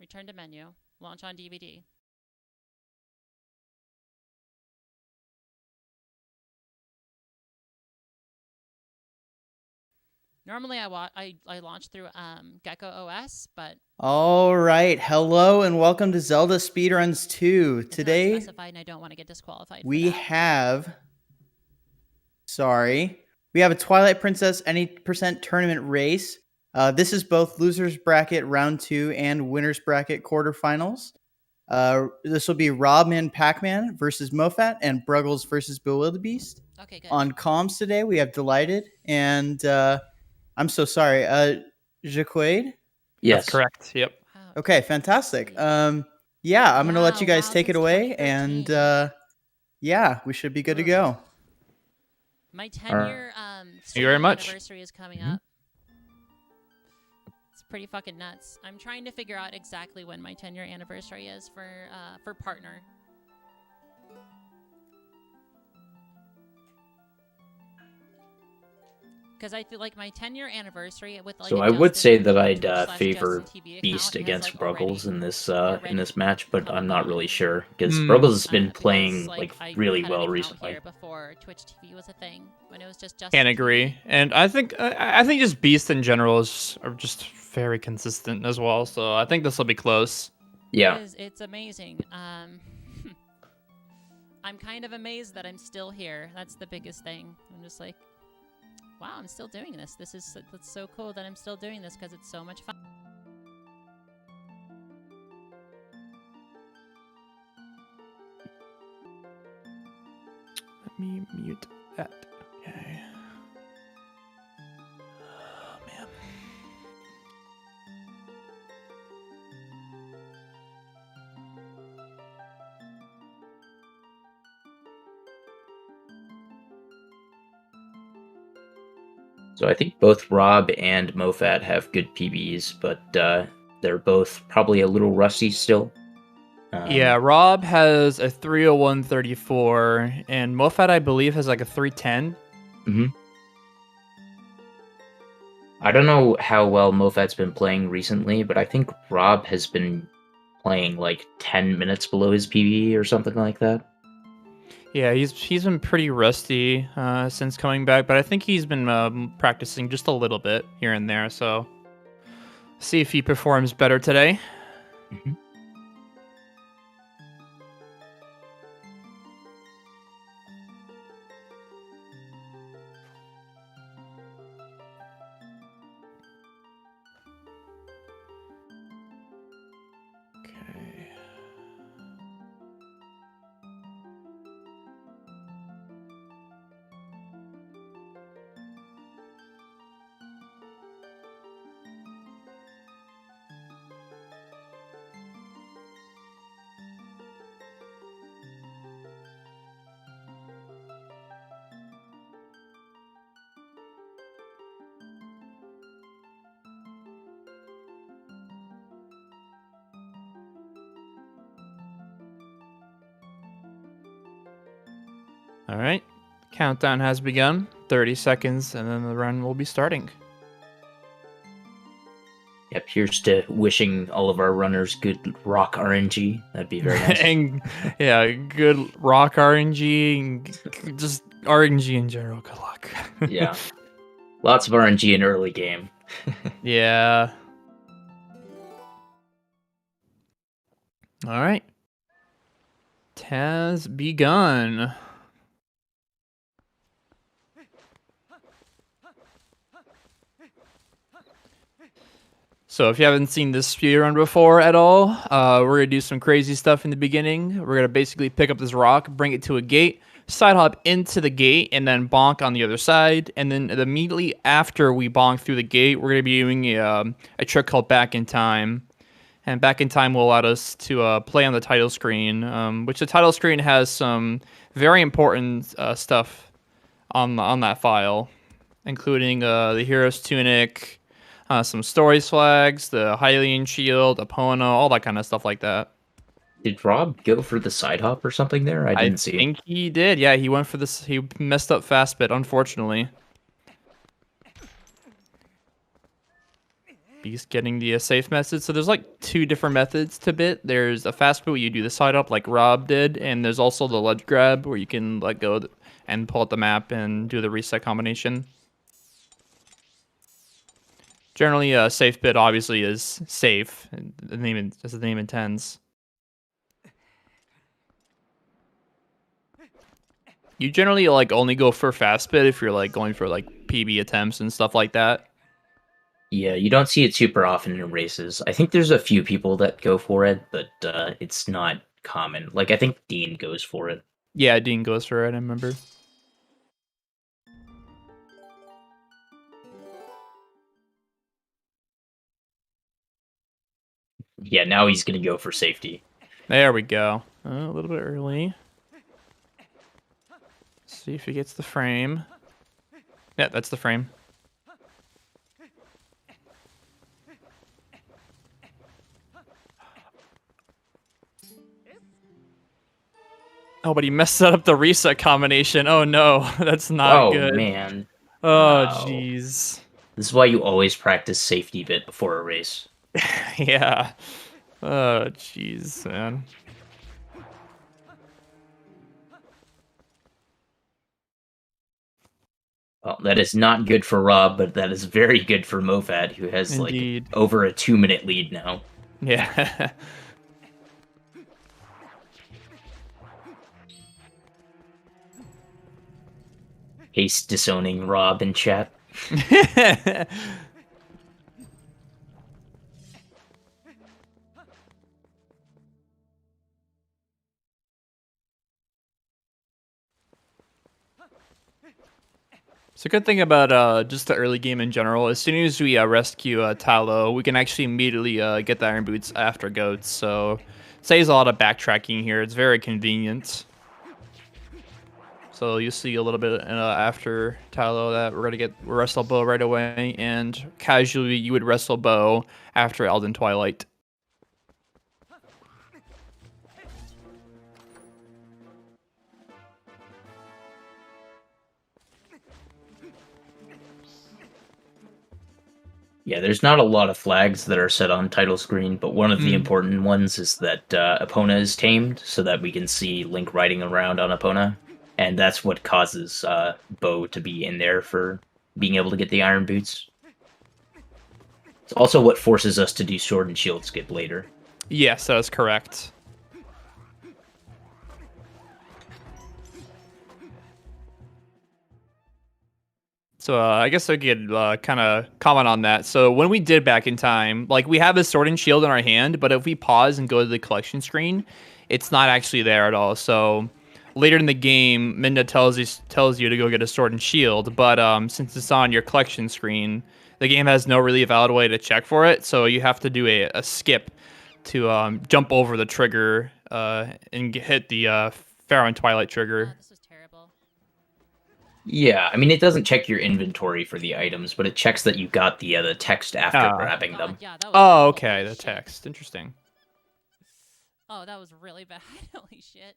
Return to menu. Launch on DVD. Normally I launch through Gecko OS, but all right, hello and welcome to Zelda Speedruns 2. Today specified and I don't want to get disqualified. We have a Twilight Princess any percent tournament race. This is both losers bracket round 2 and winners bracket quarterfinals. This will be Robmanpacman versus Mofat and Bruggles versus bewildebeest. Okay, good. On comms today we have Delighted and I'm so sorry, Jaquade? Yes. That's correct. Yep. Wow, Okay, fantastic. Yeah, I'm going to let you guys take it away, and yeah, we should be good to go. My 10-year Thank you very much. anniversary is coming up. It's pretty fucking nuts. I'm trying to figure out exactly when my 10-year anniversary is for partner. Because I feel like my 10-year anniversary with like. So I would say that I'd favor Beast against Bruggles in this match, but I'm not really sure because Bruggles has been playing like really well recently. Before Twitch TV was a thing, when it was just Can't agree, and I think just Beast in general are just very consistent as well. So I think this will be close. Yeah, it's amazing. I'm kind of amazed that I'm still here. That's the biggest thing. I'm just like, wow, I'm still doing this. That's so cool that I'm still doing this because it's so much fun. Let me mute that. Okay. Oh, man. so I think both Rob and Mofat have good PBs, but they're both probably a little rusty still. Yeah, Rob has a 301.34, and Mofat, I believe, has like a 310. Mm-hmm. I don't know how well Mofat's been playing recently, but I think Rob has been playing like 10 minutes below his PB or something like that. Yeah, he's been pretty rusty since coming back, but I think he's been practicing just a little bit here and there, so see if he performs better today. Mm-hmm. All right, countdown has begun. 30 seconds, and then the run will be starting. Yep, here's to wishing all of our runners good rock RNG. That'd be very nice. And yeah, good rock RNG, and just RNG in general. Good luck. Yeah, lots of RNG in early game. Yeah. All right. It has begun. So if you haven't seen this speedrun before at all, we're going to do some crazy stuff in the beginning. We're going to basically pick up this rock, bring it to a gate, side hop into the gate, and then bonk on the other side. And then immediately after we bonk through the gate, we're going to be doing a trick called Back in Time. And Back in Time will allow us to play on the title screen, which the title screen has some very important stuff on that file, including the hero's tunic, some stories flags, the Hylian shield, Epona, all that kind of stuff like that. Did Rob go for the side hop or something there? I didn't see. I think he did. Yeah, he went for this. He messed up fast bit, unfortunately. Beast getting the safe method. So there's like 2 different methods to bit. There's a fast bit where you do the side up like Rob did, and there's also the ledge grab where you can let go and pull out the map and do the reset combination. Generally, a safe bit obviously is safe, as the name intends. You generally like only go for fast bit if you're like going for like PB attempts and stuff like that. Yeah, you don't see it super often in races. I think there's a few people that go for it, but it's not common. Like, I think Dean goes for it. Yeah, Dean goes for it, I remember. Yeah, now he's going to go for safety. There we go. A little bit early. See if he gets the frame. Yeah, that's the frame. Oh, but he messed up the reset combination. Oh no, that's not good. Oh man. Oh Wow. jeez. This is why you always practice safety bit before a race. Yeah. Oh jeez, man. Well, that is not good for Rob, but that is very good for Mofat, who has Indeed. like over a 2-minute lead now. Yeah. Haste disowning Rob in chat. So good thing about just the early game in general, as soon as we rescue Tallow, we can actually immediately get the Iron Boots after Goats, so it saves a lot of backtracking here. It's very convenient. So you'll see a little bit after Tallow that we're going to get Wrestle Bow right away, and casually you would Wrestle Bow after Elden Twilight. Yeah, there's not a lot of flags that are set on title screen, but one of the important ones is that Epona is tamed, so that we can see Link riding around on Epona, and that's what causes Bo to be in there for being able to get the Iron Boots. It's also what forces us to do Sword and Shield skip later. Yes, that is correct. So I guess I could kind of comment on that. So when we did Back in Time, like we have a Sword and Shield in our hand, but if we pause and go to the collection screen, it's not actually there at all. So later in the game, Minda tells you to go get a Sword and Shield, but since it's on your collection screen, the game has no really valid way to check for it. So you have to do a skip to jump over the trigger and hit the Pharaoh and Twilight trigger. This was terrible. Yeah, I mean, it doesn't check your inventory for the items, but it checks that you got the text after grabbing them. Yeah, that was Oh, okay, the shit. text. Interesting. Oh, that was really bad. Holy shit.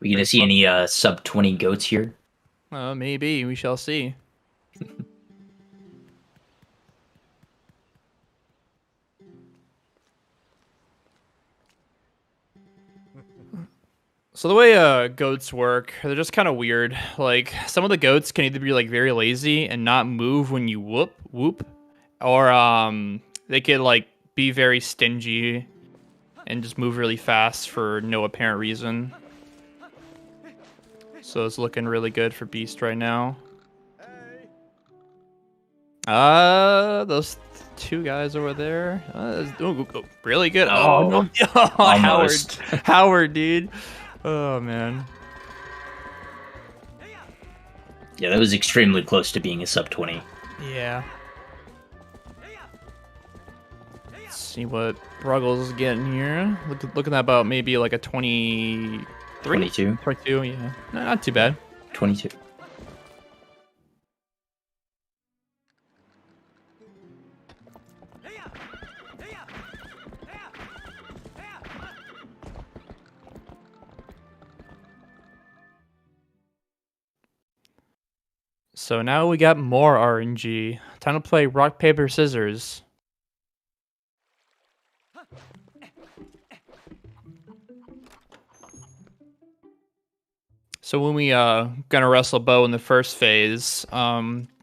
We gonna see any sub 20 goats here? Maybe. We shall see. So the way goats work, they're just kind of weird. Like some of the goats can either be like very lazy and not move when you whoop, or they could like be very stingy and just move really fast for no apparent reason. So it's looking really good for Beast right now. Those 2 guys over there. Really good. Oh no, Howard, dude. Oh man. Yeah, that was extremely close to being a sub 20. Yeah. Let's see what Bruggles is getting here. Looking at about maybe like a 23? 22. 22, yeah. No, not too bad. 22. So now we got more RNG. Time to play rock, paper, scissors. So when we gonna wrestle Bo in the first phase,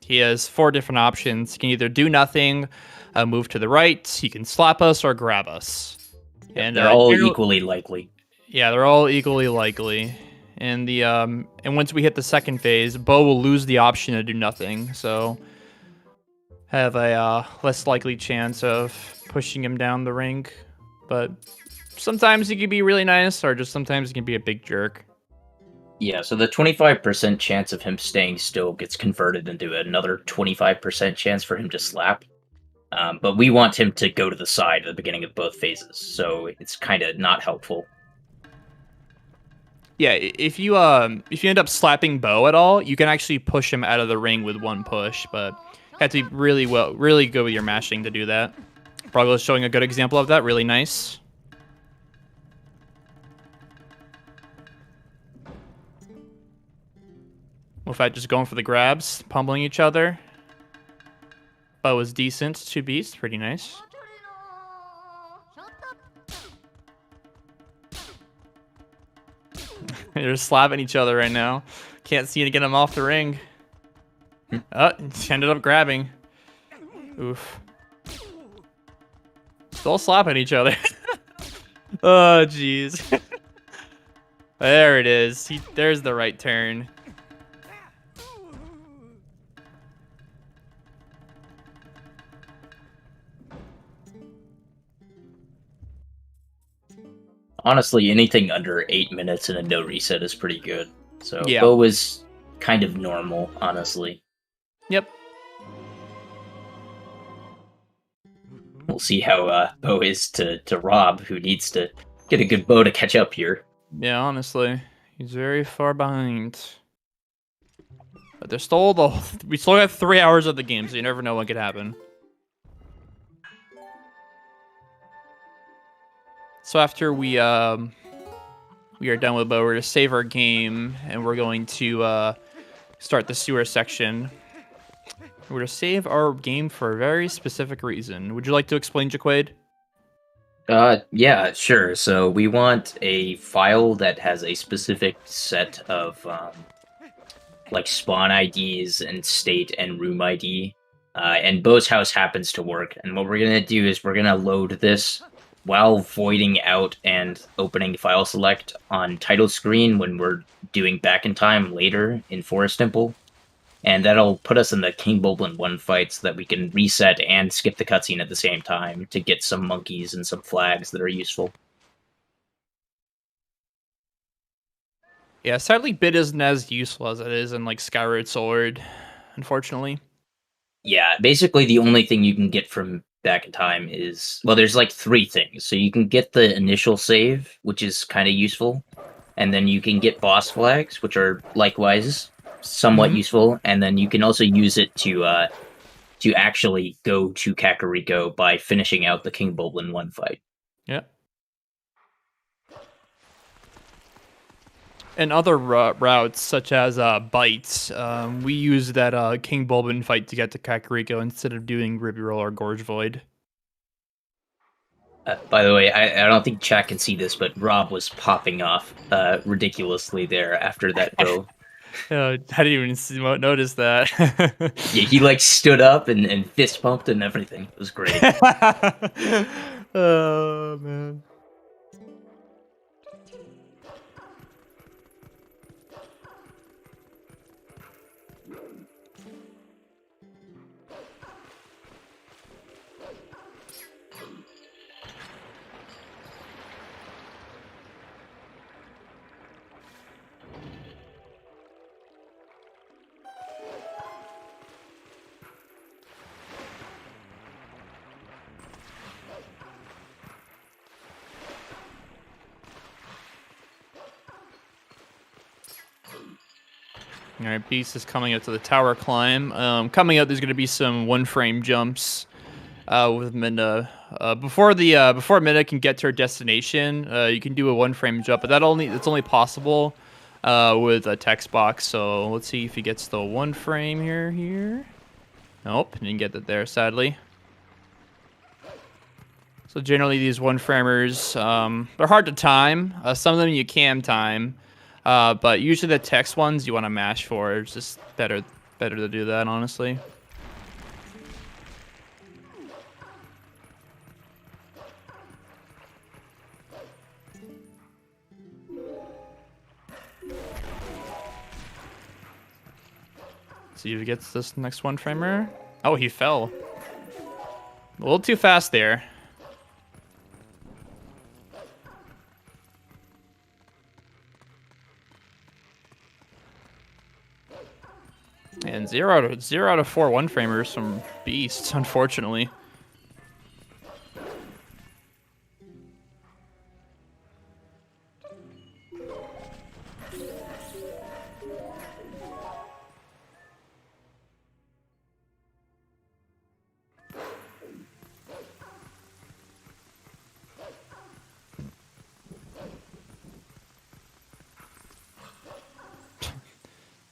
he has 4 different options. He can either do nothing, move to the right, he can slap us, or grab us. And they're all equally likely. Yeah, they're all equally likely. And once we hit the second phase, Bo will lose the option to do nothing. So have a less likely chance of pushing him down the ring. But sometimes he can be really nice, or just sometimes he can be a big jerk. Yeah, so the 25% chance of him staying still gets converted into another 25% chance for him to slap. But we want him to go to the side at the beginning of both phases, so it's kind of not helpful. Yeah, if you end up slapping Bo at all, you can actually push him out of the ring with one push, but you have to be really good with your mashing to do that. Bruggles is showing a good example of that. Really nice. Mofat just going for the grabs, pummeling each other. Bo is decent. 2 beasts, pretty nice. They're slapping each other right now. Can't seem to get him off the ring. Oh, ended up grabbing. Oof. Still slapping each other. Oh, jeez. There it is. There's the right turn. Honestly, anything under 8 minutes and a no reset is pretty good. So yeah. Bo was kind of normal, honestly. Yep. We'll see how Bo is to Rob, who needs to get a good Bo to catch up here. Yeah, honestly. He's very far behind. But we still have 3 hours of the game, so you never know what could happen. So after we are done with Bo, we're going to save our game, and we're going to start the sewer section. We're going to save our game for a very specific reason. Would you like to explain, Jaquaid? Yeah, sure. So we want a file that has a specific set of like spawn IDs and state and room ID. And Bo's house happens to work. And what we're going to do is we're going to load this while voiding out and opening file select on title screen when we're doing back in time later in Forest Temple. And that'll put us in the King Bulblin 1 fight so that we can reset and skip the cutscene at the same time to get some monkeys and some flags that are useful. Yeah, sadly Bit isn't as useful as it is in like Skyward Sword, unfortunately. Yeah, basically the only thing you can get from back in time is, well, there's like 3 things. So you can get the initial save, which is kind of useful, and then you can get boss flags, which are likewise somewhat useful, and then you can also use it to actually go to Kakariko by finishing out the King Bulblin 1 fight. Yeah. And other routes, such as Bites, we use that King Bulblin fight to get to Kakariko instead of doing Ruby Roll or Gorge Void. By the way, I don't think chat can see this, but Rob was popping off ridiculously there after that go. I didn't even notice that. Yeah, he like stood up and fist pumped and everything. It was great. Oh, man. All right, Beast is coming up to the tower climb. Coming up, there's going to be some 1-frame jumps with Minda. Before Minda can get to her destination, you can do a 1-frame jump, but it's only possible with a text box. So let's see if he gets the 1 frame here. Nope, didn't get that there, sadly. So generally these 1-framers, they're hard to time. Some of them you can time, but usually the text ones you want to mash for. It's just better to do that, honestly. See if he gets this next 1-framer. Oh, he fell. A little too fast there. And 0 out of 4 1-framers from Beast, unfortunately.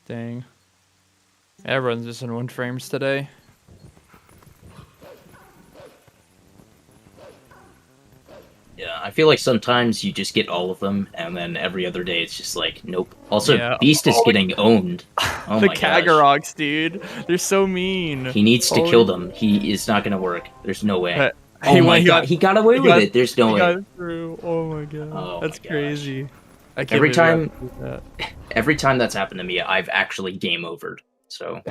Dang. Everyone's just in 1-frames today. Yeah, I feel like sometimes you just get all of them, and then every other day it's just like, nope. Also, Yeah. Beast is getting owned. Oh The my gosh. Kagaroks, dude. They're so mean. He needs to kill them. He is not going to work. There's no way. He Oh my god, he got away with it. There's no he way. got it through. Oh my god. Oh That's my gosh. crazy. I can't Every believe I time, did that. every time that's happened to me, I've actually game overed. So,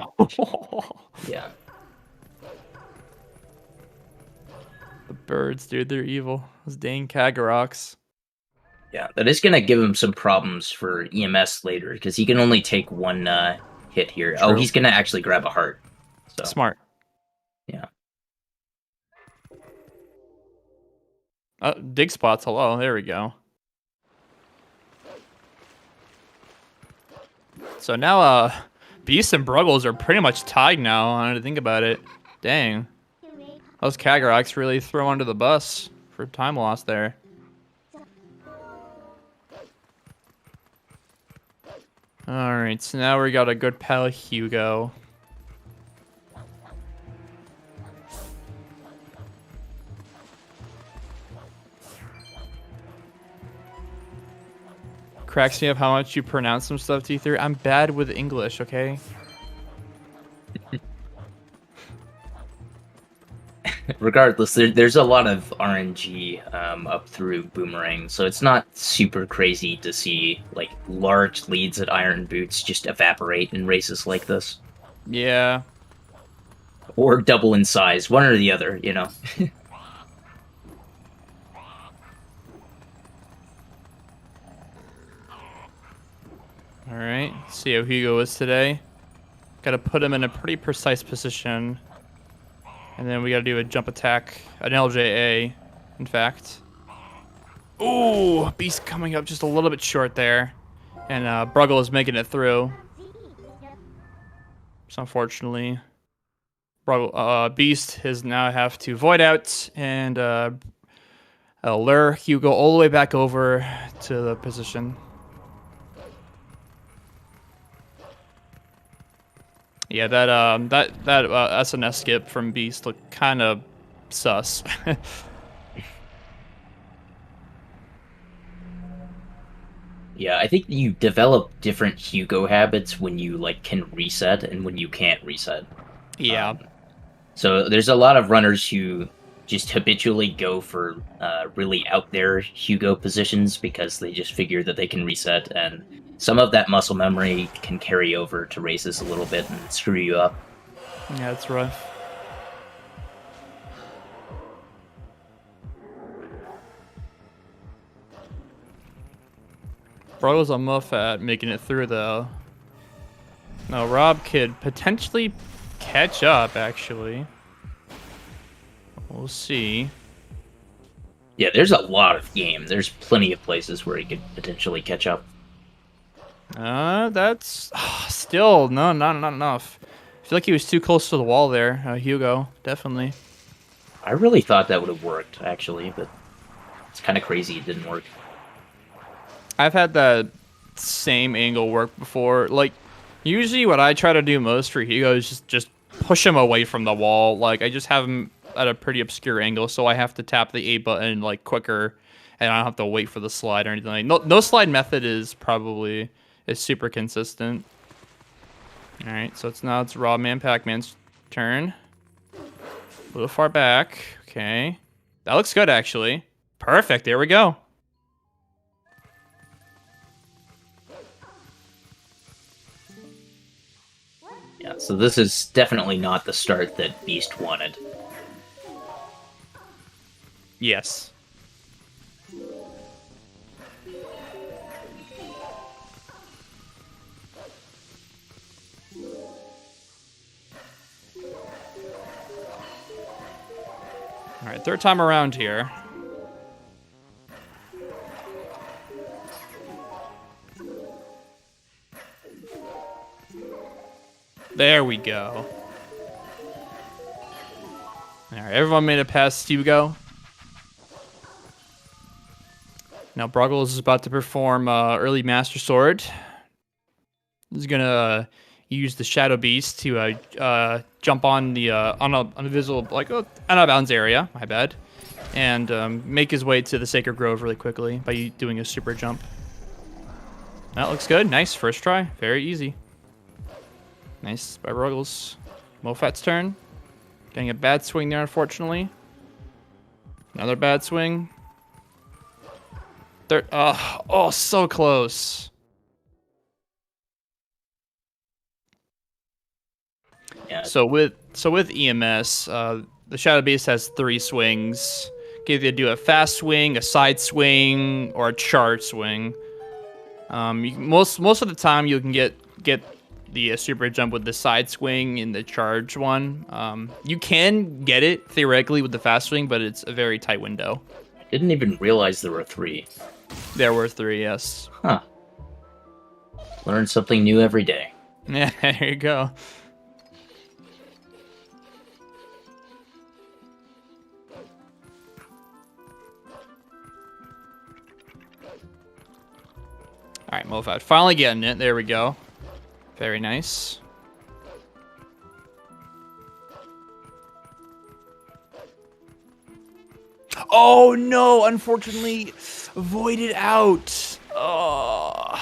yeah. The birds, dude, they're evil. Those dang Kagaroks. Yeah, that is going to give him some problems for EMS later, because he can only take 1 hit here. True. Oh, he's going to actually grab a heart. So, Smart. yeah. Dig spots, hello. There we go. So now, Beast and Bruggles are pretty much tied now, I had to think about it. Dang. Those Kagaroks really throw under the bus for time loss there. Alright, so now we got a good pal Hugo. Cracks me up how much you pronounce some stuff, T3. I'm bad with English, okay? Regardless, there's a lot of RNG up through Boomerang, so it's not super crazy to see like large leads at Iron Boots just evaporate in races like this. Yeah. Or double in size, one or the other, you know. Alright, see how Hugo is today. Gotta put him in a pretty precise position. And then we gotta do a jump attack, an LJA, in fact. Ooh, Beast coming up just a little bit short there. And Bruggles is making it through. So unfortunately, Beast has now have to void out and lure Hugo all the way back over to the position. Yeah, that SNS skip from Beast looked kind of sus. Yeah, I think you develop different Hugo habits when you like can reset and when you can't reset. Yeah. So there's a lot of runners who just habitually go for really out there Hugo positions because they just figure that they can reset, and some of that muscle memory can carry over to races a little bit and screw you up. Yeah, it's rough. Bruggles on Mofat making it through though. No, Rob could potentially catch up actually. We'll see. Yeah, there's a lot of game. There's plenty of places where he could potentially catch up. That's still not enough. I feel like he was too close to the wall there, Hugo. Definitely. I really thought that would have worked, actually, but it's kind of crazy it didn't work. I've had that same angle worked before. Like, usually what I try to do most for Hugo is just push him away from the wall. Like, I just have him at a pretty obscure angle, so I have to tap the A button, like, quicker, and I don't have to wait for the slide or anything. Like, no slide method is super consistent. Alright, so it's Robmanpacman's turn. A little far back. Okay. That looks good, actually. Perfect, there we go. Yeah, so this is definitely not the start that Beast wanted. Yes. Alright, third time around here. There we go. Alright, everyone made it past Hugo. Now Bruggles is about to perform early Master Sword. He's gonna use the Shadow Beast to jump on the on a visible, like, out of bounds area. My bad, and make his way to the Sacred Grove really quickly by doing a super jump. That looks good. Nice first try. Very easy. Nice by Bruggles. Mofat's turn. Getting a bad swing there, unfortunately. Another bad swing. Third. Oh, so close. Yeah. So with EMS, the Shadow Beast has 3 swings. You can either do a fast swing, a side swing, or a charge swing. Most of the time you can get the super jump with the side swing in the charge one. You can get it theoretically with the fast swing, but it's a very tight window. I didn't even realize there were 3. There were 3, yes. Huh. Learn something new every day. Yeah, there you go. All right, Mofat finally getting it. There we go. Very nice. Oh no! Unfortunately, voided out. Oh.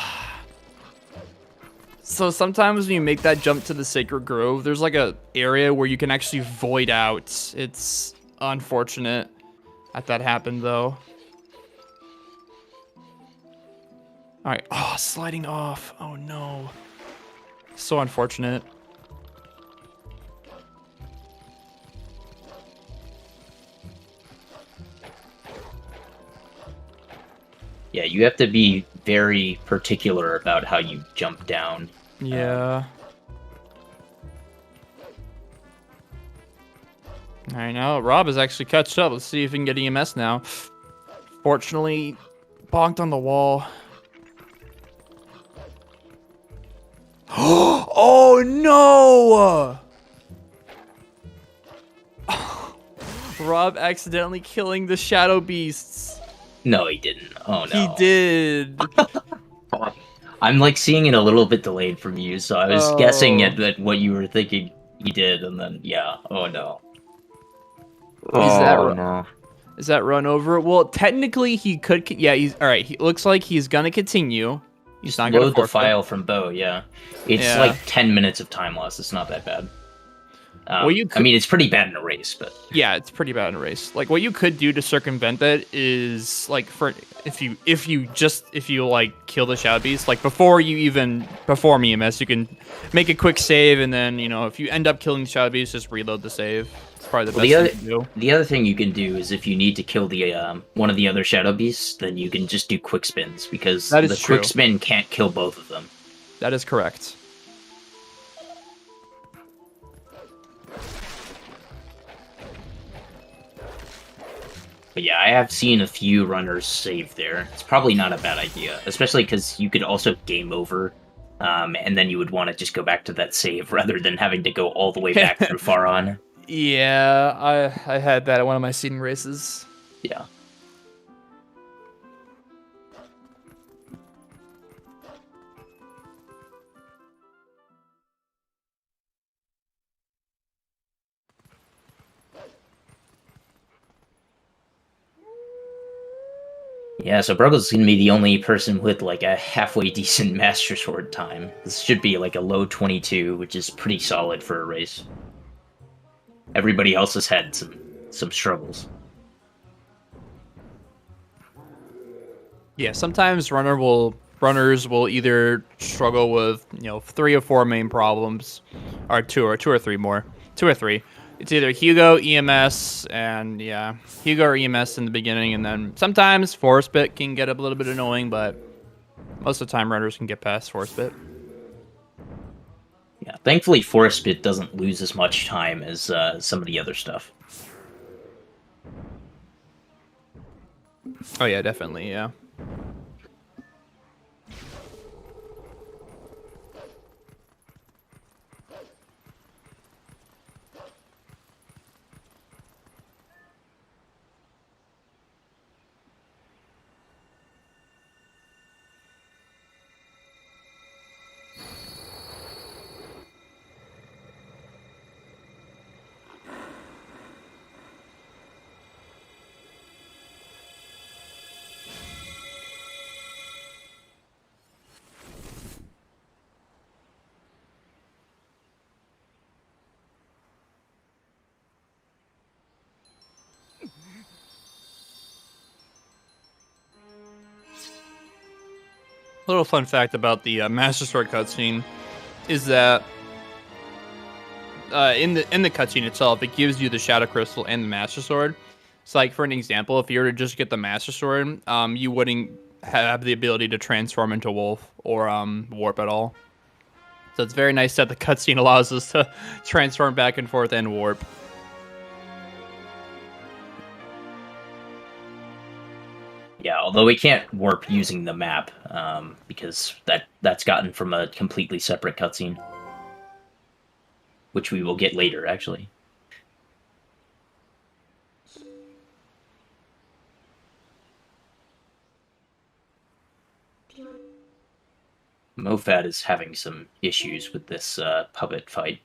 So sometimes when you make that jump to the Sacred Grove, there's like a area where you can actually void out. It's unfortunate that happened though. All right. Oh, sliding off. Oh no. So unfortunate. Yeah, you have to be very particular about how you jump down. Yeah. All right, now Rob has actually catched up. Let's see if he can get EMS now. Fortunately, bonked on the wall. Oh no! Rob accidentally killing the Shadow Beasts. No, he didn't. Oh no. He did. I'm like seeing it a little bit delayed from you, so I was guessing at what you were thinking he did, and then yeah. Oh no. Is that run over? Well, technically he could. Yeah, he's all right. He looks like he's gonna continue. He's not gonna load the file from Bo. Yeah, it's like 10 minutes of time loss. It's not that bad. Well, I mean, it's pretty bad in a race, but yeah, it's pretty bad in a race. Like, what you could do to circumvent that is like, if you like kill the Shadow Beast, like before you even perform EMS, you can make a quick save, and then if you end up killing the Shadow Beast, just reload the save. It's probably the best thing to do. The other thing you can do is if you need to kill the one of the other Shadow Beasts, then you can just do quick spins, because the quick spin can't kill both of them. That is correct. But yeah, I have seen a few runners save there. It's probably not a bad idea, especially because you could also game over, and then you would want to just go back to that save rather than having to go all the way back through far on. Yeah, I had that at one of my seeding races. Yeah. Yeah, so Bruggles is going to be the only person with like a halfway decent Master Sword time. This should be like a low 22, which is pretty solid for a race. Everybody else has had some struggles. Yeah, sometimes runners will either struggle with 3 or 4 main problems, or two or three more, 2 or 3. It's either Hugo, EMS, and yeah, Hugo or EMS in the beginning, and then sometimes force bit can get a little bit annoying, but most of the time runners can get past force bit. Yeah, thankfully force bit doesn't lose as much time as some of the other stuff. Oh yeah, definitely, yeah. Little fun fact about the Master Sword cutscene is that in the cutscene itself, it gives you the Shadow Crystal and the Master Sword. So, like for an example, if you were to just get the Master Sword, you wouldn't have the ability to transform into Wolf or Warp at all. So it's very nice that the cutscene allows us to transform back and forth and Warp. Yeah, although we can't warp using the map, because that's gotten from a completely separate cutscene. Which we will get later, actually. Mofat is having some issues with this puppet fight.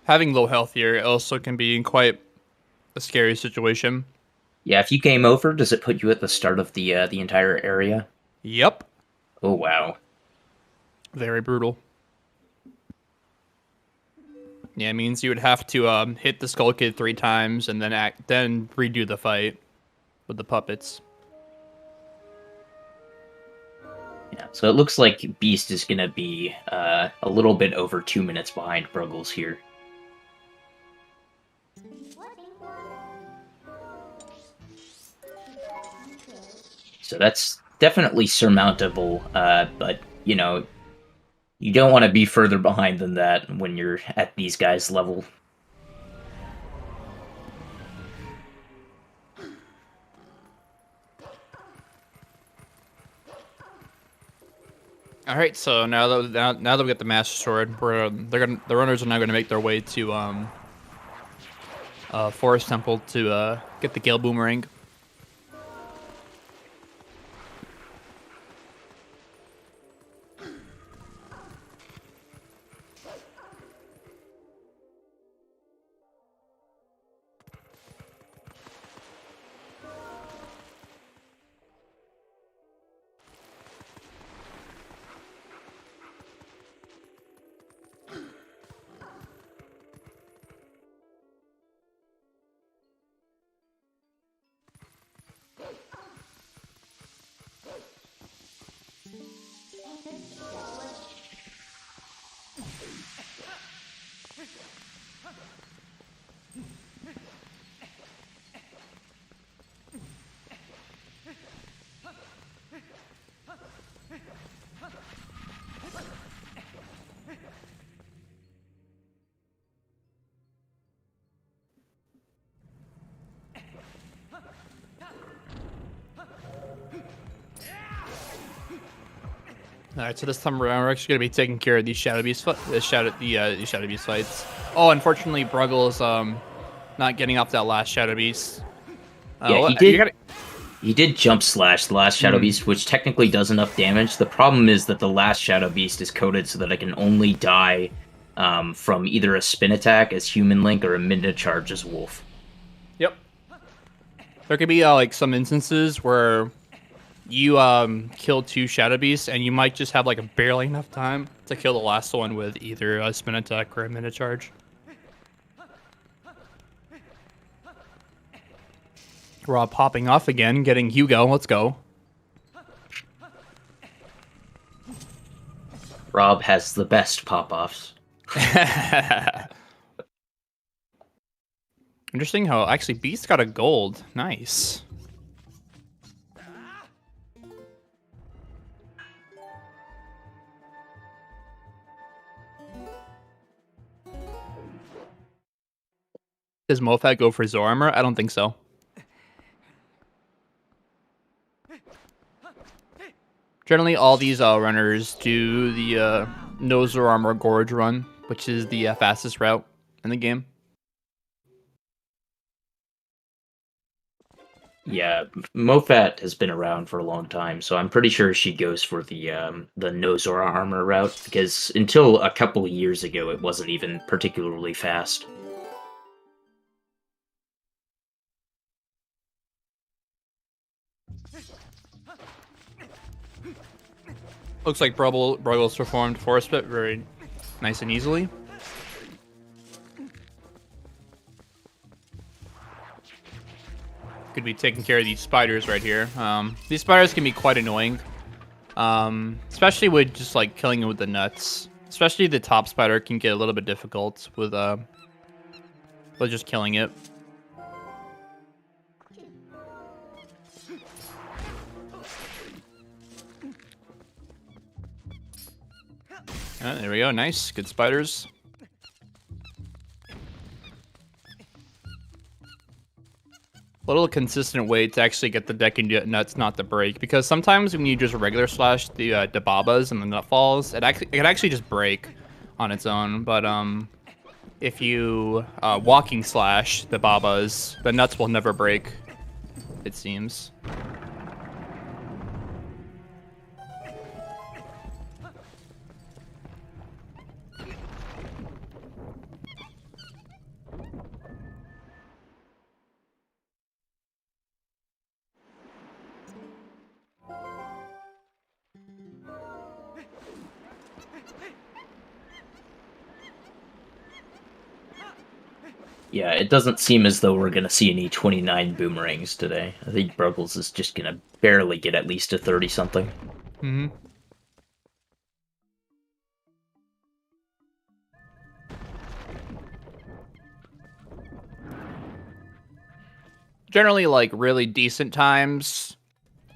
Having low health here also can be quite a scary situation. Yeah, if you game over, does it put you at the start of the entire area? Yep. Oh wow. Very brutal. Yeah, it means you would have to hit the Skull Kid 3 times and then redo the fight with the puppets. Yeah, so it looks like Beast is gonna be a little bit over 2 minutes behind Bruggles here. So that's definitely surmountable, but, you know, you don't want to be further behind than that when you're at these guys' level. All right, so now that we got the Master Sword, the runners are now going to make their way to Forest Temple to get the Gale Boomerang. All right, so this time around, we're actually going to be taking care of these Shadow Beast fights. Oh, unfortunately, Bruggles not getting off that last Shadow Beast. Yeah, he did jump slash the last Shadow Beast, which technically does enough damage. The problem is that the last Shadow Beast is coded so that I can only die from either a spin attack as Human Link or a midna charge as Wolf. Yep. There could be like some instances where you kill 2 shadow beasts, and you might just have like barely enough time to kill the last one with either a spin attack or a minute charge. Rob popping off again, getting Hugo. Let's go. Rob has the best pop-offs. Interesting how actually Beast got a gold. Nice. Does Mofat go for Zor armor? I don't think so. Generally, all these runners do the no Zor armor gorge run, which is the fastest route in the game. Yeah, Mofat has been around for a long time, so I'm pretty sure she goes for the no Zora armor route, because until a couple of years ago, it wasn't even particularly fast. Looks like Bruggles performed Force Spit very nice and easily. Could be taking care of these spiders right here. These spiders can be quite annoying, especially with just like killing it with the nuts. Especially the top spider can get a little bit difficult with just killing it. There we go. Nice, good spiders. Little consistent way to actually get the deck and nuts not to break, because sometimes when you just regular slash the babas and the nut falls, it can actually just break on its own. But if you walking slash the babas, the nuts will never break, it seems. Yeah, it doesn't seem as though we're going to see any 29 boomerangs today. I think Bruggles is just going to barely get at least a 30-something. Mm-hmm. Generally, like, really decent times,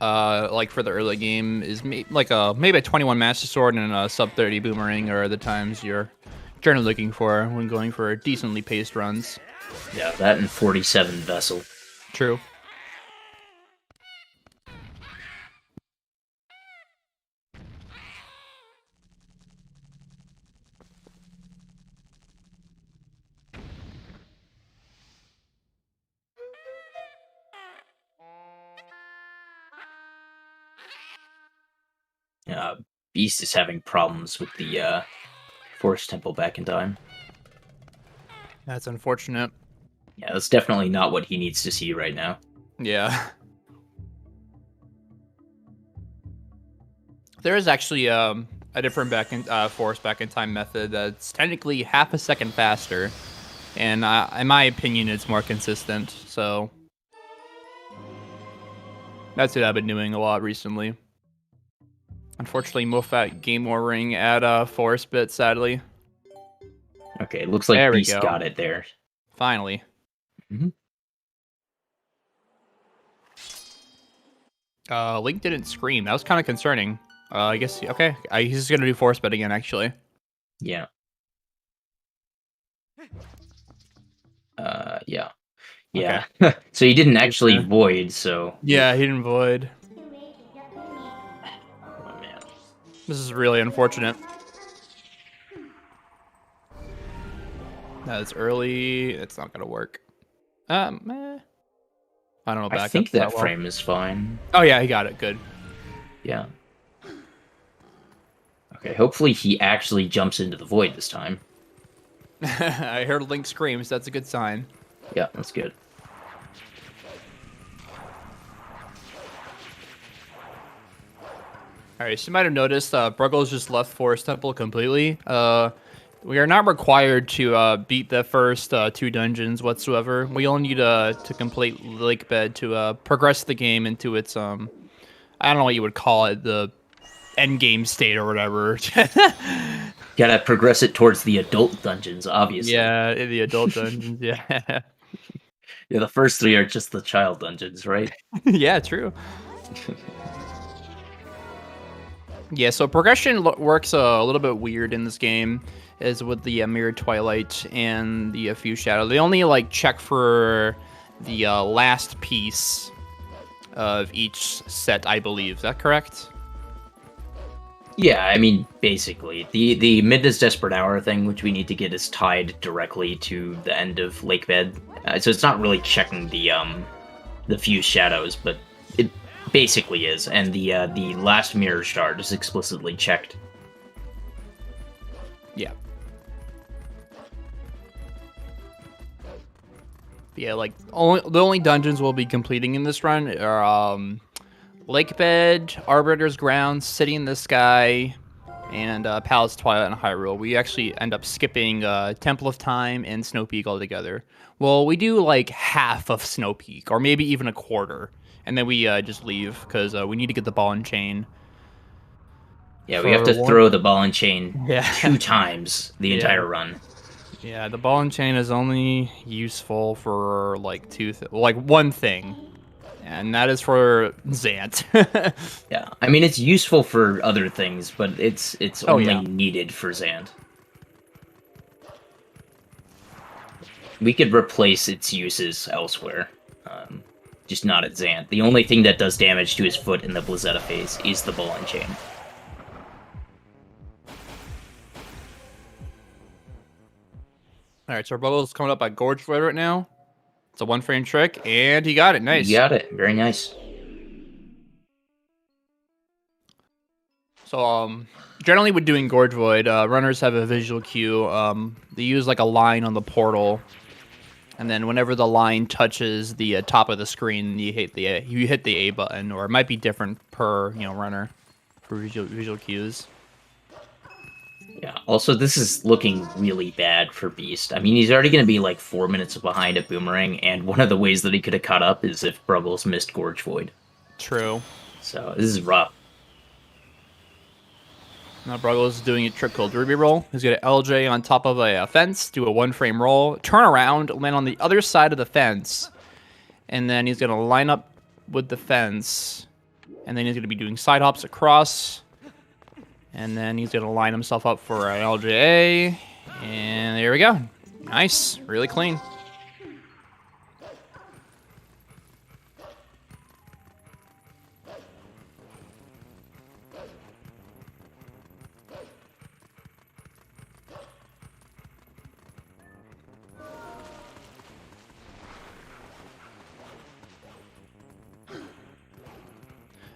like, for the early game is maybe a 21 Master Sword and a sub-30 Boomerang are the times you're generally looking for when going for decently paced runs. Yeah, that and 47 Vessel. True. Beast is having problems with the Force Temple back in time. That's unfortunate. Yeah, that's definitely not what he needs to see right now. Yeah. There is actually a different Force back in time method that's technically half a second faster, and in my opinion, it's more consistent. So that's what I've been doing a lot recently. Unfortunately, Mofat game warring at Force Bit, sadly. Okay, looks like Beast got it there. Finally. Mm-hmm. Link didn't scream. That was kind of concerning. I guess, okay. He's going to do Force Bet again, actually. Yeah. Yeah. Yeah. Okay. So he didn't actually void, so... Yeah, he didn't void. Oh, man. This is really unfortunate. That's early. It's not going to work. I don't know. I think that frame is fine. Oh, yeah, he got it. Good. Yeah. Okay, hopefully he actually jumps into the void this time. I heard Link screams. That's a good sign. Yeah, that's good. All right, so you might have noticed Bruggles just left Forest Temple completely. We are not required to beat the first 2 dungeons whatsoever. We only need to complete Lake Bed to progress the game into its I don't know what you would call it, the end game state or whatever. Gotta progress it towards the adult dungeons, obviously. Yeah, the adult dungeons. Yeah, Yeah, the first 3 are just the child dungeons, right? yeah, true. Yeah, so progression works a little bit weird in this game, is with the Mirrored Twilight and the Fuse Shadow. They only like check for the last piece of each set, I believe. Is that correct? Yeah, I mean, basically. The Midna's Desperate Hour thing, which we need to get, is tied directly to the end of Lakebed. So it's not really checking the Fuse Shadows, but it basically is. And the last Mirror Shard is explicitly checked. Yeah. Yeah, like the only dungeons we'll be completing in this run are Lakebed, Arbiter's Ground, City in the Sky, and Palace Twilight and Hyrule. We actually end up skipping Temple of Time and Snow Peak altogether. Well, we do like half of Snow Peak, or maybe even a quarter, and then we just leave because we need to get the ball and chain. Yeah, we have to throw the ball and chain 2 times the Yeah. entire run. Yeah, the ball and chain is only useful for like one thing, and that is for Zant. Yeah, I mean, it's useful for other things, but it's only yeah. needed for Zant. We could replace its uses elsewhere, just not at Zant. The only thing that does damage to his foot in the Blizzetta phase is the ball and chain. All right, so our Bruggles coming up by Gorge Void right now. It's a 1-frame trick, and he got it. Nice. You got it. Very nice. So, generally with doing Gorge Void, runners have a visual cue. They use like a line on the portal, and then whenever the line touches the top of the screen, you hit the A button, or it might be different per runner for visual cues. Yeah, also, this is looking really bad for Beast. I mean, he's already going to be like 4 minutes behind at Boomerang, and one of the ways that he could have caught up is if Bruggles missed Gorge Void. True. So, this is rough. Now Bruggles is doing a trick called Ruby Roll. He's going to LJ on top of a fence, do a 1-frame roll, turn around, land on the other side of the fence, and then he's going to line up with the fence, and then he's going to be doing side hops across, and then he's going to line himself up for an LJA, and there we go. Nice. Really clean.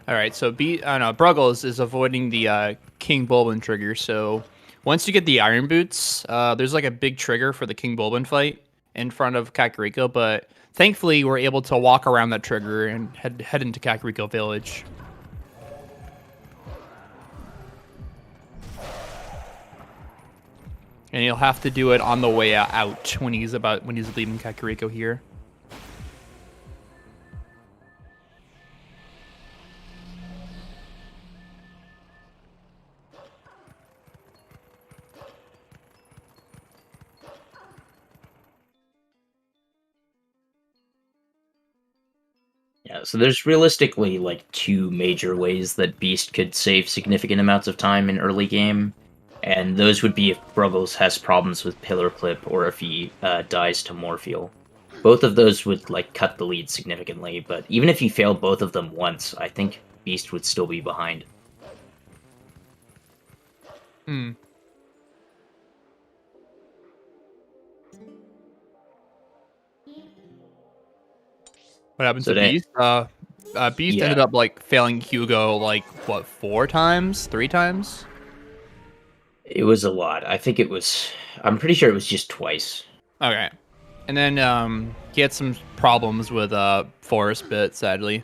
All right, so Bruggles is avoiding the King Bulbin trigger. So once you get the Iron Boots, there's like a big trigger for the King Bulbin fight in front of Kakariko, but thankfully we're able to walk around that trigger and head into Kakariko Village. And he'll have to do it on the way out when he's leaving Kakariko here. Yeah, so there's realistically like 2 major ways that Beast could save significant amounts of time in early game, and those would be if Bruggles has problems with Pillar Clip or if he dies to Morpheal. Both of those would like cut the lead significantly, but even if he failed both of them once, I think Beast would still be behind. Hmm. What happened to Beast? Beast ended up like failing Hugo like what 4 times, 3 times? It was a lot. I'm pretty sure it was just twice. Okay. And then he had some problems with Forest Bit, sadly.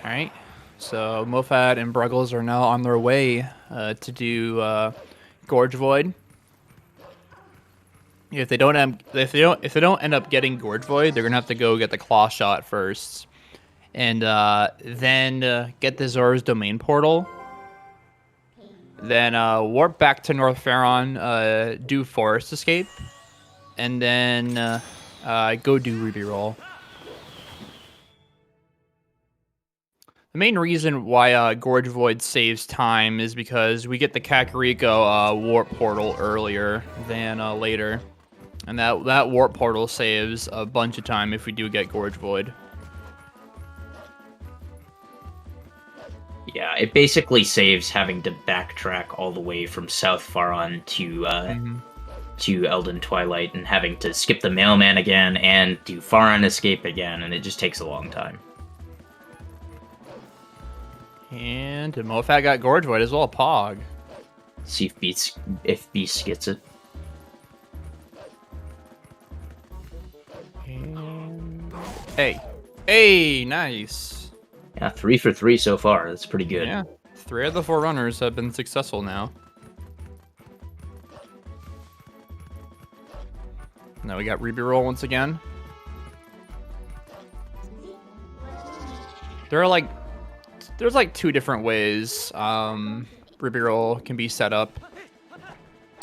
All right. So Mofat and Bruggles are now on their way to do Gorge Void. If they don't end up getting Gorge Void, they're gonna have to go get the Claw Shot first, and then get the Zora's Domain portal. Then warp back to North Faron, do Forest Escape, and then go do Ruby Roll. The main reason why Gorge Void saves time is because we get the Kakariko warp portal earlier than later. And that warp portal saves a bunch of time if we do get Gorge Void. Yeah, it basically saves having to backtrack all the way from South Faron to Elden Twilight and having to skip the mailman again and do Faron Escape again, and it just takes a long time. And Mofat got Gorge Void as well, Pog. See if Beast gets it. And... Hey, nice. Yeah, 3 for 3 so far. That's pretty good. Yeah, 3 of the 4 runners have been successful now. Now we got Ruby Roll once again. There's like 2 different ways Ruby Roll can be set up.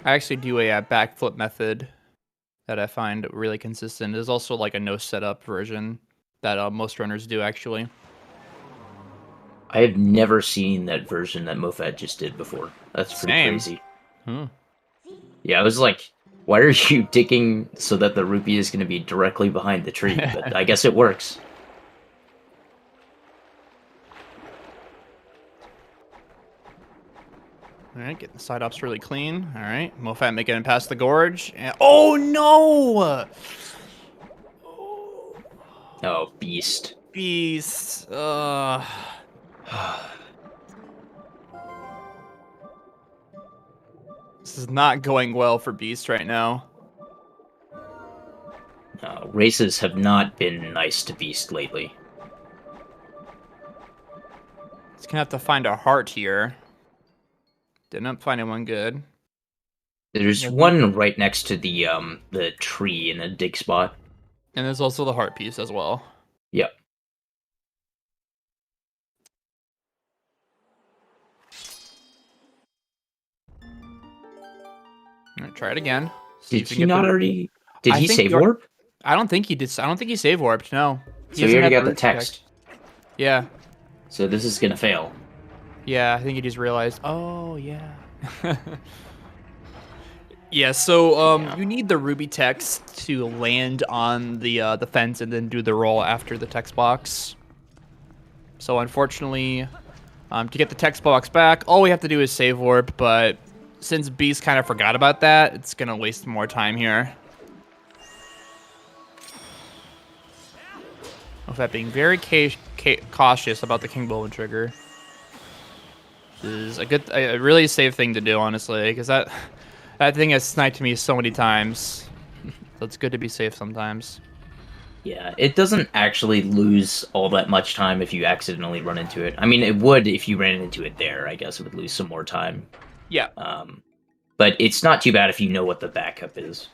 I actually do a backflip method that I find really consistent. There's also like a no setup version that most runners do actually. I have never seen that version that Mofat just did before. That's pretty crazy. Yeah, I was like, why are you digging so that the rupee is going to be directly behind the tree? But I guess it works. All right, getting the side ups really clean. All right, Mofat making it past the gorge. And, oh no! Oh, Beast. Beast. This is not going well for Beast right now. Races have not been nice to Beast lately. He's gonna have to find a heart here. Didn't find one good. There's one right next to the tree in a dig spot. And there's also the heart piece as well. Yep. All right, try it again. Did he not already? Did he save warp? I don't think he did. I don't think he save warped. No. So he already got the text. Yeah. So this is gonna fail. Yeah, I think he just realized. Oh yeah. Yeah. So you need the ruby text to land on the fence and then do the roll after the text box. So unfortunately, to get the text box back, all we have to do is save warp. But since Beast kind of forgot about that, it's gonna waste more time here. Mofat being very cautious about the King Bowman trigger. This is a really safe thing to do, honestly, because that thing has sniped me so many times. So it's good to be safe sometimes. Yeah, it doesn't actually lose all that much time if you accidentally run into it. I mean, it would if you ran into it there. I guess it would lose some more time. Yeah. But it's not too bad if you know what the backup is.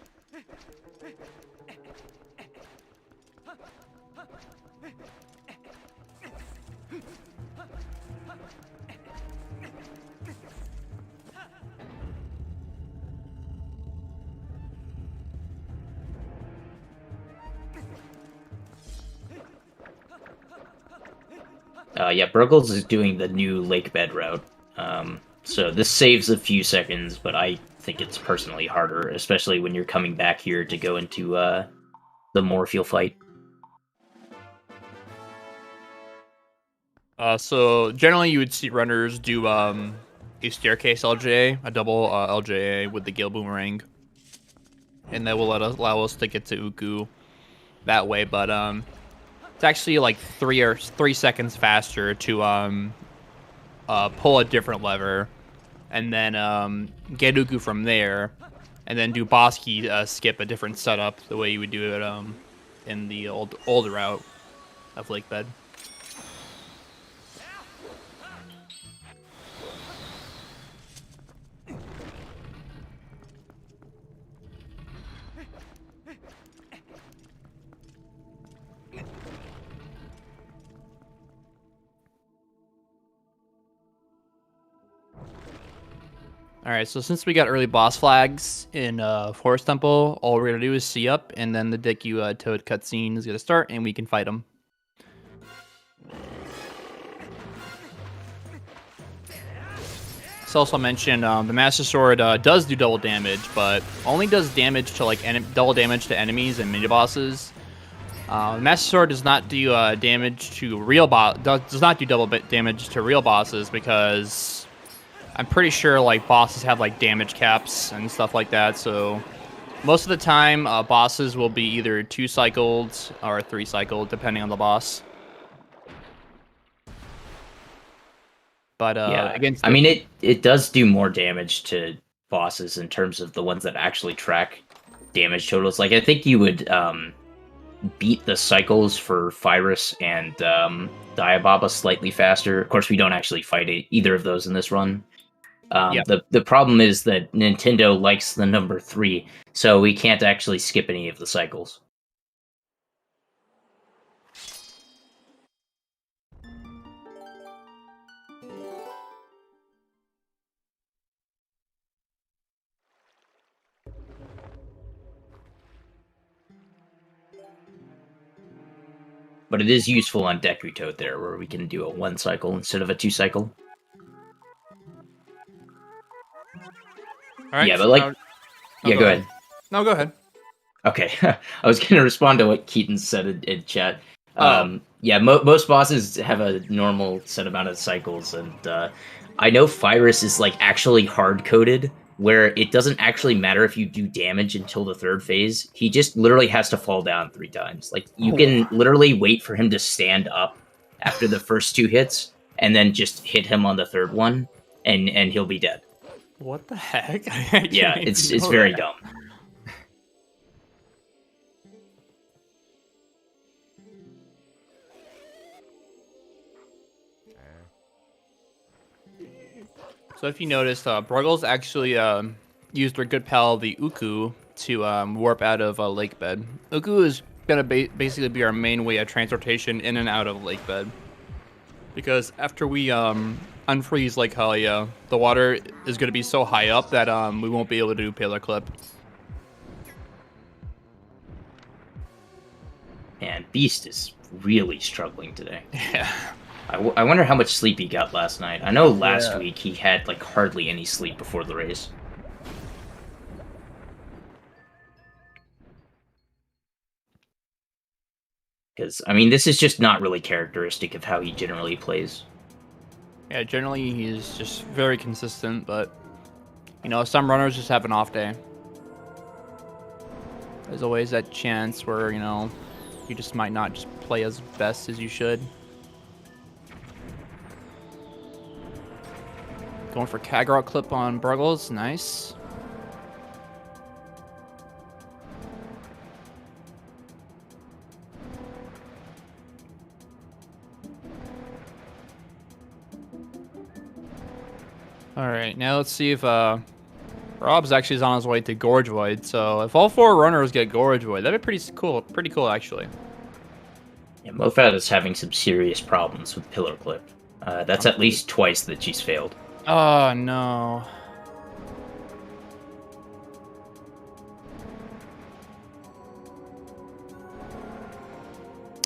Yeah, Bruggles is doing the new lake bed route. So this saves a few seconds, but I think it's personally harder, especially when you're coming back here to go into the Morpheal fight. So generally you would see runners do a staircase LJA, a double LJA with the Gale Boomerang. And that will allow us to get to Uku that way, but it's actually like 3 seconds faster to pull a different lever and then get Uku from there, and then do boss key skip a different setup the way you would do it in the old route of Lake Bed. All right, so since we got early boss flags in Forest Temple, all we're gonna do is see up, and then the Deku Toad cutscene is gonna start, and we can fight him. Let's also mention the Master Sword does do double damage, but only does damage to like double damage to enemies and mini bosses. The Master Sword does not do damage to real does not do double damage to real bosses because I'm pretty sure like bosses have like damage caps and stuff like that. So most of the time, bosses will be either 2 cycled or 3 cycled, depending on the boss. But against I mean, it does do more damage to bosses in terms of the ones that actually track damage totals. Like I think you would beat the cycles for Pyrus and Diababa slightly faster. Of course, we don't actually fight either of those in this run. The problem is that Nintendo likes the number 3, so we can't actually skip any of the cycles. But it is useful on Deku Toad there, where we can do a 1 cycle instead of a 2 cycle. All right, yeah, but like, yeah, go ahead. No, go ahead. Okay, I was going to respond to what Keaton said in chat. Yeah, most bosses have a normal set amount of cycles, and I know Pyrus is like actually hard-coded, where it doesn't actually matter if you do damage until the 3rd phase. He just literally has to fall down 3 times. Like, you can literally wait for him to stand up after the first 2 hits, and then just hit him on the 3rd one, and he'll be dead. What the heck? Yeah, it's very dumb. So if you noticed, Bruggles actually used their good pal, the Uku, to warp out of Lake Bed. Uku is going to basically be our main way of transportation in and out of Lake Bed. Because after we unfreeze Lake Hylia, the water is going to be so high up that we won't be able to do Pillar Clip. Man, Beast is really struggling today. Yeah. I wonder how much sleep he got last night. I know last week he had like hardly any sleep before the race. Because, I mean, this is just not really characteristic of how he generally plays. Yeah, generally he's just very consistent, but, you know, some runners just have an off day. There's always that chance where, you know, you just might not just play as best as you should. Going for Kakarot clip on Bruggles, nice. Alright, now let's see if Rob's actually is on his way to Gorge Void. So if all 4 runners get Gorge Void, that'd be pretty cool actually. Yeah, Mofat is having some serious problems with Pillar Clip. That's at least twice that she's failed. Oh no.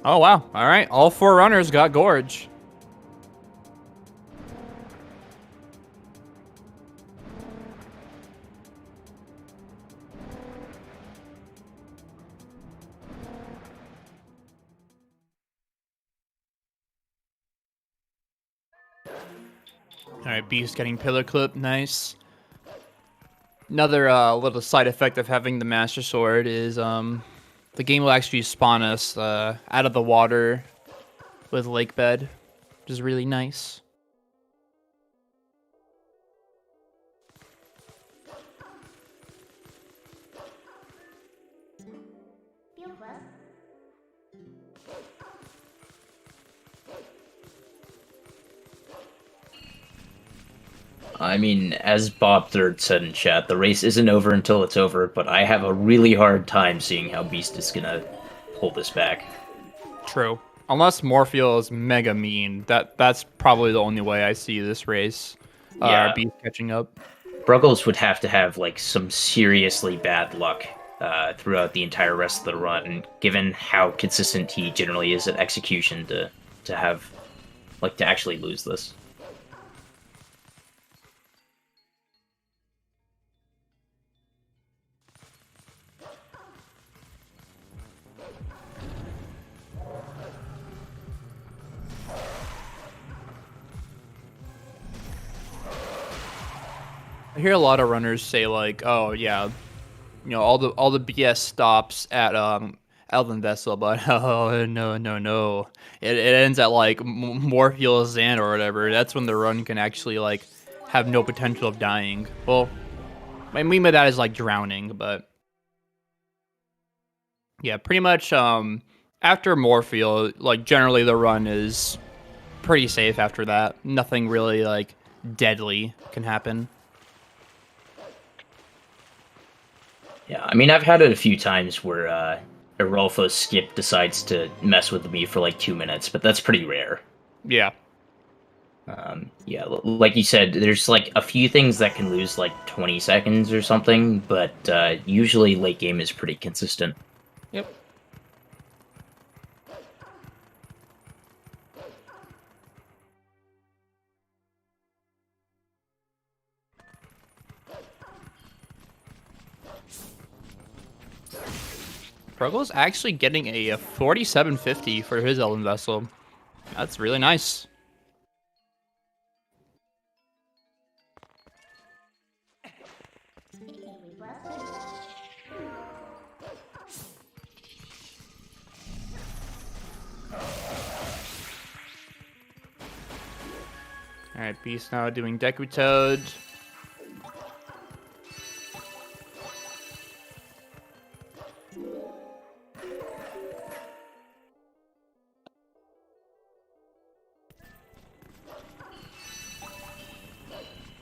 Oh wow, alright, all 4 runners got Gorge. Alright, Beast getting Pillar Clip, nice. Another little side effect of having the Master Sword is the game will actually spawn us out of the water with Lake Bed, which is really nice. I mean, as Bob Third said in chat, the race isn't over until it's over, but I have a really hard time seeing how Beast is gonna pull this back. True. Unless Morpheal is mega mean, that's probably the only way I see this race. Yeah. Beast catching up. Bruggles would have to have like some seriously bad luck throughout the entire rest of the run, given how consistent he generally is at execution to have to actually lose this. I hear a lot of runners say like, "Oh yeah, all the BS stops at Elven Vessel," but oh no, it ends at like Morpheus Zand or whatever. That's when the run can actually like have no potential of dying. Well, I mean by that is like drowning, but yeah, pretty much after Morpheus, like generally the run is pretty safe after that. Nothing really like deadly can happen. Yeah, I mean, I've had it a few times where Arolfo's skip decides to mess with me for like 2 minutes, but that's pretty rare. Yeah. Yeah, like you said, there's like a few things that can lose like 20 seconds or something, but usually late game is pretty consistent. Yep. Bruggles actually getting a 4750 for his Elven Vessel. That's really nice. Alright, Beast now doing Deku Toad.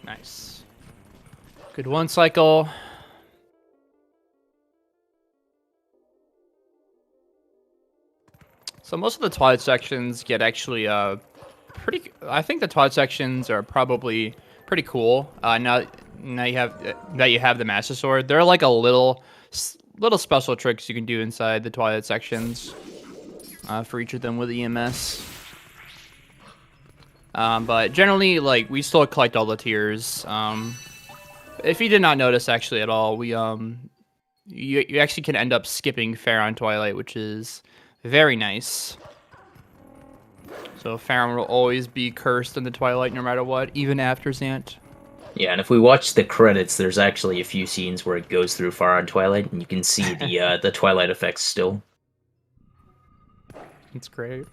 Nice. Good one cycle. So most of the Twilight sections get actually pretty. I think the Twilight sections are probably pretty cool. Now you have the Master Sword. There are like a little special tricks you can do inside the Twilight sections for each of them with EMS. But generally, like, we still collect all the tiers. If you did not notice, actually, at all, we you actually can end up skipping Pharaon Twilight, which is very nice. So Pharaon will always be cursed in the Twilight, no matter what, even after Zant. Yeah, and if we watch the credits, there's actually a few scenes where it goes through Pharaon Twilight, and you can see the Twilight effects still. It's great.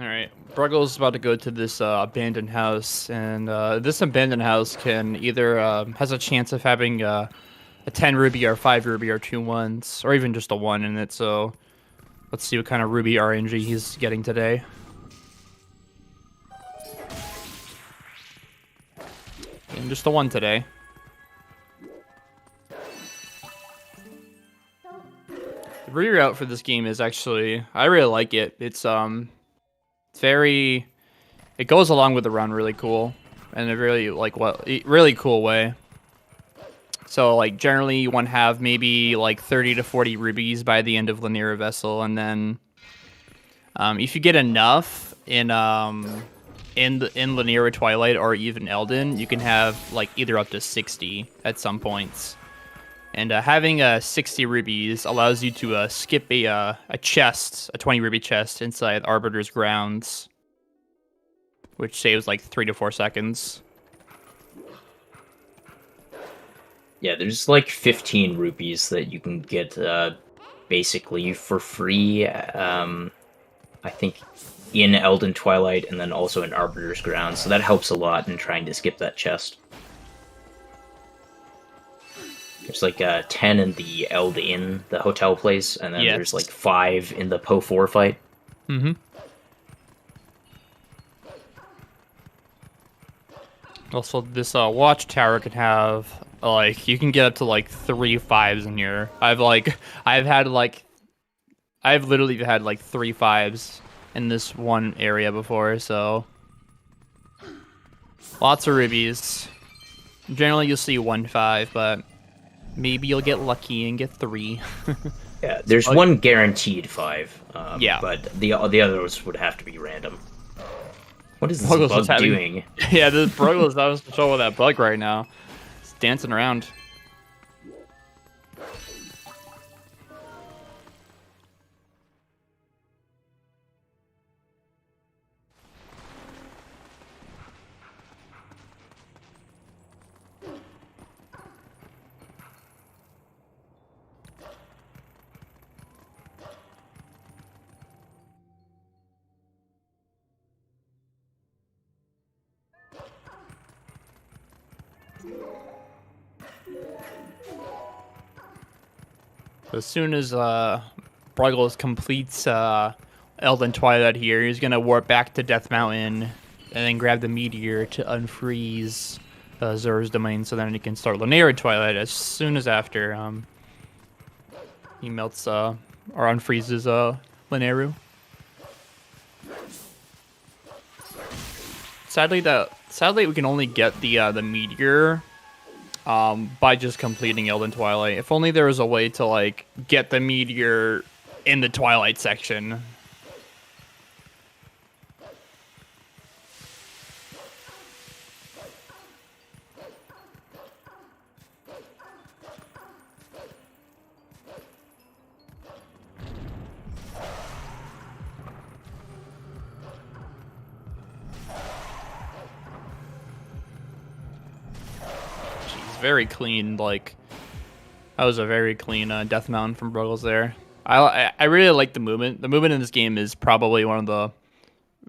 Alright, Bruggles is about to go to this abandoned house, and this abandoned house can either has a chance of having a 10 ruby or 5 ruby or 2 1s, or even just a 1 in it, so let's see what kind of ruby RNG he's getting today. And just a 1 today. The ruby route for this game is actually, I really like it. It's it goes along with the run really cool, in a really really cool way. So like generally you want to have maybe like 30 to 40 rubies by the end of Linear Vessel, and then if you get enough in Linear Twilight or even Elden, you can have like either up to 60 at some points. And having 60 rubies allows you to skip a chest, a 20 ruby chest inside Arbiter's grounds, which saves like 3 to 4 seconds. Yeah, there's like 15 rupees that you can get basically for free. I think in Elden Twilight and then also in Arbiter's Ground, so that helps a lot in trying to skip that chest. There's like 10 in the Eld Inn, the hotel place, and then there's like 5 in the Po 4 fight. Mm-hmm. Also, this watchtower can have like you can get up to like 3 5s in here. I've literally had like 3 5s in this one area before, so lots of rubies. Generally, you'll see 1 5, but maybe you'll get lucky and get 3. Yeah, there's one guaranteed 5. Yeah, but the others would have to be random. What is this Bruggles bug doing? Yeah, this Bruggles I was controlling that bug right now. It's dancing around. As soon as Bruggles completes Elden Twilight here, he's gonna warp back to Death Mountain and then grab the meteor to unfreeze Zora's domain, so then he can start Linear Twilight as soon as after he melts or unfreezes Linearu. Sadly, we can only get the meteor by just completing Elden Twilight. If only there was a way to like get the meteor in the Twilight section. Very clean, like that was a very clean Death Mountain from Bruggles there. I really like the movement. The movement in this game is probably one of the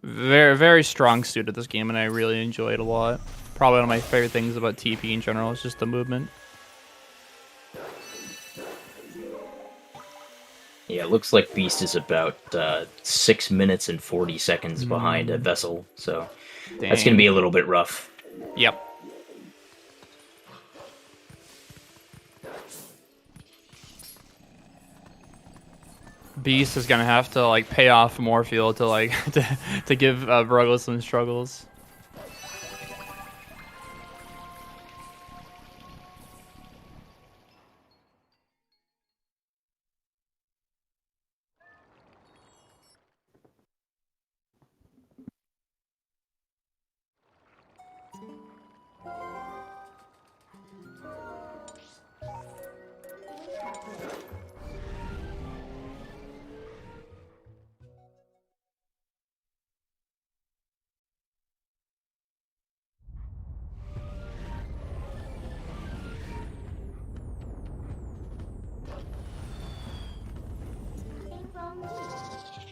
very strong suit of this game, and I really enjoy it a lot. Probably one of my favorite things about TP in general is just the movement. Yeah, it looks like Beast is about 6 minutes and 40 seconds behind a Vessel, so that's going to be a little bit rough. Yep. Beast is gonna have to like pay off Morpheal to like to give Bruggles some struggles.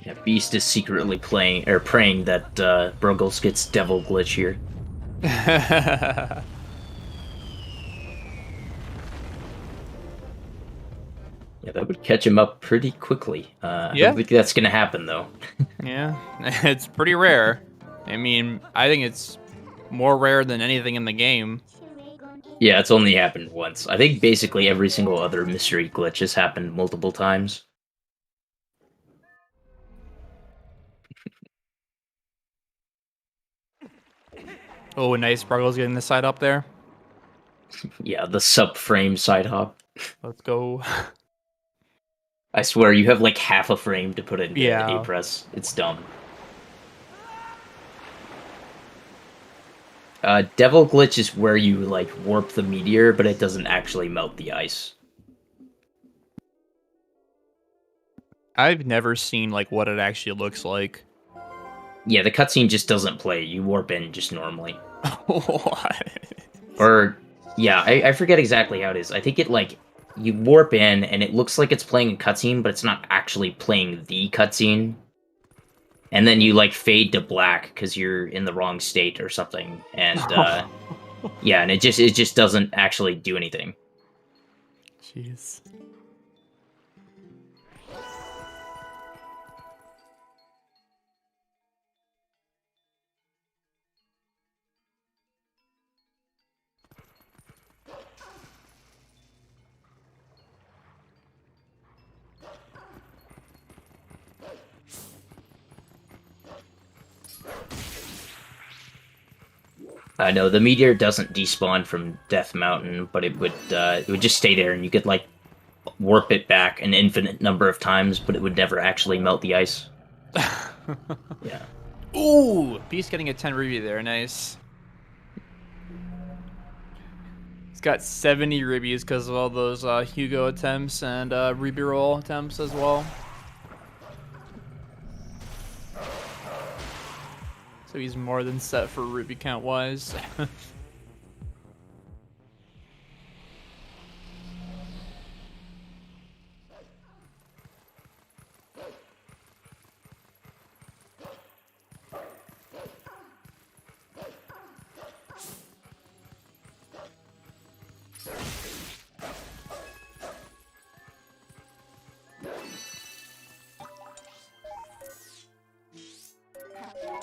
Yeah, Beast is secretly praying that Bruggles gets Devil Glitch here. Yeah, that would catch him up pretty quickly. I don't think that's going to happen, though. Yeah, it's pretty rare. I mean, I think it's more rare than anything in the game. Yeah, it's only happened once. I think basically every single other mystery glitch has happened multiple times. Oh, nice. Bruggles getting the side up there. Yeah, the subframe side hop. Let's go. I swear, you have like half a frame to put in the Yeah. A-press. It's dumb. Devil Glitch is where you like warp the meteor, but it doesn't actually melt the ice. I've never seen like what it actually looks like. Yeah, the cutscene just doesn't play. You warp in just normally. What? Or Yeah, I forget exactly how it is. I think it, like, you warp in, and it looks like it's playing a cutscene, but it's not actually playing the cutscene. And then you, like, fade to black because you're in the wrong state or something. And, yeah, and it just doesn't actually do anything. Jeez. I know the meteor doesn't despawn from Death Mountain, but it would just stay there, and you could, like, warp it back an infinite number of times, but it would never actually melt the ice. Yeah. Ooh, Beast getting a 10 ruby there. Nice. He's got 70 rubies because of all those Hugo attempts and ruby roll attempts as well. So he's more than set for ruby count wise.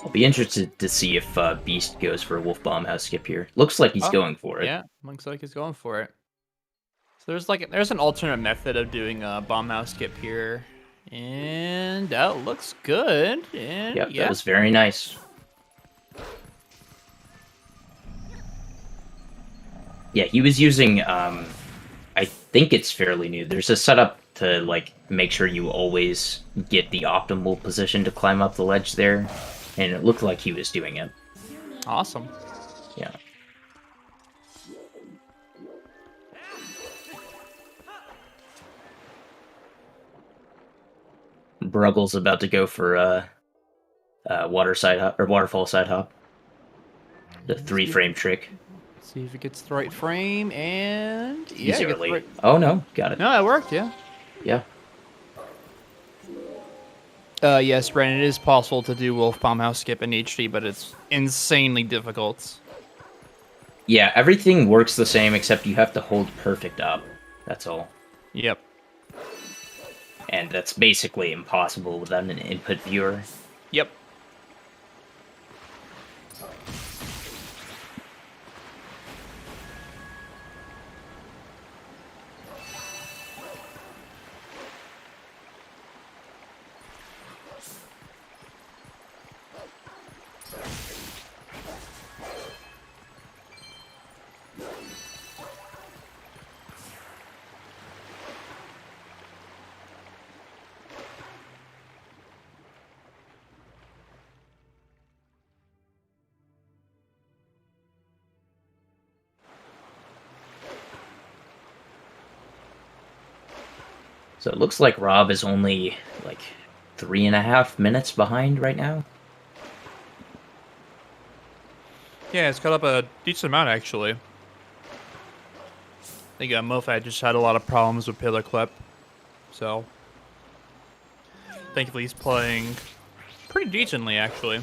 I'll be interested to see if Beast goes for a Wolf Bomb House skip here. Looks like he's going for it. Yeah, looks like he's going for it. So there's an alternate method of doing a bomb house skip here, and that looks good. And Yep, yeah, that was very nice. Yeah, he was using, I think it's fairly new. There's a setup to, like, make sure you always get the optimal position to climb up the ledge there, and it looked like he was doing it. awesome. Yeah. Bruggles about to go for water side hop or waterfall side hop. The 3-frame trick. See if it gets the right frame, and yeah, He's it gets early. the right... Oh no, got it. No, it worked. Yeah. Yeah. Yes, Brandon, it is possible to do Wolf Bomb House skip in HD, but it's insanely difficult. Yeah, everything works the same except you have to hold perfect up. That's all. Yep. And that's basically impossible without an input viewer. Yep. So it looks like Rob is only like 3.5 minutes behind right now. Yeah, it's got up a decent amount, actually. I think Mofat just had a lot of problems with Pillar Clip. So, thankfully he's playing pretty decently, actually.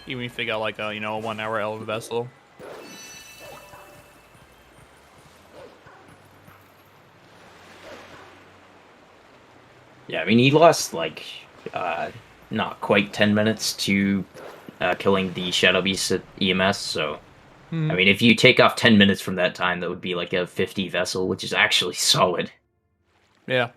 Even if they got like a, a 1 hour Elven Vessel. Yeah, I mean, he lost like not quite 10 minutes to killing the Shadow Beast at EMS, so I mean, if you take off 10 minutes from that time, that would be like a 50 vessel, which is actually solid. Yeah.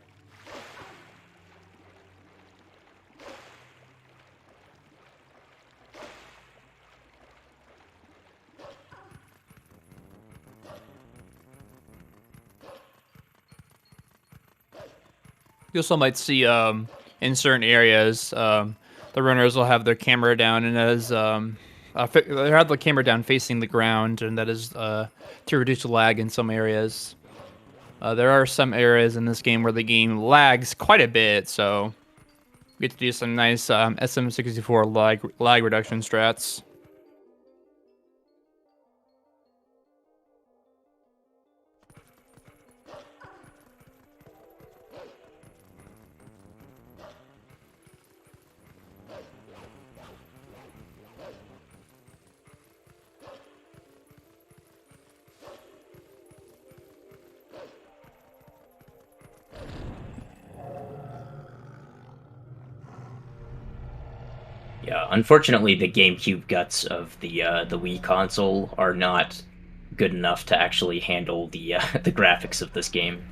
You also might see in certain areas the runners will have their camera down, and as they have the camera down facing the ground, and that is to reduce lag in some areas. There are some areas in this game where the game lags quite a bit, so we get to do some nice SM64 lag reduction strats. Yeah, unfortunately, the GameCube guts of the Wii console are not good enough to actually handle the the graphics of this game.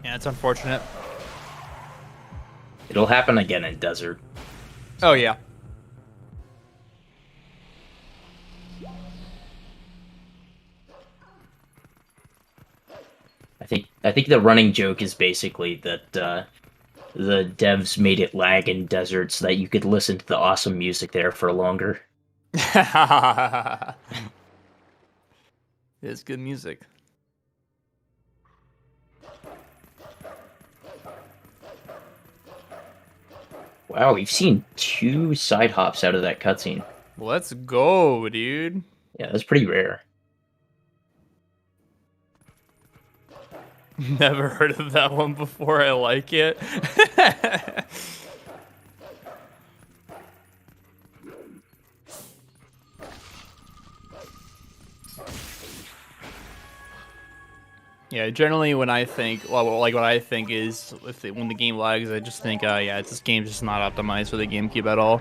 Yeah, it's unfortunate. It'll happen again in Desert. Oh yeah. I think the running joke is basically that the devs made it lag in Desert so that you could listen to the awesome music there for longer. It's good music. Wow, we've seen 2 side hops out of that cutscene. Let's go, dude. Yeah, that's pretty rare. Never heard of that one before. I like it. Yeah, generally when I think, well, like what I think is when the game lags, I just think, yeah, this game's just not optimized for the GameCube at all.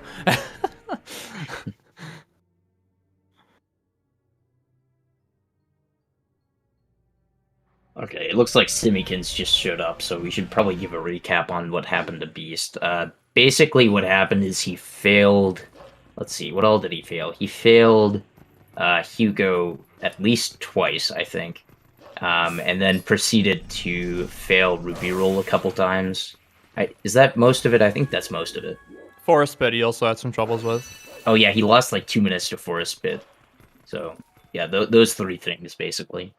Okay, it looks like Simikins just showed up, so we should probably give a recap on what happened to Beast. Basically what happened is he failed... Let's see, what all did he fail? He failed Hugo at least twice, I think. And then proceeded to fail Ruby Roll a couple times. Is that most of it? I think that's most of it. Forest Pit he also had some troubles with. Oh yeah, he lost like 2 minutes to Forest Pit. So, yeah, those 3 things, basically.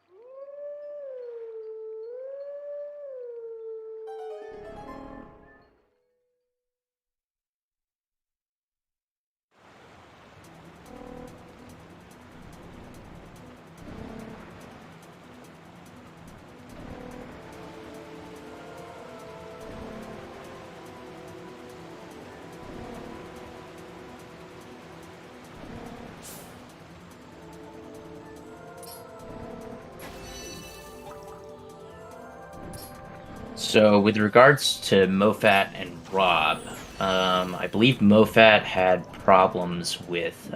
So, with regards to Mofat and Rob, I believe Mofat had problems with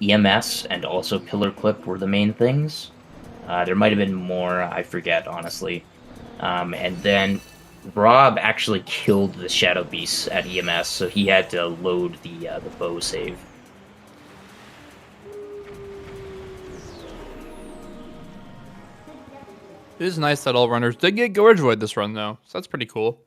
EMS and also Pillar Clip were the main things. There might have been more, I forget, honestly. And then Rob actually killed the Shadow Beasts at EMS, so he had to load the bow save. It is nice that all runners did get Gorge Void this run, though, so that's pretty cool.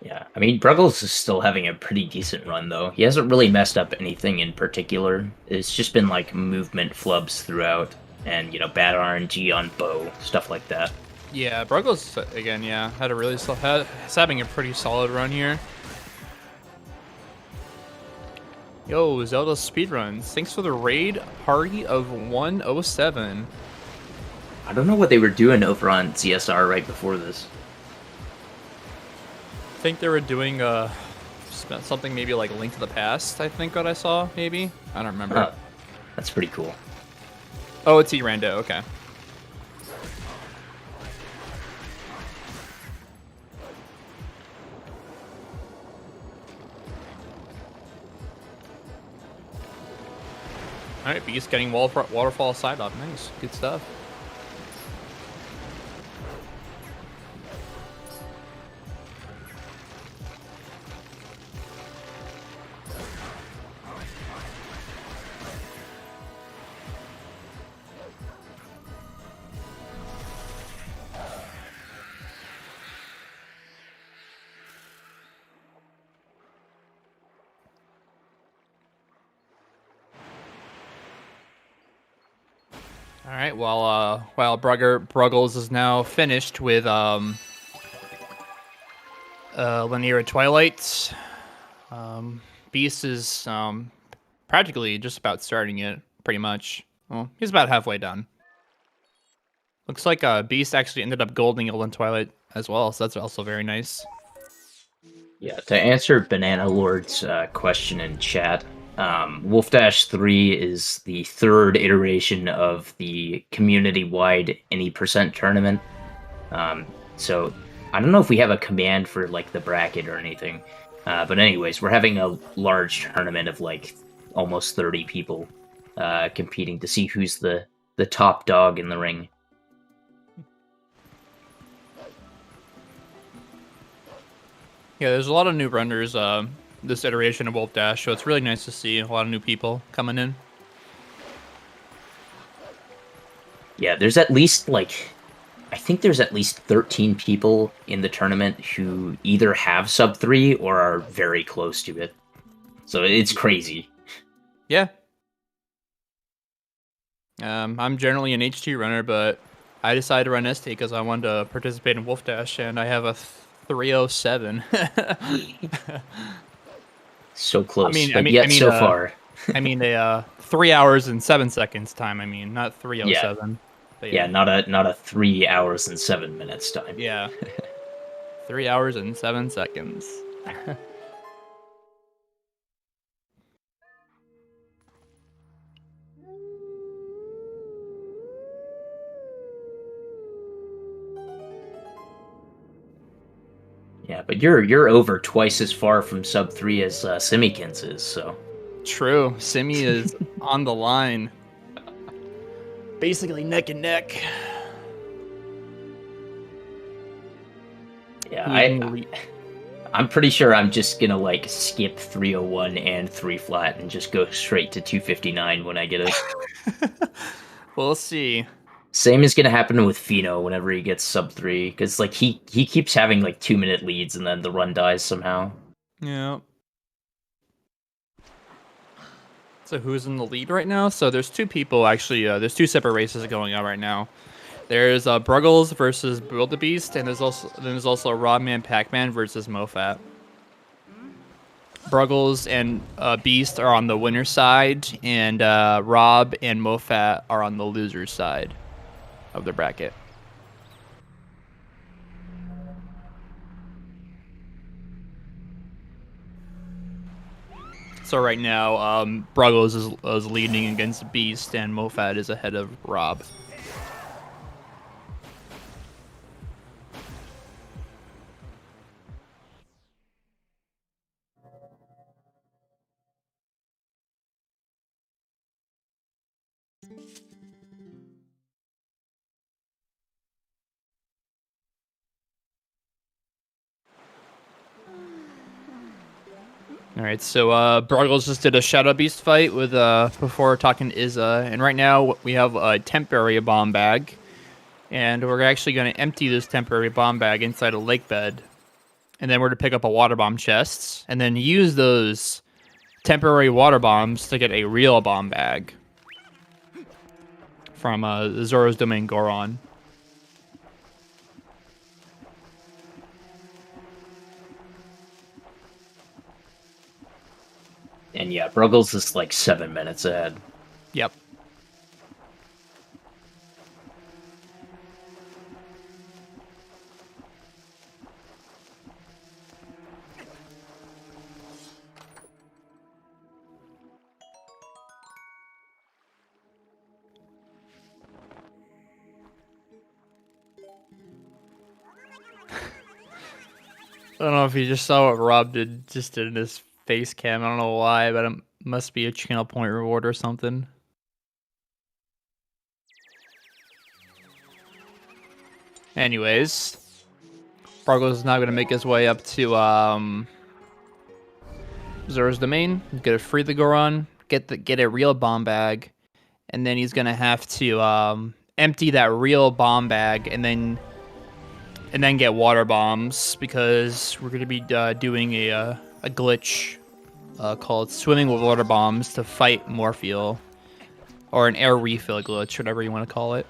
Yeah, I mean, Bruggles is still having a pretty decent run, though. He hasn't really messed up anything in particular. It's just been, like, movement flubs throughout, and, you know, bad RNG on bow, stuff like that. Yeah, Bruggles, again, yeah, had a really he's having a pretty solid run here. Yo, ZeldaSpeedRuns, thanks for the raid, party of 107. I don't know what they were doing over on CSR right before this. I think they were doing something maybe like Link to the Past, I think what I saw, maybe? I don't remember. Huh. That's pretty cool. Oh, it's E-Rando, okay. Alright, Beast getting waterfall side up. Nice, good stuff. All right. While Bruggles is now finished with Linear Twilight, Beast is practically just about starting it, pretty much. Well, he's about halfway done. Looks like Beast actually ended up golding Golden Twilight as well, so that's also very nice. Yeah, to answer Banana Lord's question in chat, Wolfdash 3 is the third iteration of the community-wide any percent tournament. So I don't know if we have a command for like the bracket or anything, but anyways, we're having a large tournament of like almost 30 people competing to see who's the top dog in the ring. Yeah, there's a lot of new runners this iteration of Wolfdash, so it's really nice to see a lot of new people coming in. Yeah, there's at least I think there's at least 13 people in the tournament who either have sub 3 or are very close to it. So it's crazy. Yeah. I'm generally an HT runner, but I decided to run ST because I wanted to participate in Wolfdash, and I have a 307. So close, so far. I mean, a 3 hours and 7 seconds time. I mean, not 307. Yeah, but yeah, not a 3 hours and 7 minutes time. Yeah, 3 hours and 7 seconds. Yeah, but you're over twice as far from sub 3 as Simikins is, so. True, Simi is on the line. Basically neck and neck. Yeah, I'm pretty sure I'm just gonna like skip 301 and 3 flat and just go straight to 259 when I get it. We'll see. Same is gonna happen with Fino whenever he gets sub 3, because like he keeps having like 2-minute leads and then the run dies somehow. Yeah. So who's in the lead right now? So there's two people actually. There's two separate races going on right now. There's Bruggles versus bewildebeest, and there's also Robmanpacman versus Mofat. Bruggles and Beast are on the winner's side, and Rob and Mofat are on the loser's side of the bracket. So right now, Bruggles is leading against Beast, and Mofat is ahead of Rob. All right, so Bruggles just did a Shadow Beast fight with before talking to Izza, and right now we have a temporary bomb bag, and we're actually going to empty this temporary bomb bag inside a lake bed, and then we're to pick up a water bomb chest, and then use those temporary water bombs to get a real bomb bag from Zoro's Domain Goron. And yeah, Bruggles is like 7 minutes ahead. Yep. I don't know if you just saw what Rob did in his face cam. I don't know why, but it must be a channel point reward or something. Anyways, Bruggles is now going to make his way up to Zoro's Domain. He's going to free the Goron, get a real bomb bag, and then he's going to have to empty that real bomb bag and then get water bombs, because we're going to be doing a glitch called Swimming with Water Bombs to fight Morpheal, or an air refill glitch, whatever you want to call it.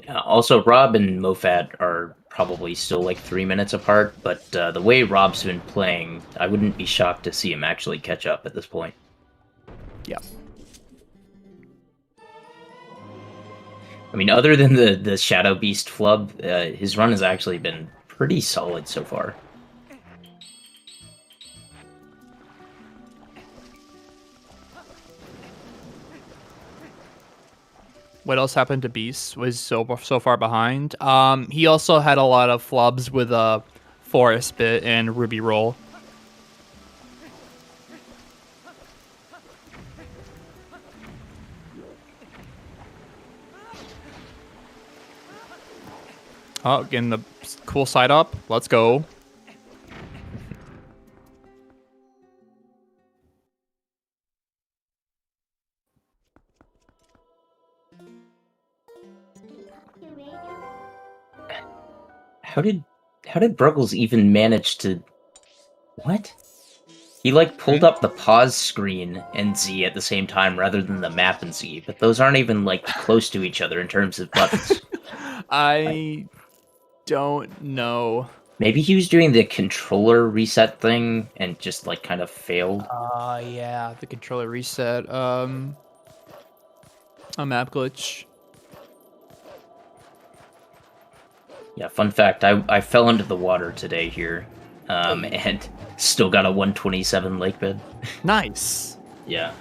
Yeah, also, Rob and Mofat are probably still like 3 minutes apart, but the way Rob's been playing, I wouldn't be shocked to see him actually catch up at this point. Yeah. I mean, other than the Shadow Beast flub, his run has actually been pretty solid so far. What else happened to Beast? Was so far behind. He also had a lot of flubs with Forest Bit and Ruby Roll. Oh, getting the cool side up. Let's go. How did Bruggles even manage to... What? He, like, pulled up the pause screen and Z at the same time rather than the map and Z, but those aren't even, like, close to each other in terms of buttons. I don't know. Maybe he was doing the controller reset thing and just, like, kind of failed. Yeah, the controller reset. A map glitch. Yeah, fun fact, I fell into the water today here, and still got a 127 lake bed. Nice. Yeah.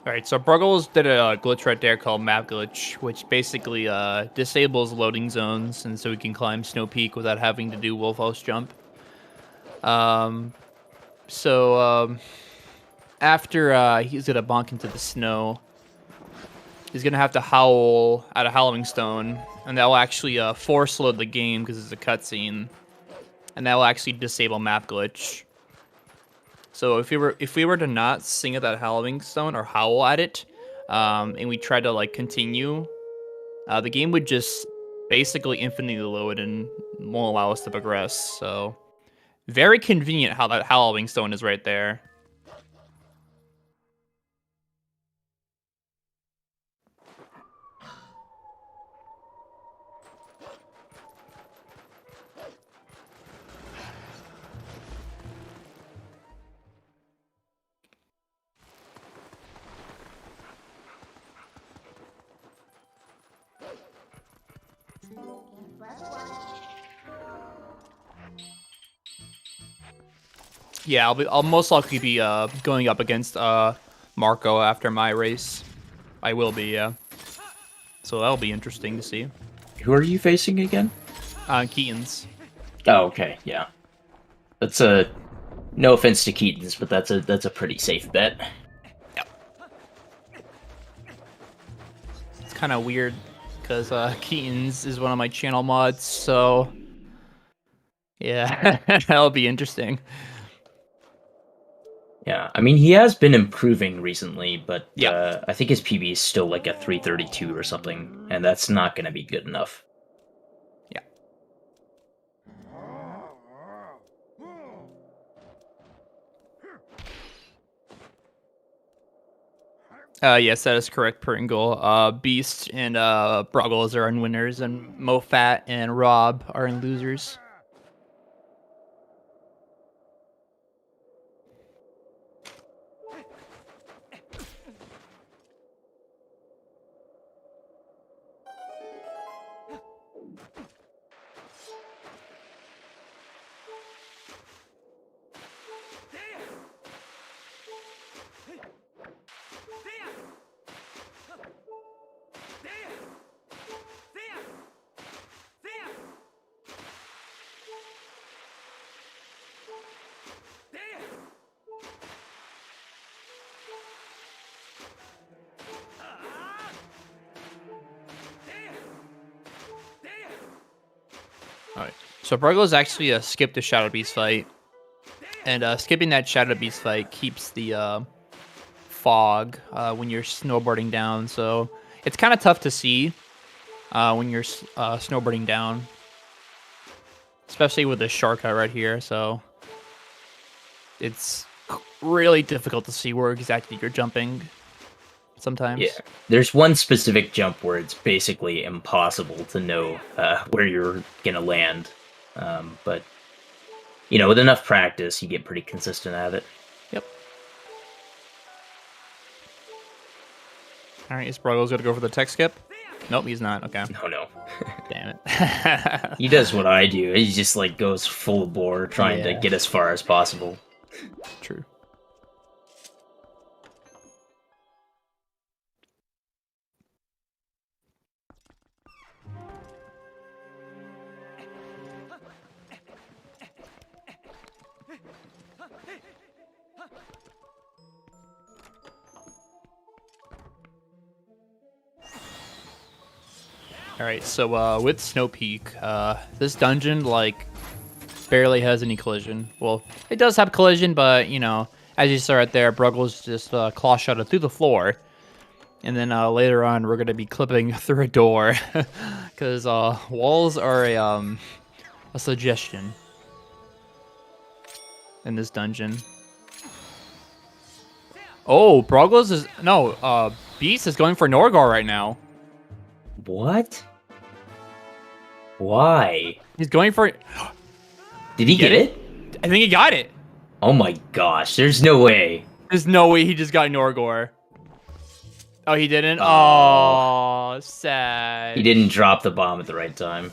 Alright, so Bruggles did a glitch right there called Map Glitch, which basically disables loading zones, and so we can climb Snow Peak without having to do Wolfdash jump. After he's gonna bonk into the snow, he's gonna have to howl at a Howling Stone, and that will actually force load the game because it's a cutscene, and that will actually disable Map Glitch. So if we were to not sing at that Howling Stone or howl at it, and we tried to like continue, the game would just basically infinitely load and won't allow us to progress. So very convenient how that Howling Stone is right there. Yeah, I'll most likely be going up against Marco after my race. I will be, yeah. So that'll be interesting to see. Who are you facing again? Keaton's. Oh, okay, yeah. That's a... No offense to Keaton's, but that's a pretty safe bet. Yep. It's kind of weird, because Keaton's is one of my channel mods, so... Yeah, that'll be interesting. Yeah, I mean, he has been improving recently, but Yeah. I think his PB is still like a 332 or something, and that's not going to be good enough. Yes, that is correct, Pringle. Beast and Bruggles are in winners, and Mofat and Rob are in losers. Alright, so Bruggles actually skipped the Shadow Beast fight, and skipping that Shadow Beast fight keeps the fog when you're snowboarding down, so it's kind of tough to see when you're snowboarding down, especially with this shortcut right here, so it's really difficult to see where exactly you're jumping sometimes. Yeah, there's one specific jump where it's basically impossible to know where you're gonna land, but you know, with enough practice, you get pretty consistent at it. Yep. All right, is Bruggles gonna go for the tech skip? Nope, he's not. Okay. No. Damn it. He does what I do. He just like goes full bore, trying to get as far as possible. True. Alright, so with Snow Peak, this dungeon, like, barely has any collision. Well, it does have collision, but, you know, as you saw right there, Bruggles just claw shot it through the floor. And then later on, we're going to be clipping through a door. Because walls are a suggestion in this dungeon. Oh, Bruggles is... No, Beast is going for Norgor right now. What? Why? He's going for... Did he get it? I think he got it. Oh my gosh, there's no way. There's no way he just got Norgor. Oh, he didn't? Oh. Oh, sad. He didn't drop the bomb at the right time.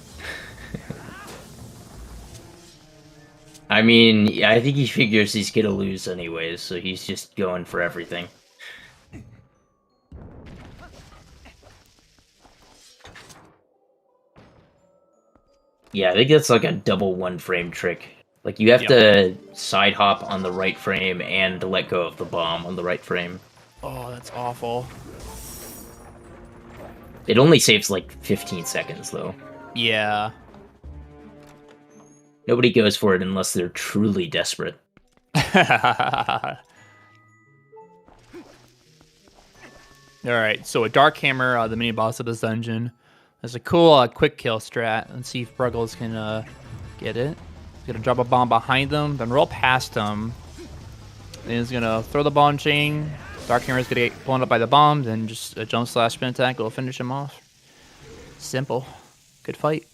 I mean, I think he figures he's gonna lose anyways, so he's just going for everything. Yeah, I think that's like a double one-frame trick. Like, you have to side hop on the right frame and let go of the bomb on the right frame. Oh, that's awful. It only saves like 15 seconds, though. Yeah. Nobody goes for it unless they're truly desperate. Alright, so a Dark Hammer, the mini-boss of this dungeon. There's a cool quick kill strat. Let's see if Bruggles can get it. He's gonna drop a bomb behind them, then roll past them. Then he's gonna throw the bomb chain. Dark Hammer's gonna get blown up by the bomb, then just a jump slash spin attack will finish him off. Simple. Good fight.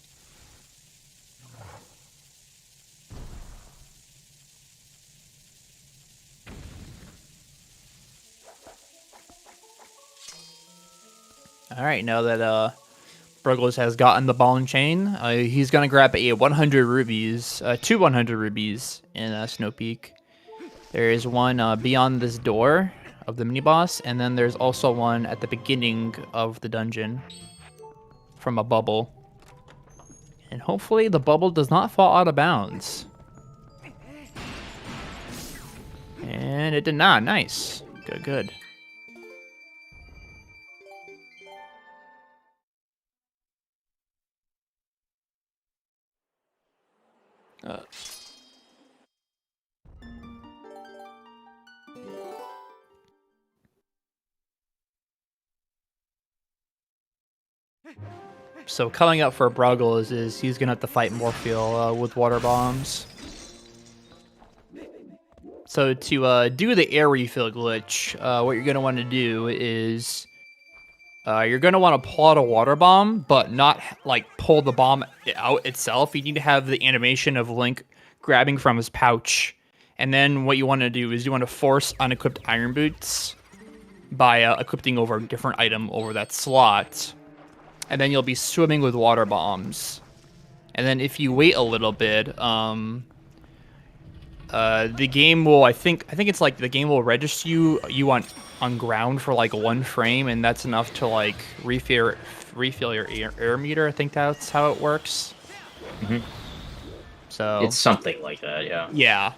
Alright, now that Bruggles has gotten the ball and chain, he's going to grab a 100 rubies, two 100 rubies in Snow Peak. There is one beyond this door of the mini-boss, and then there's also one at the beginning of the dungeon from a bubble. And hopefully the bubble does not fall out of bounds. And it did not. Nice. Good, good. So coming up for Bruggles is he's gonna have to fight Morpheal with water bombs. So to do the air refill glitch, what you're gonna want to do is you're gonna want to pull out a water bomb, but not like pull the bomb out itself. You need to have the animation of Link grabbing from his pouch, and then what you want to do is you want to force unequipped iron boots by equipping over a different item over that slot. And then you'll be swimming with water bombs. And then if you wait a little bit, the game will, I think it's like the game will register you on ground for like 1 frame, and that's enough to like refill your air meter. I think that's how it works. Mm-hmm. So it's something like that, yeah. Yeah.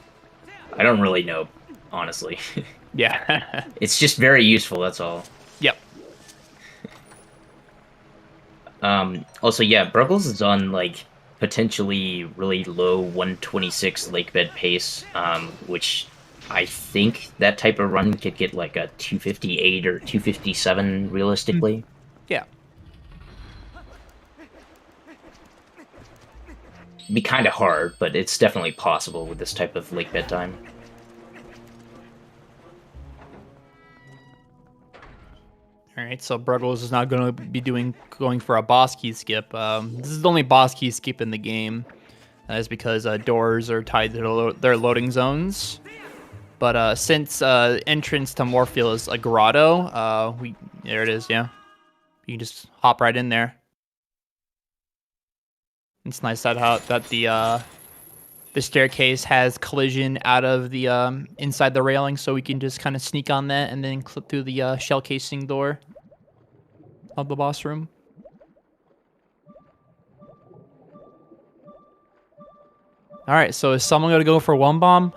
I don't really know, honestly. Yeah. It's just very useful, that's all. Yep. Also, yeah, Bruggles is on, like, potentially really low 126 lakebed pace, which I think that type of run could get, like, a 258 or 257, realistically. Yeah. It'd be kind of hard, but it's definitely possible with this type of lakebed time. All right, so Bruggles is not going to be going for a boss key skip. This is the only boss key skip in the game. That is because doors are tied to their loading zones. But since entrance to Morpheal is a grotto, there it is. Yeah, you can just hop right in there. It's nice that the staircase has collision out of the inside the railing, so we can just kind of sneak on that and then clip through the shell casing door of the boss room. All right, so is someone gonna go for one bomb?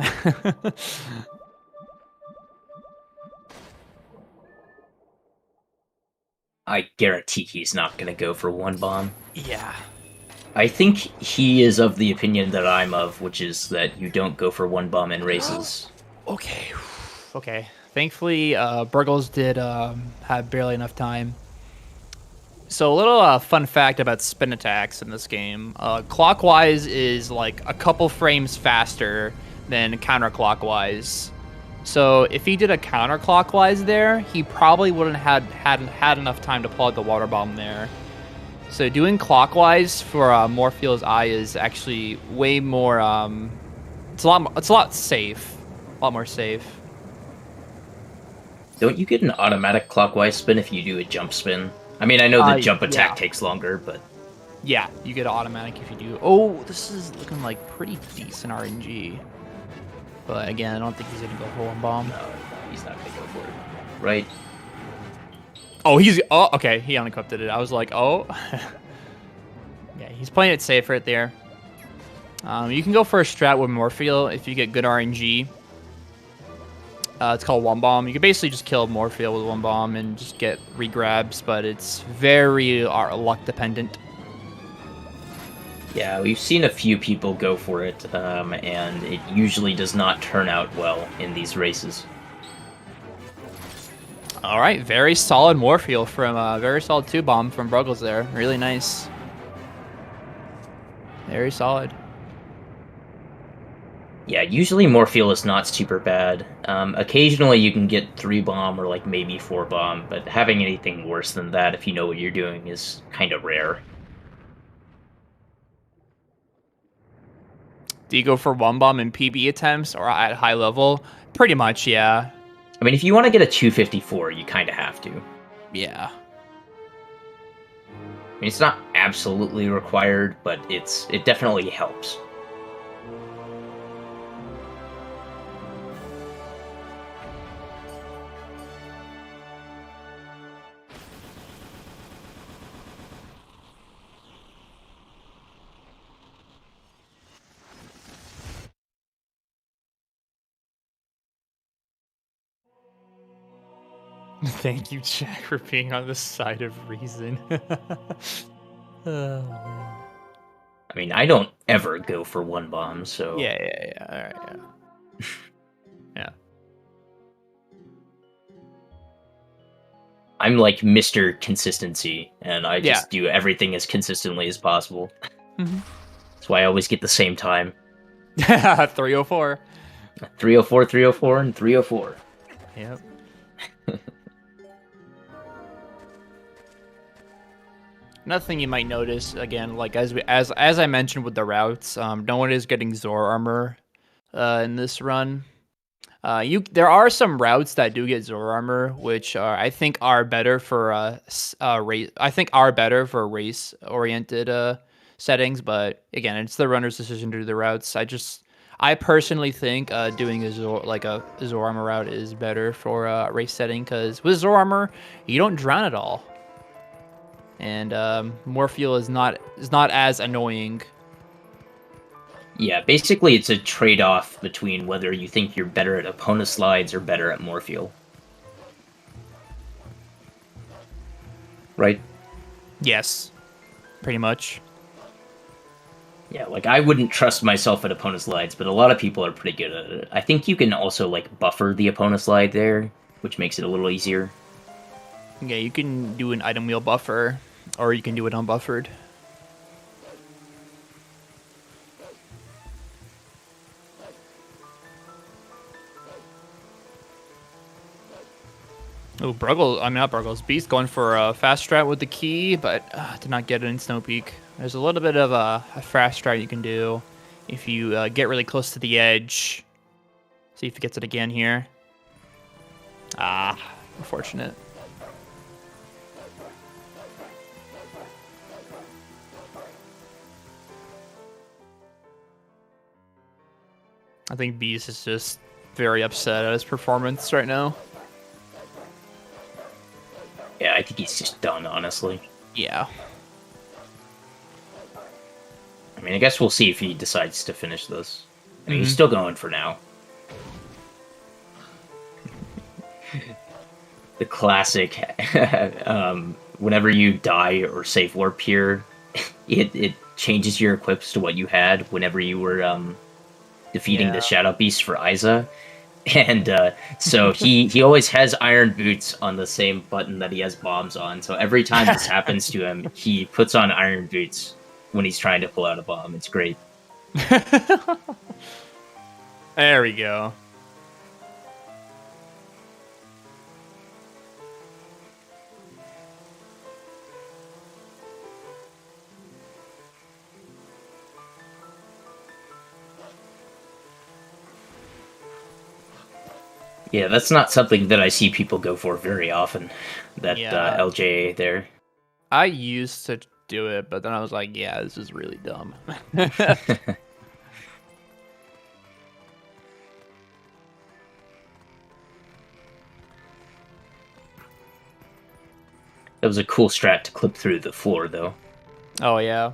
I guarantee he's not going to go for one bomb. Yeah. I think he is of the opinion that I'm of, which is that you don't go for one bomb in races. Okay. Okay. Thankfully, Bruggles did have barely enough time. So a little fun fact about spin attacks in this game. Clockwise is like a couple frames faster than counterclockwise. So if he did a counterclockwise there, he probably wouldn't had enough time to pull out the water bomb there. So doing clockwise for Morpheal's eye is actually way more. It's a lot safe, a lot more safe. Don't you get an automatic clockwise spin if you do a jump spin? I mean, I know the jump attack yeah. takes longer, but Yeah, you get an automatic if you do. Oh, this is looking like pretty decent RNG. But again, I don't think he's gonna go for one bomb. no, he's not gonna go for it, right? Oh, okay. He unequipped it. I was like, oh. Yeah, he's playing it safe right there. You can go for a strat with Morpheal if you get good RNG. It's called one bomb. You can basically just kill Morpheal with one bomb and just get regrabs, but it's very luck dependent. Yeah, we've seen a few people go for it, and it usually does not turn out well in these races. All right, very solid Morpheal from very solid 2-bomb from Bruggles there. Really nice. Very solid. Yeah, usually Morpheal is not super bad. Occasionally you can get 3-bomb or like maybe 4-bomb, but having anything worse than that if you know what you're doing is kind of rare. Do you go for 1-bomb in PB attempts or at high level? Pretty much, yeah. I mean, if you want to get a 254, you kind of have to. Yeah. I mean, it's not absolutely required, but it definitely helps. Thank you, Jack, for being on the side of reason. Oh, man. I mean, I don't ever go for 1-bomb, so... Yeah. All right, yeah. Yeah. I'm like Mr. Consistency, and I just do everything as consistently as possible. Mm-hmm. That's why I always get the same time. 304. 304, 304, and 304. Yep. Another thing you might notice, again, like as I mentioned with the routes, no one is getting Zor armor in this run. There are some routes that do get Zor armor, which I think are better for race. I think are better for race oriented settings, but again, it's the runner's decision to do the routes. I personally think doing a Zor armor route is better for a race setting, because with Zor armor you don't drown at all. And Morpheal is not as annoying. Yeah, basically it's a trade-off between whether you think you're better at Epona slides or better at Morpheal. Right? Yes, pretty much. Yeah, like I wouldn't trust myself at Epona slides, but a lot of people are pretty good at it. I think you can also like buffer the Epona slide there, which makes it a little easier. Yeah, you can do an item wheel buffer, or you can do it unbuffered. Oh, Bruggles, I mean not Bruggles, Beast going for a fast strat with the key, but did not get it in Snow Peak. There's a little bit of a fast strat you can do if you get really close to the edge. See if he gets it again here. Ah, unfortunate. I think Beast is just very upset at his performance right now. Yeah, I think he's just done, honestly. Yeah. I mean, I guess we'll see if he decides to finish this. I mean, he's still going for now. The classic, whenever you die or save warp here, it changes your equips to what you had whenever you were defeating the Shadow Beast for Isa. And so he always has iron boots on the same button that he has bombs on. So every time this happens to him, he puts on iron boots when he's trying to pull out a bomb. It's great. There we go. Yeah, that's not something that I see people go for very often. That LJA there. I used to do it, but then I was like, yeah, this is really dumb. That was a cool strat to clip through the floor, though. Oh, yeah.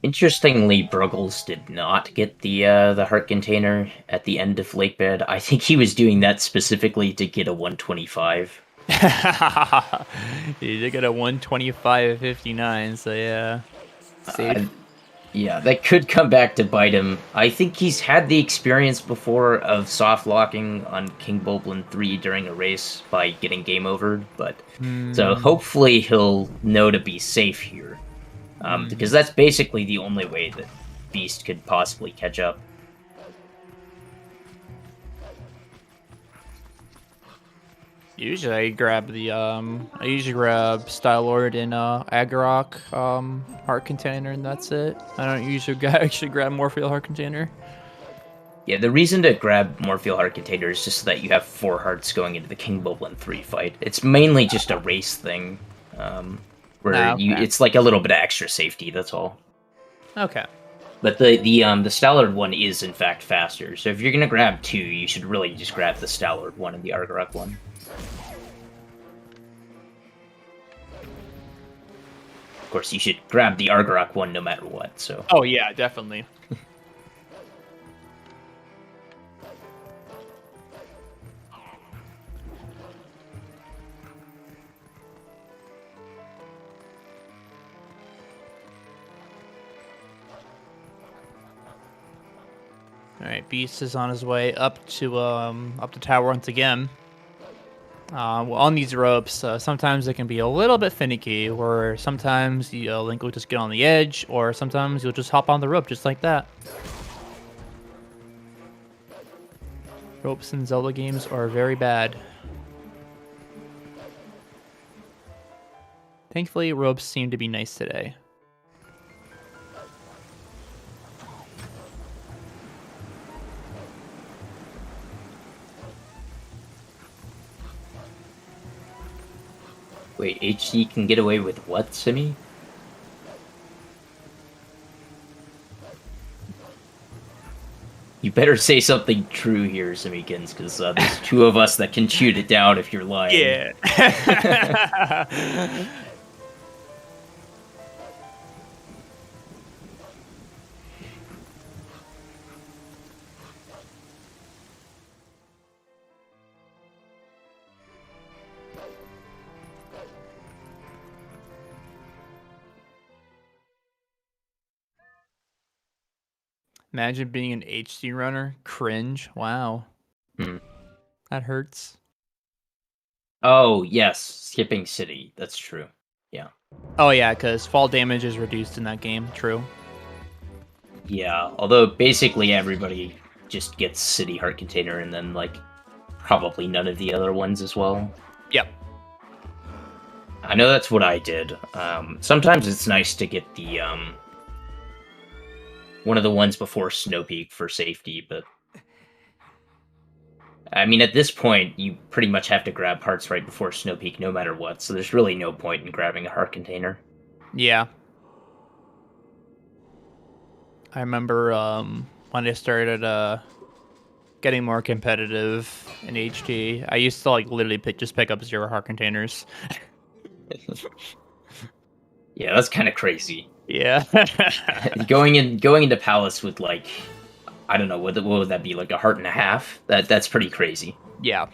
Interestingly, Bruggles did not get the heart container at the end of Lakebed. I think he was doing that specifically to get a 125. He did get a 125.59, so yeah. Safe. Yeah, that could come back to bite him. I think he's had the experience before of soft locking on King Boblin 3 during a race by getting game overed, but so hopefully he'll know to be safe here. Because that's basically the only way that Beast could possibly catch up. Usually I grab Style Lord and Agarok heart container, and that's it. I don't usually actually grab Morpheal heart container. Yeah, the reason to grab Morpheal heart container is just so that you have 4 hearts going into the King Boblin 3 fight. It's mainly just a race thing. Where it's like a little bit of extra safety, that's all. Okay. But the Stallard one is in fact faster, so if you're gonna grab 2, you should really just grab the Stallard one and the Argarok one. Of course, you should grab the Argarok one no matter what, so... Oh yeah, definitely. Alright, Beast is on his way up to tower once again. On these ropes, sometimes they can be a little bit finicky, where sometimes Link will just get on the edge, or sometimes you'll just hop on the rope just like that. Ropes in Zelda games are very bad. Thankfully, ropes seem to be nice today. Wait, HD can get away with what, Simi? You better say something true here, Simikins, because there's 2 of us that can shoot it down if you're lying. Yeah. Imagine being an HD runner. Cringe. Wow. That hurts. Oh, yes. Skipping city. That's true. Yeah. Oh, yeah, because fall damage is reduced in that game. True. Yeah, although basically everybody just gets City Heart Container and then, like, probably none of the other ones as well. Yep. I know that's what I did. Sometimes it's nice to get the, one of the ones before Snow Peak for safety, but... I mean, at this point, you pretty much have to grab hearts right before Snow Peak no matter what, so there's really no point in grabbing a heart container. Yeah. I remember when I started getting more competitive in HD, I used to like literally just pick up 0 heart containers. Yeah, that's kind of crazy. Yeah. going into Palace with, like, I don't know, what would that be, like a heart and a half? That's pretty crazy. Yeah.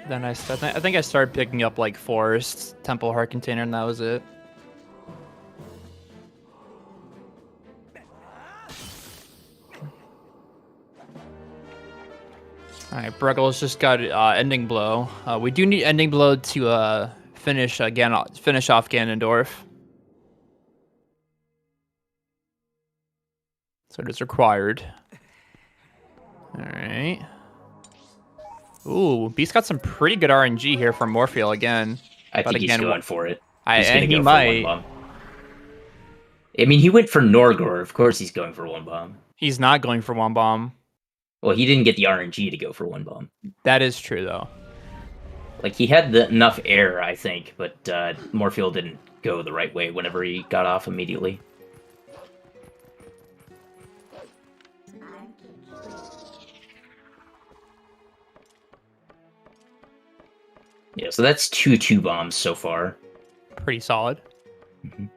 Then I think I started picking up like Forest Temple Heart Container, and that was it. All right, Bruggles just got Ending Blow. We do need Ending Blow to finish off Ganondorf. So it is required. All right. Ooh, Beast got some pretty good RNG here from Morpheal again. I think he's going for it. He might. I mean, he went for Norgor. Of course he's going for 1 bomb. He's not going for 1 bomb. Well, he didn't get the RNG to go for 1 bomb. That is true, though. Like, he had enough air, I think, but Morpheal didn't go the right way whenever he got off immediately. Yeah, so that's 2 bombs so far. Pretty solid. Mm-hmm.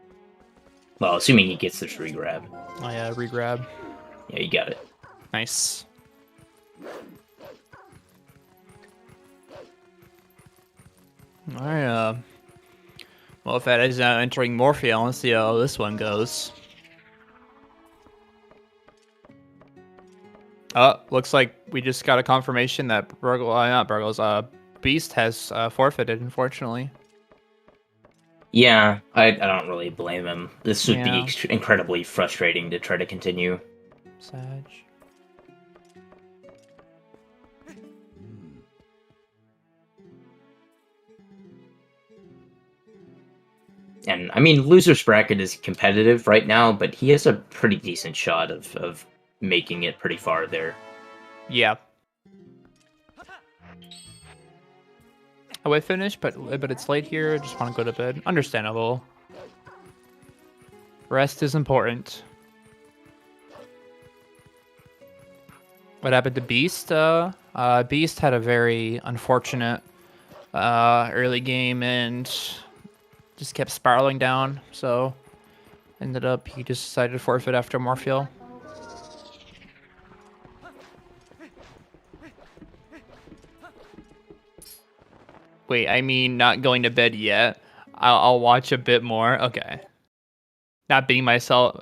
Well, assuming he gets this regrab. Oh yeah, regrab. Yeah, you got it. Nice. Alright, Mofat is now entering Morpheal. Let's see how this one goes. Oh, looks like we just got a confirmation that Beast has forfeited, unfortunately. Yeah, I don't really blame him. This would be incredibly frustrating to try to continue. Sag. And, I mean, Loser's Bracket is competitive right now, but he has a pretty decent shot of making it pretty far there. Yeah. I would finish, but it's late here. I just want to go to bed. Understandable. Rest is important. What happened to Beast? Beast had a very unfortunate early game and just kept spiraling down. So ended up he just decided to forfeit after Morpheal. Wait, I mean not going to bed yet. I'll watch a bit more. Okay. Not beating myself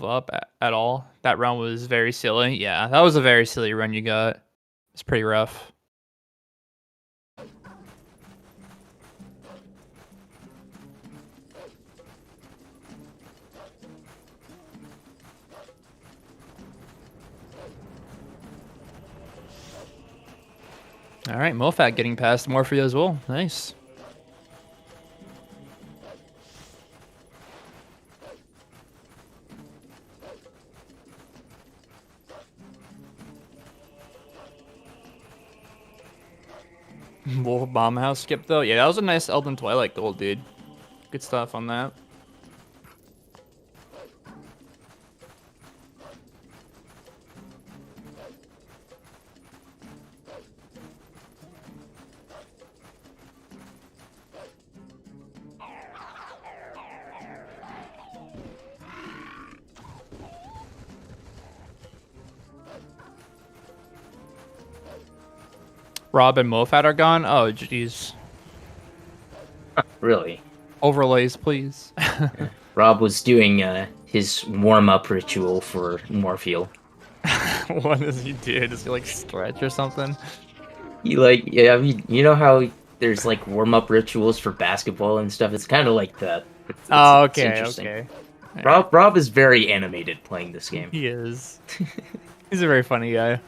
up at all. That run was very silly. Yeah, that was a very silly run you got. It's pretty rough. All right, Mofat getting past Morpheal as well. Nice. Wolf Bomb House skip though. Yeah, that was a nice Elden Twilight gold, dude. Good stuff on that. Rob and Mofat are gone? Oh, jeez. Really? Overlays, please. Rob was doing his warm-up ritual for Morpheal. What does he do? Does he like stretch or something? Yeah, I mean, you know how there's like warm-up rituals for basketball and stuff? It's kind of like that. Oh, It's okay, interesting. okay. Rob is very animated playing this game. He is. He's a very funny guy.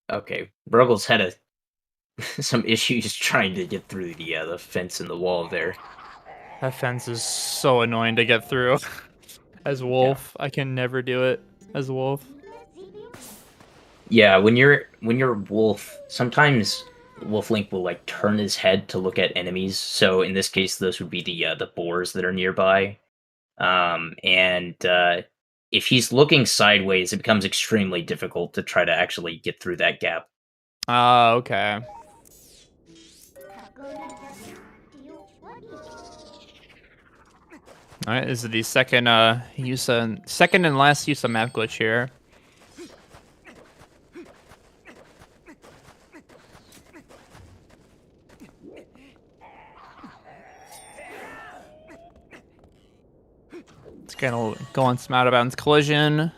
Okay, Bruggles had some issues trying to get through the fence and the wall there. That fence is so annoying to get through. As Wolf, I can never do it as Wolf. Yeah, when you're Wolf, sometimes Wolf Link will like turn his head to look at enemies. So in this case, those would be the boars that are nearby. And if he's looking sideways, it becomes extremely difficult to try to actually get through that gap. Okay. All right, this is the second second and last use of map glitch here. It's gonna go on some out of bounds collision.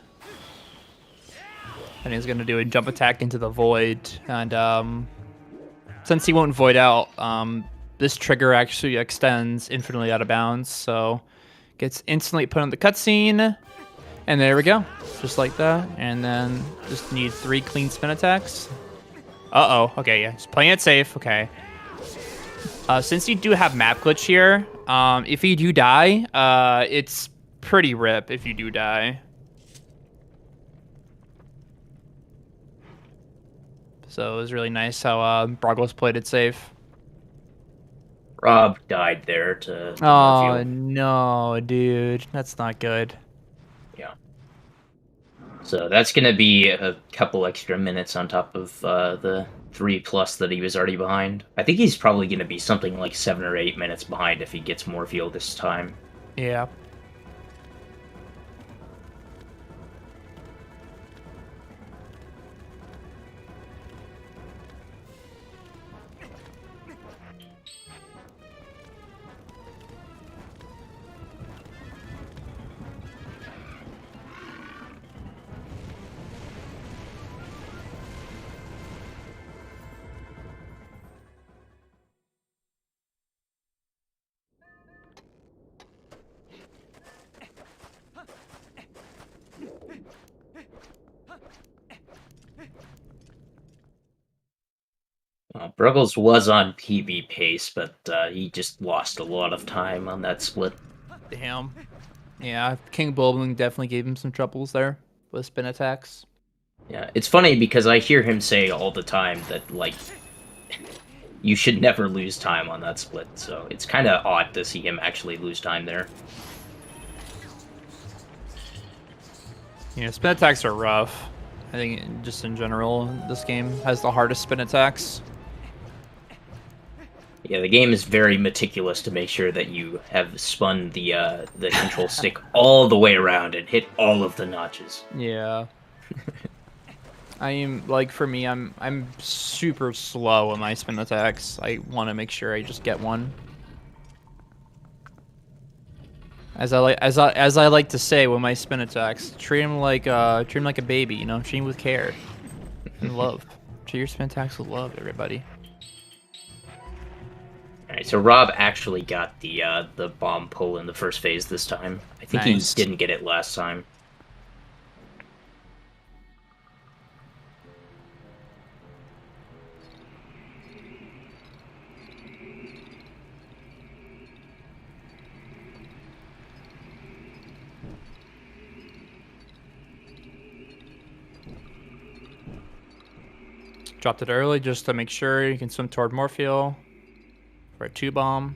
And he's gonna do a jump attack into the void. And since he won't void out, this trigger actually extends infinitely out of bounds, so gets instantly put on the cutscene. And there we go. Just like that. And then just need 3 clean spin attacks. Uh-oh. Okay, yeah. Just playing it safe. Okay. Since you do have map glitch here, if you do die, it's pretty rip if you do die. So it was really nice how Bruggles played it safe. Rob died there to Oh, Morpheal. no, dude. That's not good. Yeah. So that's going to be a couple extra minutes on top of the 3+ that he was already behind. I think he's probably going to be something like 7 or 8 minutes behind if he gets Morpheal this time. Yeah. Bruggles was on PB pace, but he just lost a lot of time on that split. Damn. Yeah, King Bulbling definitely gave him some troubles there with spin attacks. Yeah, it's funny because I hear him say all the time that, like, you should never lose time on that split, so it's kind of odd to see him actually lose time there. Yeah, spin attacks are rough. I think just in general, this game has the hardest spin attacks. Yeah, the game is very meticulous to make sure that you have spun the control stick all the way around and hit all of the notches. Yeah. I am, like, for me, I'm super slow on my spin attacks. I want to make sure I just get one. As I like to say with my spin attacks, treat him like a baby, you know, treat him with care and love. Treat your spin attacks with love, everybody. Alright, so Rob actually got the bomb pull in the first phase this time. I think Nice. he didn't get it last time. Dropped it early just to make sure you can swim toward Morpheal for a 2-bomb.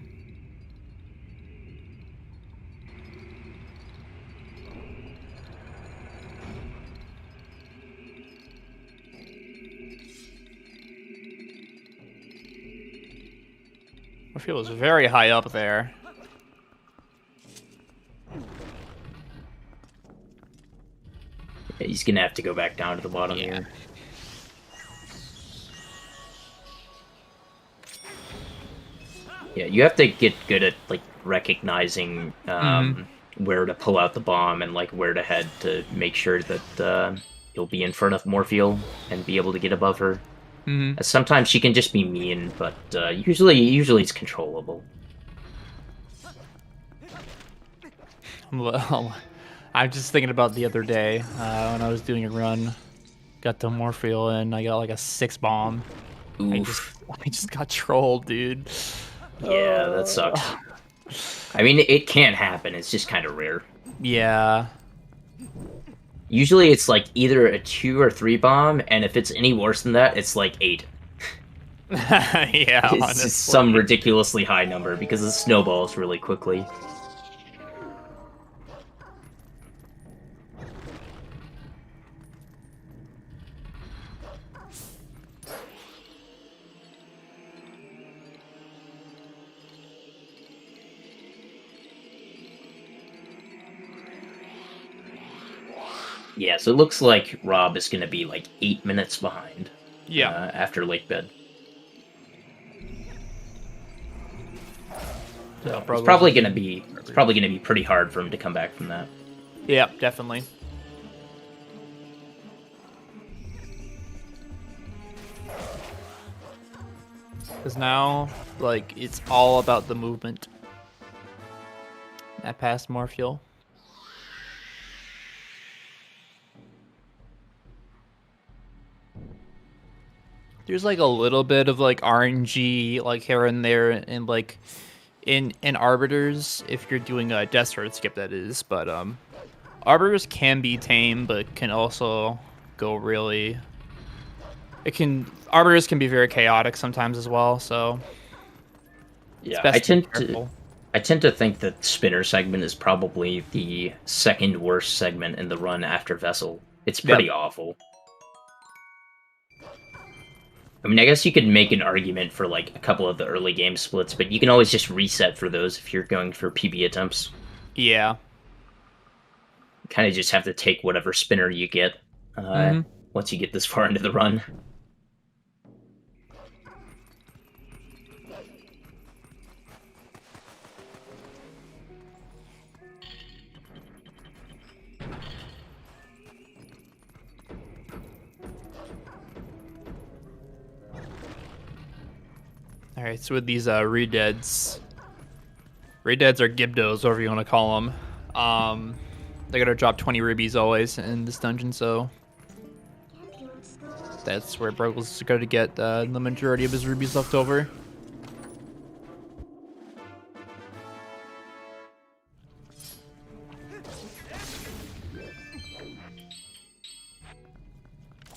Morphle was very high up there. Yeah, he's gonna have to go back down to the bottom Yeah. here. Yeah, you have to get good at like recognizing where to pull out the bomb and like where to head to make sure that you'll be in front of Morphle and be able to get above her. Sometimes she can just be mean, but usually it's controllable. Well, I'm just thinking about the other day when I was doing a run. Got to Morphle and I got like a 6 bomb. Oof. I just got trolled, dude. Yeah, that sucks. I mean, it can happen. It's just kind of rare. Yeah. Usually it's like either a 2 or 3 bomb, and if it's any worse than that, it's like 8. Yeah, It's honestly. just some ridiculously high number because it snowballs really quickly. Yeah, so it looks like Rob is going to be like 8 minutes behind. Yeah. After Lake Bed. So It's probably going to be pretty hard for him to come back from that. Yeah, definitely. Because now, like, it's all about the movement. That past Morphle. There's like a little bit of like RNG like here and there and like in arbiters if you're doing a death sword skip, that is, but arbiters can be tame but can also go really arbiters can be very chaotic sometimes as well, so yeah, I tend to think that Spinner segment is probably the second worst segment in the run after Vessel. It's pretty awful. I mean, I guess you could make an argument for like a couple of the early game splits, but you can always just reset for those if you're going for PB attempts. Yeah. Kind of just have to take whatever spinner you get once you get this far into the run. Alright, so with these redeads or Gibdos, whatever you want to call them, they're gonna drop 20 rubies always in this dungeon, so that's where Bruggles is going to get the majority of his rubies left over.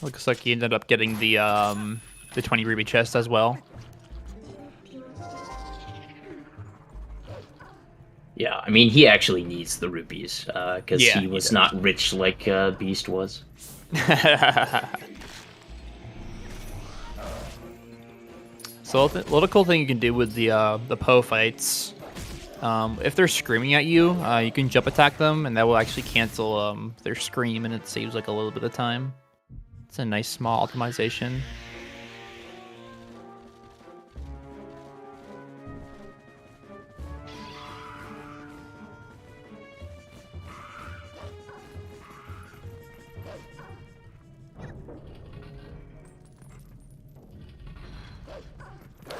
Looks like he ended up getting the 20 ruby chest as well. Yeah, I mean, he actually needs the rupees, because Yeah, he was not rich like Beast was. So a little cool thing you can do with the Poe fights, if they're screaming at you, you can jump attack them, and that will actually cancel their scream, and it saves like a little bit of time. It's a nice small optimization.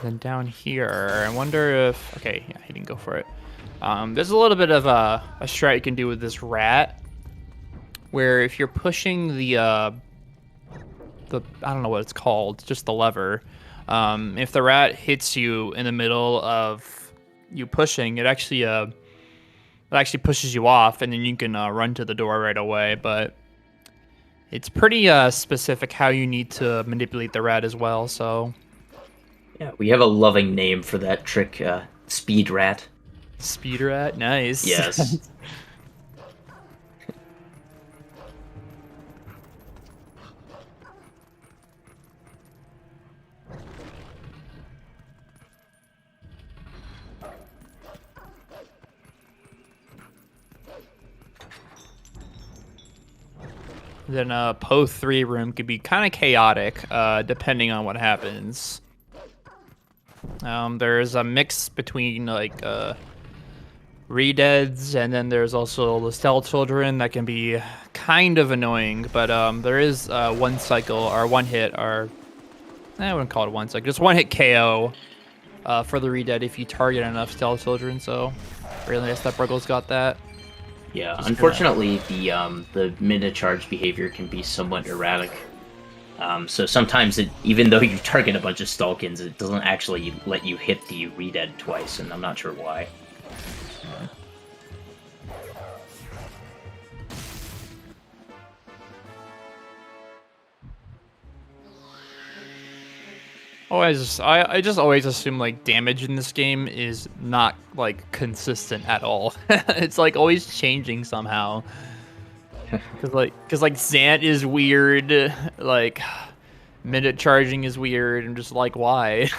Then down here, I wonder if... Okay, yeah, he didn't go for it. There's a little bit of a strat you can do with this rat, where if you're pushing the I don't know what it's called, just the lever. If the rat hits you in the middle of you pushing, it actually pushes you off, and then you can run to the door right away. But it's pretty specific how you need to manipulate the rat as well. So. Yeah, we have a loving name for that trick, Speed Rat. Speed Rat? Nice. Yes. Then Po 3 room could be kind of chaotic, depending on what happens. There's a mix between like Redeads, and then there's also the Stealth Children that can be kind of annoying. But there is one cycle or one hit, or I wouldn't call it one cycle, just one hit KO for the Redead if you target enough Stealth Children. So really nice that Bruggles got that. Yeah, unfortunately, the minute charge behavior can be somewhat erratic. So sometimes, even though you target a bunch of Stalkins, it doesn't actually let you hit the Redead twice, and I'm not sure why. I just always assume like damage in this game is not like consistent at all. It's like always changing somehow. Cause like Zant is weird, like minute charging is weird, and just like why?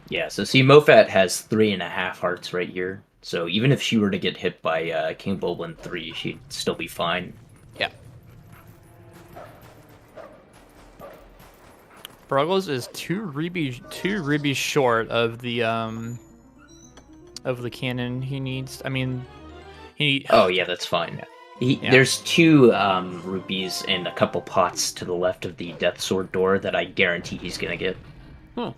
Yeah, so see, Mofat has 3.5 hearts right here. So even if she were to get hit by King Bulblin 3, she'd still be fine. Yeah. Bruggles is two rubies short of the cannon he needs. I mean, Oh yeah, that's fine. There's 2 rubies and a couple pots to the left of the Death Sword door that I guarantee he's gonna get. Huh.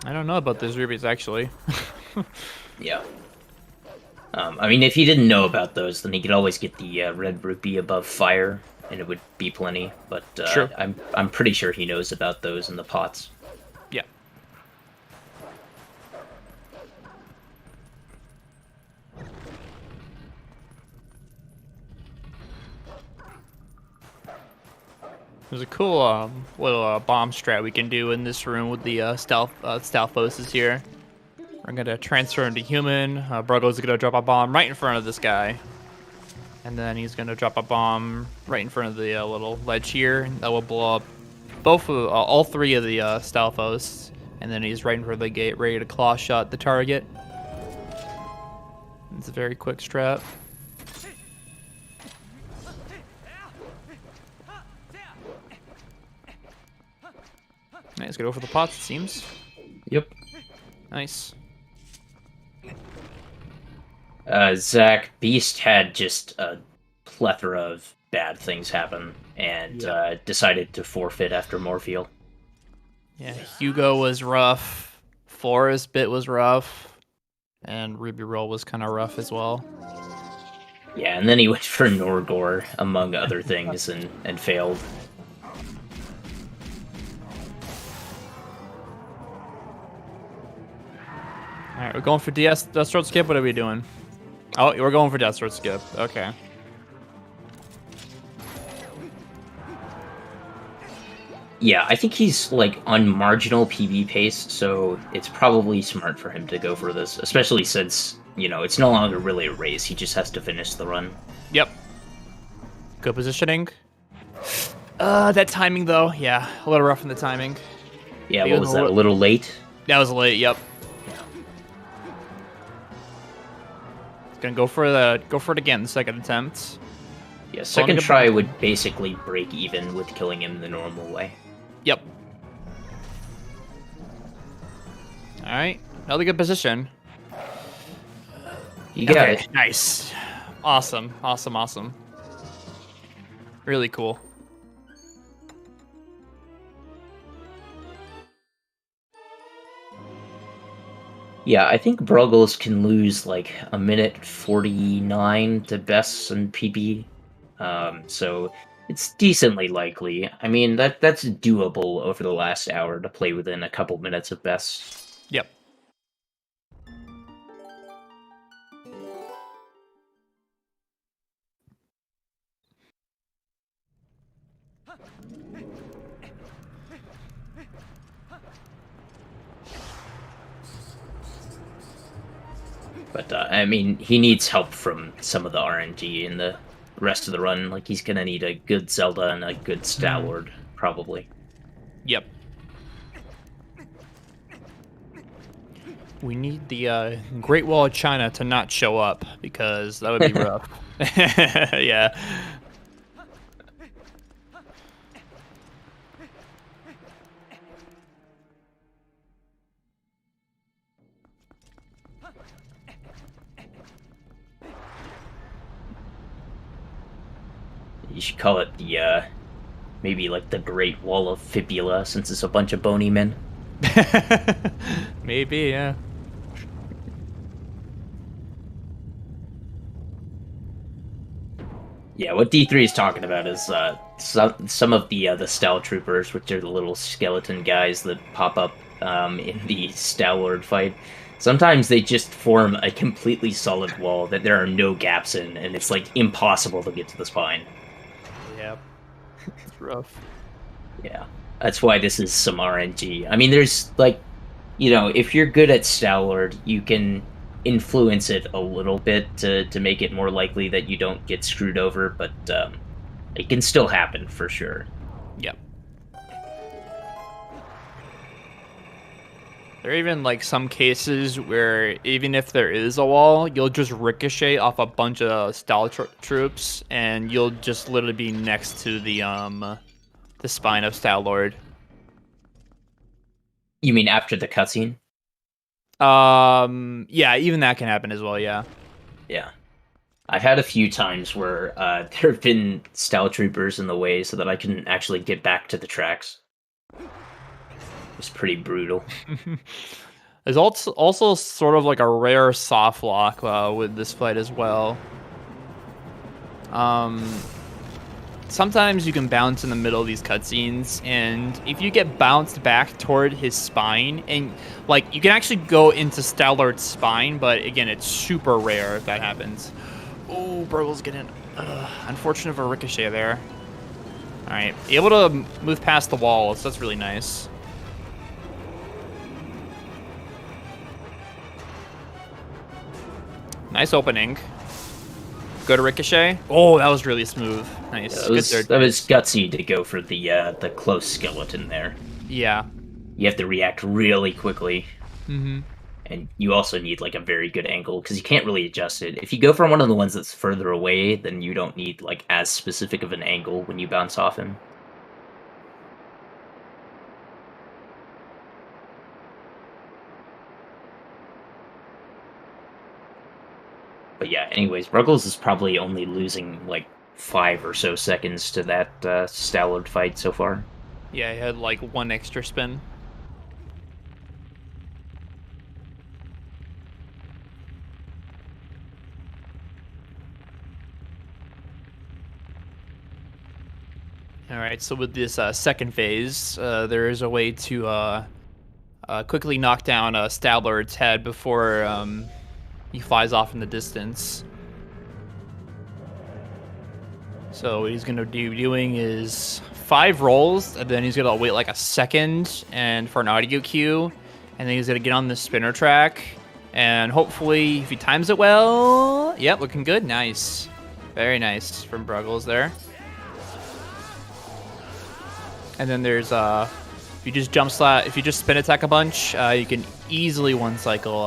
I don't know about those rubies, actually. Yeah. I mean, if he didn't know about those, then he could always get the red rupee above fire, and it would be plenty. But Sure. I'm pretty sure he knows about those in the pots. Yeah. There's a cool little bomb strat we can do in this room with the stealth bosses here. We're gonna transfer into human. Bruggles is gonna drop a bomb right in front of this guy, and then he's gonna drop a bomb right in front of the little ledge here. That will blow up all 3 of the Stalfos, and then he's right in front of the gate, ready to claw shot the target. It's a very quick strat. Nice, go for the pots, it seems. Yep. Nice. Zach, Beast had just a plethora of bad things happen, and decided to forfeit after Morpheal. Yeah, Hugo was rough. Forest bit was rough. And Ruby Roll was kind of rough as well. Yeah, and then he went for Norgor, among other things, and failed. Alright, we're going for Death Sword Skip. What are we doing? Oh, we're going for Death Sword Skip. Okay. Yeah, I think he's, like, on marginal PB pace, so it's probably smart for him to go for this, especially since, you know, it's no longer really a race. He just has to finish the run. Yep. Good positioning. That timing, though. Yeah, a little rough in the timing. Yeah, what was that, a little late? That was late, yep. Gonna go for it again, the second attempt. Yeah, second try would basically break even with killing him the normal way. Yep. Alright, another good position. You got it. Nice. Awesome, awesome, awesome. Really cool. Yeah, I think Bruggles can lose like a minute 49 to Bests and PB. So It's decently likely. I mean, that's doable over the last hour to play within a couple minutes of best. Yep. But I mean, he needs help from some of the RNG in the rest of the run. Like, he's gonna need a good Zelda and a good Stalwart, probably. Yep. We need the Great Wall of China to not show up, because that would be rough. Yeah. You should call it the, maybe like the Great Wall of Fibula, since it's a bunch of bony men. Maybe, yeah. Yeah, what D3 is talking about is some of the Stal Troopers, which are the little skeleton guys that pop up in the Stalwart fight. Sometimes they just form a completely solid wall that there are no gaps in, and it's like impossible to get to the spine. Yep. It's rough. Yeah, that's why this is some RNG. I mean, there's like, you know, if you're good at Stalwart, you can influence it a little bit to make it more likely that you don't get screwed over, but it can still happen for sure. Yep. There are even like some cases where even if there is a wall, you'll just ricochet off a bunch of Stal troops, and you'll just literally be next to the spine of Stalwart. You mean after the cutscene? Yeah, even that can happen as well. Yeah. Yeah. I've had a few times where there have been Stal troopers in the way so that I can actually get back to the tracks. It's pretty brutal. There's also sort of like a rare soft lock with this fight as well. Sometimes you can bounce in the middle of these cutscenes, and if you get bounced back toward his spine, and like you can actually go into Stalwart's spine, but again, it's super rare if that happens. Oh, Bruggles getting unfortunate of a ricochet there. All right, able to move past the walls. So that's really nice. Nice opening. Good ricochet. Oh, that was really smooth. Nice. Yeah, that was gutsy to go for the close skeleton there. Yeah. You have to react really quickly. Mm-hmm. And you also need like a very good angle because you can't really adjust it. If you go for one of the ones that's further away, then you don't need like as specific of an angle when you bounce off him. But yeah, anyways, Bruggles is probably only losing like 5 or so seconds to that Stalwart fight so far. Yeah, he had like 1 extra spin. All right, so with this second phase, there is a way to quickly knock down Stalwart's head before he flies off in the distance. So what he's gonna be doing is 5 rolls, and then he's gonna wait like a second and for an audio cue, and then he's gonna get on the spinner track, and hopefully if he times it well, yep, looking good, nice, very nice from Bruggles there. And then there's if you just if you just spin attack a bunch, you can easily one cycle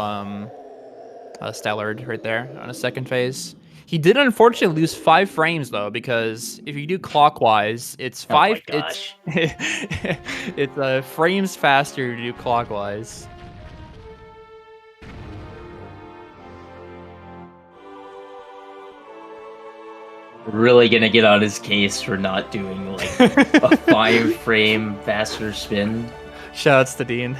Stalwart right there on a second phase. He did unfortunately lose 5 frames though, because if you do clockwise, it's 5. Oh my gosh. It's frames faster to do clockwise. Really gonna get on his case for not doing like a 5-frame faster spin. Shoutouts to Dean.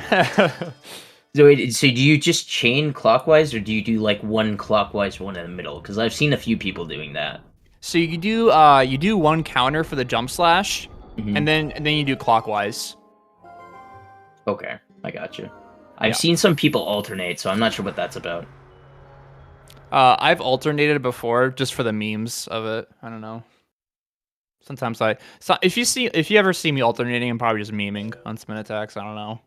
So do you just chain clockwise, or do you do like one clockwise, one in the middle? Because I've seen a few people doing that. So you do one counter for the jump slash, and then you do clockwise. Okay, I got you. I've seen some people alternate, so I'm not sure what that's about. I've alternated before just for the memes of it. I don't know. Sometimes if you ever see me alternating, I'm probably just memeing on spin attacks. I don't know.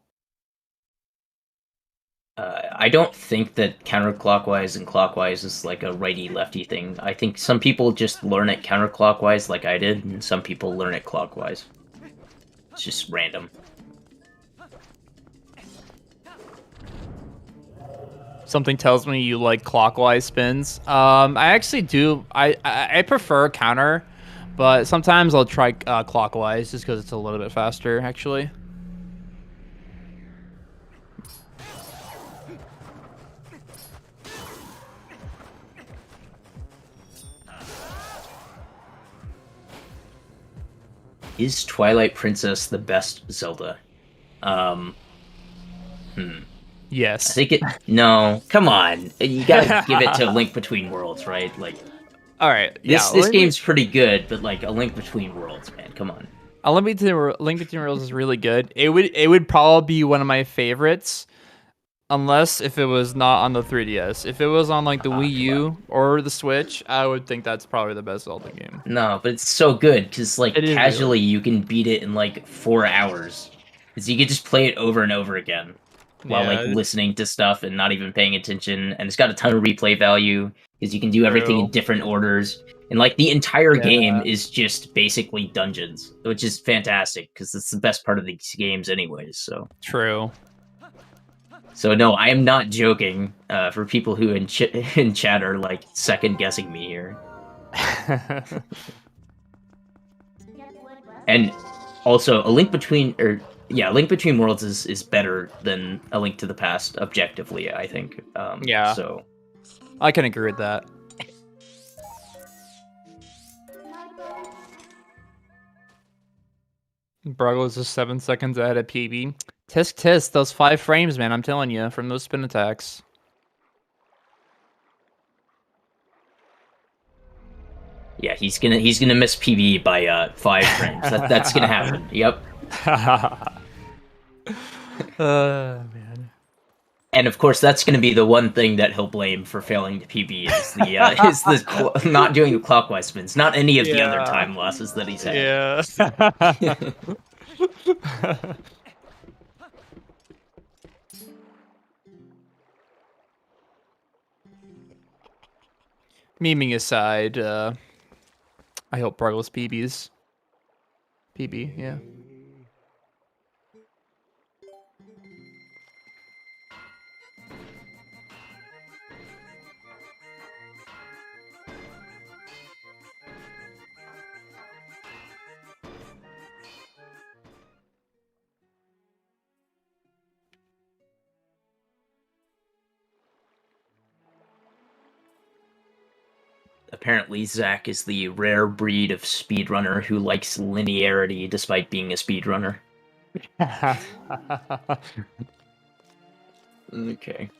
I don't think that counterclockwise and clockwise is like a righty-lefty thing. I think some people just learn it counterclockwise like I did, and some people learn it clockwise. It's just random. Something tells me you like clockwise spins. I actually do. I prefer counter, but sometimes I'll try clockwise just because it's a little bit faster, actually. Is Twilight Princess the best Zelda? Yes. I think it. No, come on. You gotta give it to Link Between Worlds, right? Like, all right. This game's pretty good, but like a Link Between Worlds, man. Come on. A Link Between Worlds is really good. It would probably be one of my favorites, unless if it was not on the 3DS. If it was on like the Wii U or the Switch, I would think that's probably the best Zelda game. No, but it's so good because like casually really. you can beat it in like 4 hours. Because you can just play it over and over again while like listening to stuff and not even paying attention. And it's got a ton of replay value because you can do everything in different orders. And like the entire game is just basically dungeons, which is fantastic because it's the best part of these games anyways. So true. So no, I am not joking. For people who in chat are like second guessing me here. And also, Link Between Worlds is better than A Link to the Past objectively, I think. So I can agree with that. Bruggles is 7 seconds ahead of PB. Tisk, those 5 frames, man. I'm telling you, from those spin attacks. Yeah, he's gonna miss PB by 5 frames. That's gonna happen. Yep. Man. And of course, that's gonna be the one thing that he'll blame for failing to PB is the not doing the clockwise spins. Not any of the other time losses that he's had. Yeah. Memeing aside, I hope Bruggles PBs. PB, yeah. Apparently, Zach is the rare breed of speedrunner who likes linearity despite being a speedrunner. Okay.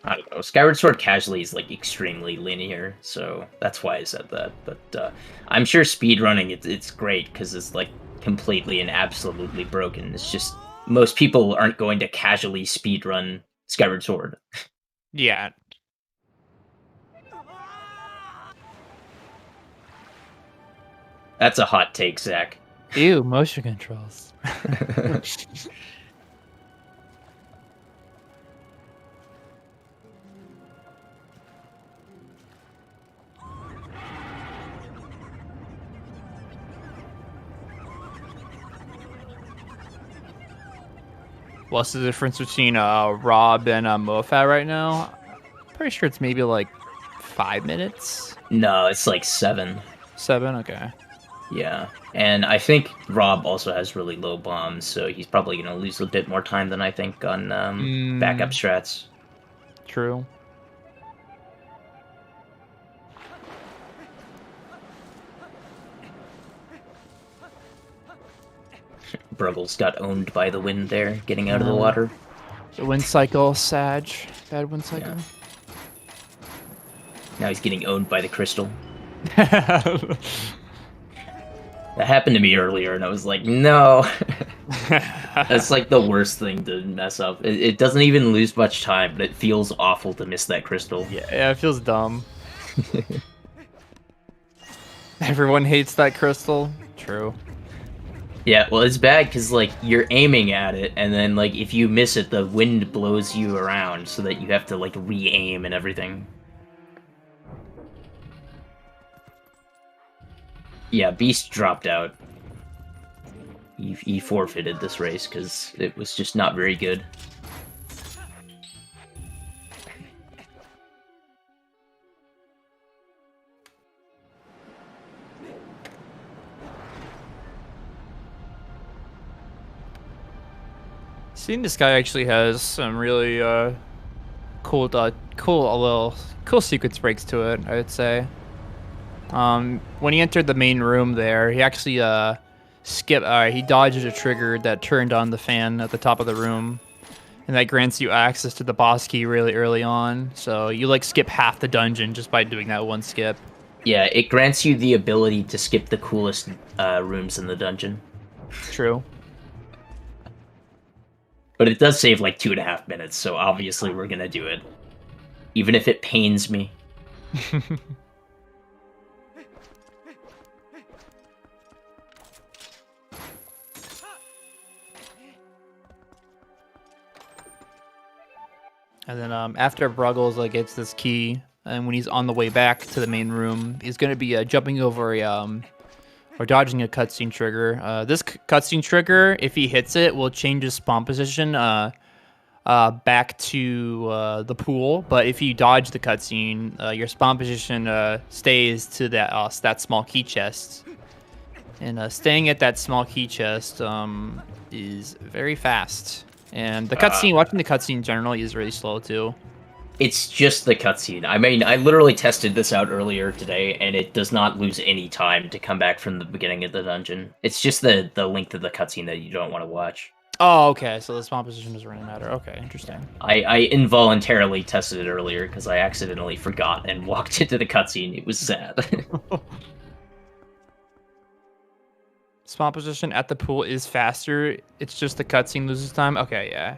I don't know. Skyward Sword casually is like extremely linear, so that's why I said that. But I'm sure speedrunning it's great because it's like completely and absolutely broken. It's just most people aren't going to casually speedrun Skyward Sword. Yeah. That's a hot take, Zach. Ew, motion controls. What's the difference between Rob and Mofat right now? Pretty sure it's maybe like 5 minutes. No, it's like 7. 7? Okay. Yeah, and I think Rob also has really low bombs, so he's probably going to lose a bit more time than I think on backup strats. True. Bruggles got owned by the wind there, getting out of the water. The wind cycle, Sag. Bad wind cycle. Yeah. Now he's getting owned by the crystal. That happened to me earlier, and I was like, no. That's like the worst thing to mess up. It doesn't even lose much time, but it feels awful to miss that crystal. Yeah, it feels dumb. Everyone hates that crystal. True. Yeah, well, it's bad because, like, you're aiming at it, and then, like, if you miss it, the wind blows you around so that you have to, like, re-aim and everything. Yeah, Beast dropped out. He forfeited this race because it was just not very good. Seeing this guy actually has some really cool sequence breaks to it, I would say. When he entered the main room there, he actually he dodged a trigger that turned on the fan at the top of the room, and that grants you access to the boss key really early on. So you like skip half the dungeon just by doing that one skip. Yeah, it grants you the ability to skip the coolest rooms in the dungeon. True. But it does save like 2.5 minutes, so obviously we're gonna do it. Even if it pains me. And then after Bruggles gets this key, and when he's on the way back to the main room, he's going to be jumping over or dodging a cutscene trigger. This cutscene trigger, if he hits it, will change his spawn position back to the pool. But if you dodge the cutscene, your spawn position stays to that small key chest. And staying at that small key chest is very fast. And the cutscene, watching the cutscene generally is really slow too. It's just the cutscene. I mean, I literally tested this out earlier today, and it does not lose any time to come back from the beginning of the dungeon. It's just the length of the cutscene that you don't want to watch. Oh, okay. So the spawn position doesn't really matter. Okay, interesting. I involuntarily tested it earlier because I accidentally forgot and walked into the cutscene. It was sad. Spawn position at the pool is faster. It's just the cutscene loses time. Okay, yeah.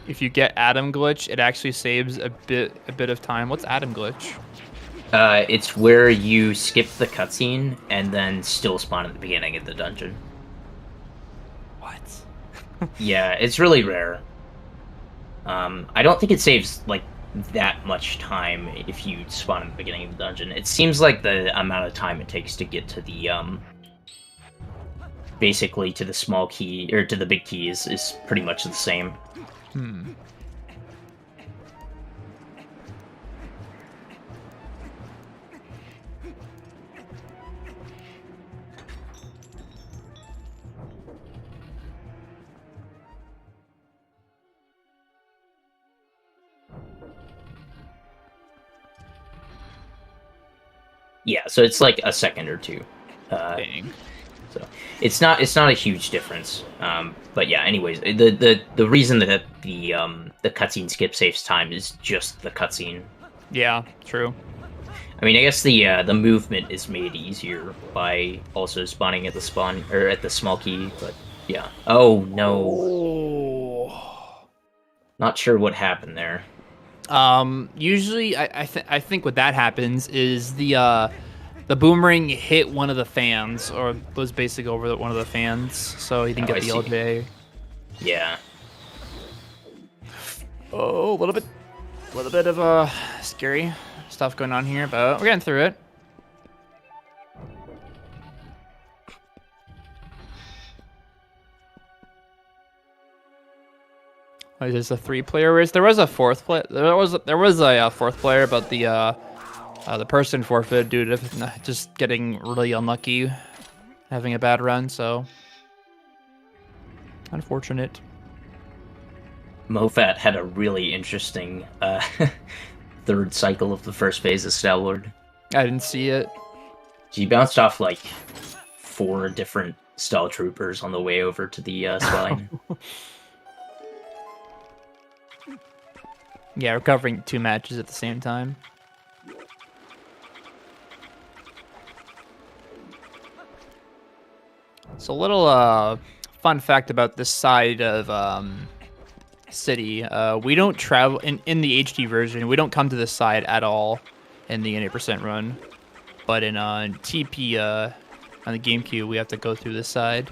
If you get Atom Glitch, it actually saves a bit of time. What's Atom Glitch? It's where you skip the cutscene and then still spawn at the beginning of the dungeon. What? Yeah, it's really rare. I don't think it saves like that much time if you spawn at the beginning of the dungeon. It seems like the amount of time it takes to get to the basically to the small key or to the big key is pretty much the same. Yeah, so it's like a second or two. Dang. So it's not a huge difference. But yeah, anyways, the reason that the cutscene skip saves time is just the cutscene. Yeah, true. I mean, I guess the movement is made easier by also spawning at the spawn or at the small key, but yeah. Oh no. Not sure what happened there. Usually I think what that happens is the boomerang hit one of the fans, or was basically over one of the fans, so he didn't get the LJ. Yeah. Oh, a little bit of scary stuff going on here, but we're getting through it. Oh, is this a 3-player race? There was a fourth player. There was a fourth player, but the person forfeited due to just getting really unlucky, having a bad run. So unfortunate. Mofat had a really interesting third cycle of the first phase of Stalwart. I didn't see it. He bounced off like 4 different stall troopers on the way over to the spine. Yeah, we're covering 2 matches at the same time. So a little fun fact about this side of city. We don't travel in the HD version. We don't come to this side at all in the 80% run. But in TP on the GameCube, we have to go through this side.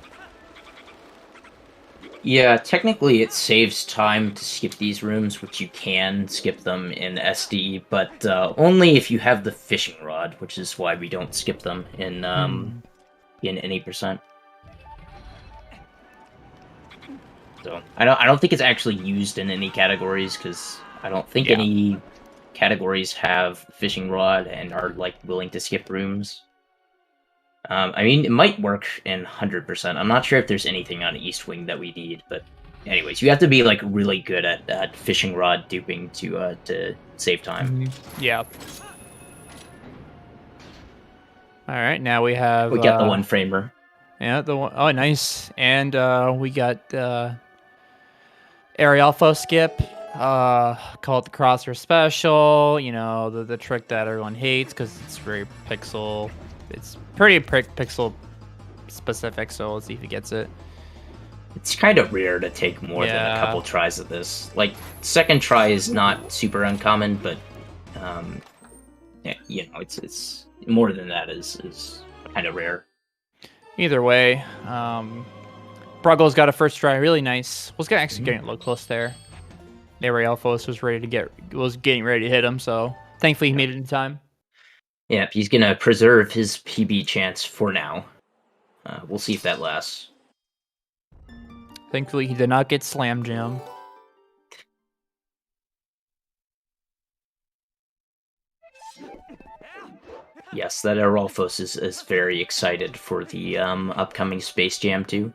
Yeah, technically it saves time to skip these rooms, which you can skip them in SD, but only if you have the fishing rod, which is why we don't skip them in 80%. So I don't think it's actually used in any categories, because I don't think any categories have fishing rod and are like willing to skip rooms. I mean, it might work in 100%. I'm not sure if there's anything on East Wing that we need, but anyways, you have to be like really good at fishing rod duping to save time. Yeah. All right, now we have. We got the one framer. Yeah, the one. Oh, nice. And we got Arialfo skip. Call it the Crosshair Special. You know, the trick that everyone hates because it's very pixel. It's pretty pixel specific, so let's see if he gets it. It's kind of rare to take more than a couple tries of this. Like, second try is not super uncommon, but you know, it's more than that is kind of rare. Either way, Bruggles got a first try, really nice. Was actually getting a little close there. Arialfos was getting ready to hit him, so thankfully he made it in time. Yeah, he's gonna preserve his PB chance for now. We'll see if that lasts. Thankfully, he did not get slam jam. Yes, that Arolfos is very excited for the upcoming Space Jam 2.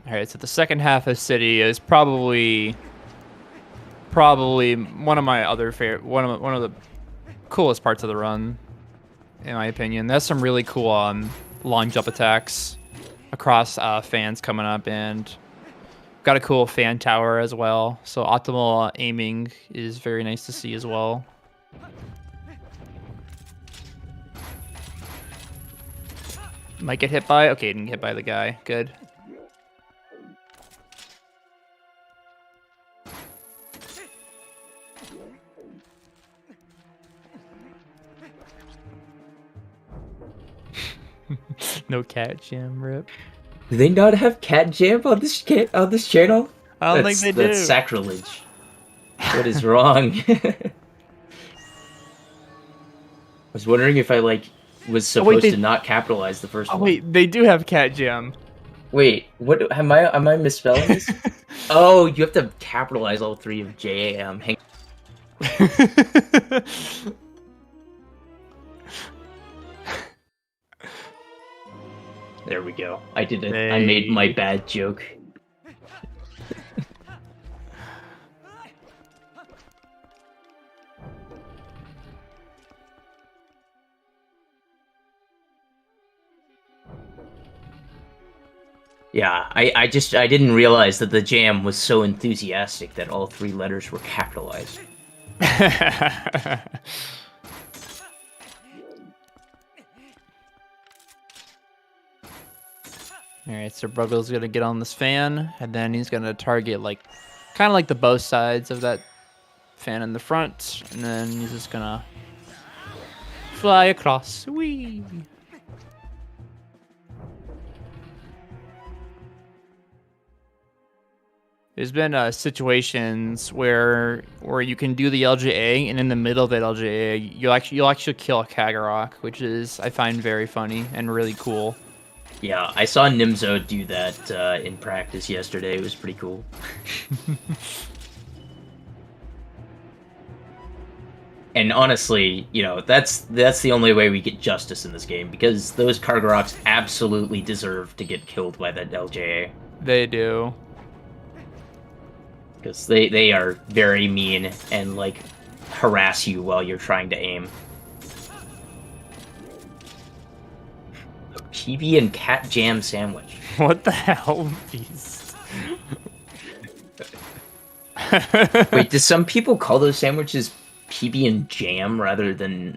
All right, so the second half of City is probably one of my other favorite, one of the coolest parts of the run, in my opinion. There's some really cool long jump attacks across fans coming up, and got a cool fan tower as well. So optimal aiming is very nice to see as well. Might get hit by. Okay, didn't get hit by the guy. Good. No cat jam, rip. Do they not have cat jam on this channel? I don't think they do. That's sacrilege. What is wrong? I was wondering if I was supposed to not capitalize the first one. Wait, they do have cat jam. Wait, what am I misspelling this? Oh, you have to capitalize all 3 of JAM. Hang There we go. I did it. Hey. I made my bad joke. Yeah, I didn't realize that the jam was so enthusiastic that all 3 letters were capitalized. Alright, so Bruggles gonna get on this fan, and then he's gonna target kind of like the both sides of that fan in the front, and then he's just gonna fly across. Whee! There's been situations where you can do the LJA, and in the middle of that LJA, you'll actually kill a Kagarok, which is, I find, very funny and really cool. Yeah, I saw Nimzo do that in practice yesterday. It was pretty cool. And honestly, you know, that's the only way we get justice in this game, because those Kargaroks absolutely deserve to get killed by that LJA. They do. Because they are very mean and, harass you while you're trying to aim. PB and cat jam sandwich. What the hell, beast? Wait, do some people call those sandwiches PB and jam rather than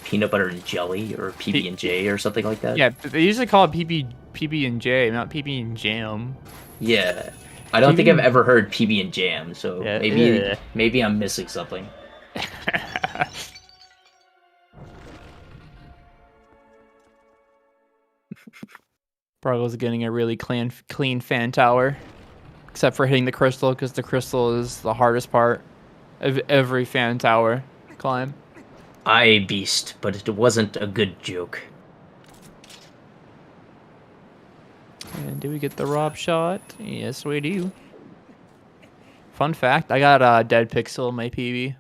peanut butter and jelly or PB and J or something like that? Yeah, they usually call it PB and J, not PB and jam. Yeah. I don't think I've ever heard PB and jam, so Yeah, maybe I'm missing something. Bruggles getting a really clean fan tower. Except for hitting the crystal, because the crystal is the hardest part of every fan tower climb. Aye, beast, but it wasn't a good joke. And do we get the Rob shot? Yes, we do. Fun fact, I got a dead pixel in my PB.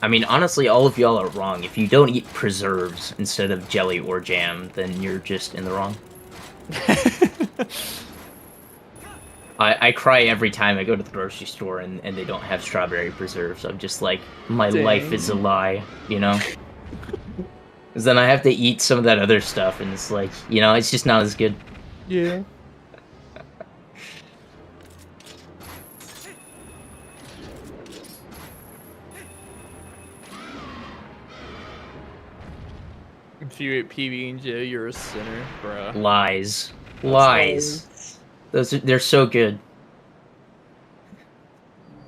I mean, honestly, all of y'all are wrong. If you don't eat preserves instead of jelly or jam, then you're just in the wrong. I cry every time I go to the grocery store and they don't have strawberry preserves. I'm just like, my life is a lie, you know? Because then I have to eat some of that other stuff, and it's like, you know, it's just not as good. Yeah. If you ate PB and J, you're a sinner, bruh. Lies. Lies. They're so good.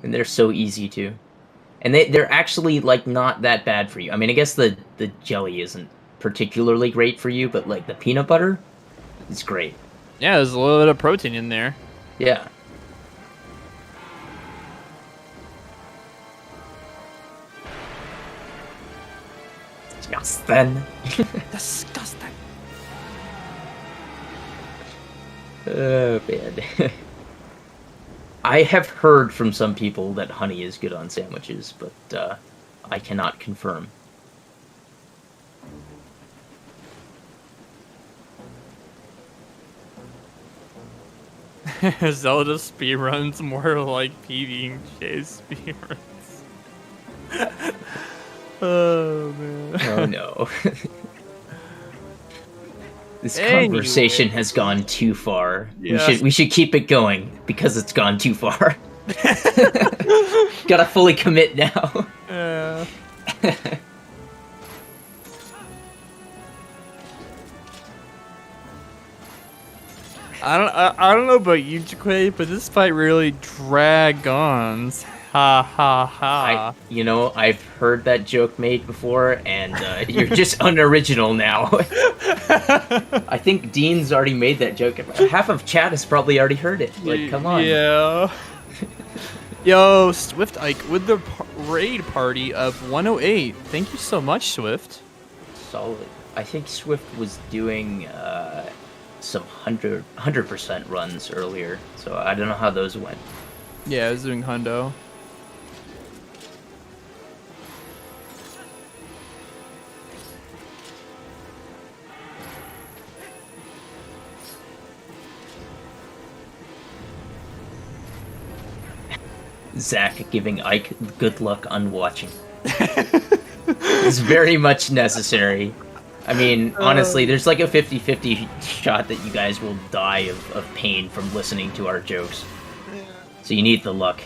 And they're so easy too. And they're actually like not that bad for you. I mean, I guess the jelly isn't particularly great for you, but like the peanut butter is great. Yeah, there's a little bit of protein in there. Yeah. Disgusting. Disgusting. Oh, man. I have heard from some people that honey is good on sandwiches, but I cannot confirm. Zelda speedruns more like PB and J speedruns. Oh man. Oh no. This conversation has gone too far. Yes. We should keep it going because it's gone too far. Gotta fully commit now. Yeah. I don't know about you, Jaquay, but this fight really dragged on. Ha ha ha. I've heard that joke made before, and you're just unoriginal now. I think Dean's already made that joke. Half of chat has probably already heard it. Like, come on. Yeah. Yo, Swift Ike with the raid party of 108. Thank you so much, Swift. Solid. I think Swift was doing some 100% runs earlier, so I don't know how those went. Yeah, I was doing hundo. Zach giving Ike good luck on watching. It's very much necessary. I mean, honestly, there's like a 50-50 shot that you guys will die of pain from listening to our jokes. So you need the luck.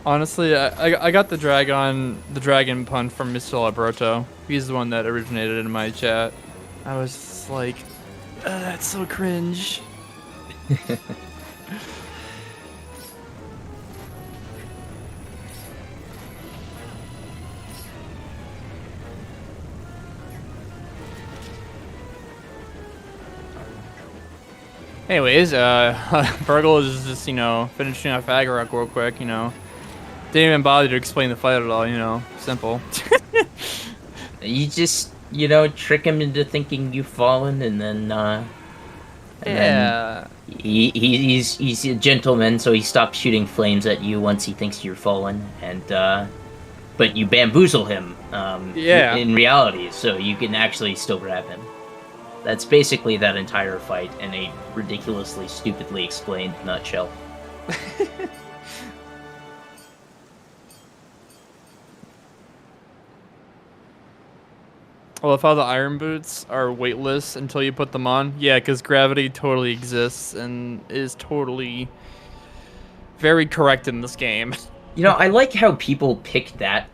Honestly, I got the dragon pun from Mr. Labroto. He's the one that originated in my chat. I was just like, that's so cringe. Anyways, Bruggles is just, finishing off Agarok real quick, Didn't even bother to explain the fight at all, simple. You just, trick him into thinking you've fallen, and then, yeah. He's a gentleman, so he stops shooting flames at you once he thinks you're fallen, and, but you bamboozle him Yeah. in reality, so you can actually still grab him. That's basically that entire fight in a ridiculously, stupidly explained nutshell. I love how the iron boots are weightless until you put them on. Yeah, because gravity totally exists and is totally very correct in this game. You know, I like how people pick that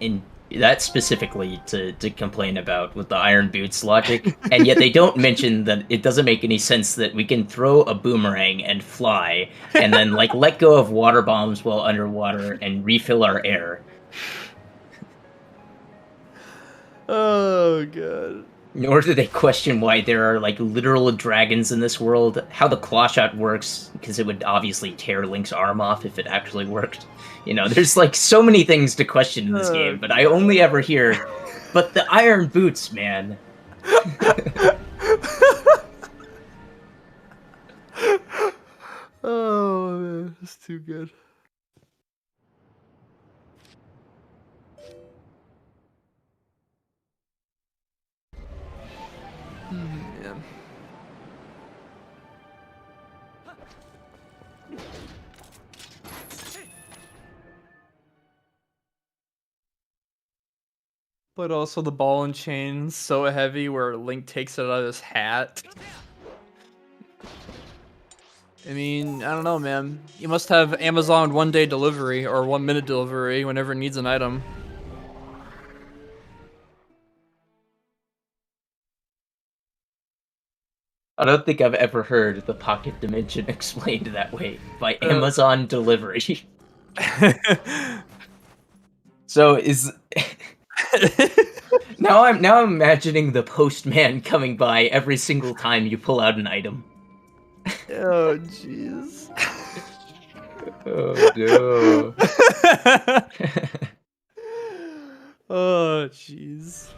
specifically to complain about with the iron boots logic, and yet they don't mention that it doesn't make any sense that we can throw a boomerang and fly, and then like let go of water bombs while underwater and refill our air. Oh god. Nor do they question why there are like literal dragons in this world, how the claw shot works, because it would obviously tear Link's arm off if it actually worked. You know, there's like so many things to question in this game, but I only ever hear, but the iron boots, man. Oh man, that's too good. Man. But also the ball and chain's so heavy where Link takes it out of his hat. I mean, I don't know, man. You must have Amazon 1-day delivery or 1-minute delivery whenever it needs an item. I don't think I've ever heard the pocket dimension explained that way by Amazon delivery. So is now I'm imagining the postman coming by every single time you pull out an item. Oh jeez. Oh no. Oh jeez.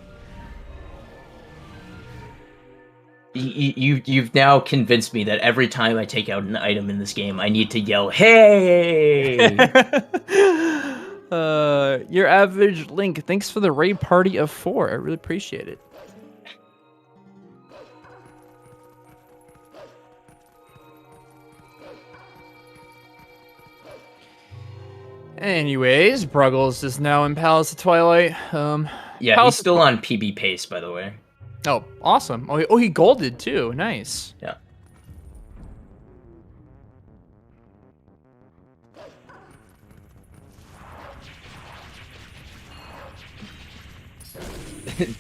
You've now convinced me that every time I take out an item in this game, I need to yell, "Hey!" Your average Link, thanks for the raid party of 4. I really appreciate it. Anyways, Bruggles is now in Palace of Twilight. Yeah, Palace he's still on PB pace, by the way. Oh, awesome. Oh, he golded too. Nice. Yeah.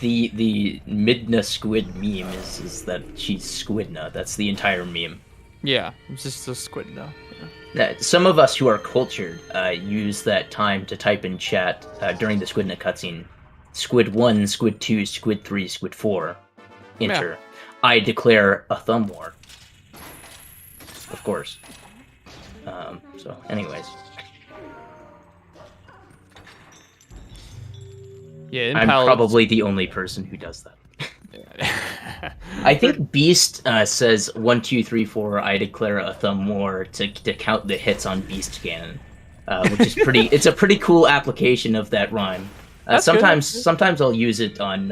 the Midna Squid meme is that she's Squidna. That's the entire meme. Yeah, it's just a squid now. Some of us who are cultured use that time to type in chat during the Squidna cutscene. Squid 1, Squid 2, Squid 3, Squid 4. Enter. Yeah. I declare a thumb war. Of course. So, anyways. Yeah, I'm probably the only person who does that. I think Beast says 1, 2, 3, 4. I declare a thumb war to count the hits on Beast Cannon, which is pretty. It's a pretty cool application of that rhyme. Sometimes I'll use it on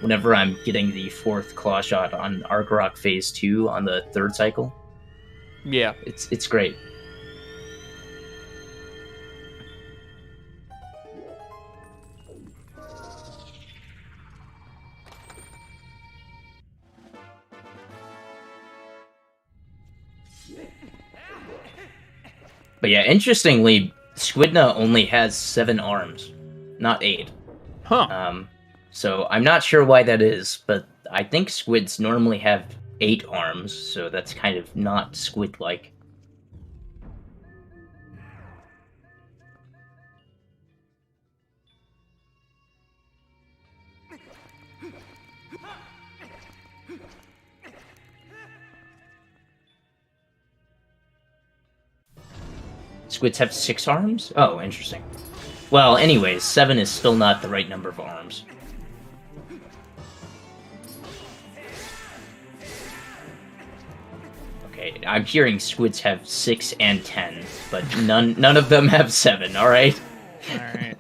whenever I'm getting the 4th claw shot on Argarok Phase 2 on the 3rd cycle. Yeah, it's great. But yeah, interestingly, Squidna only has 7 arms, not 8. Huh. So I'm not sure why that is, but I think squids normally have 8 arms, so that's kind of not squid-like. Squids have 6 arms? Oh, interesting. Well, anyways, 7 is still not the right number of arms. Okay, I'm hearing squids have 6 and 10, but none of them have 7, alright? Alright.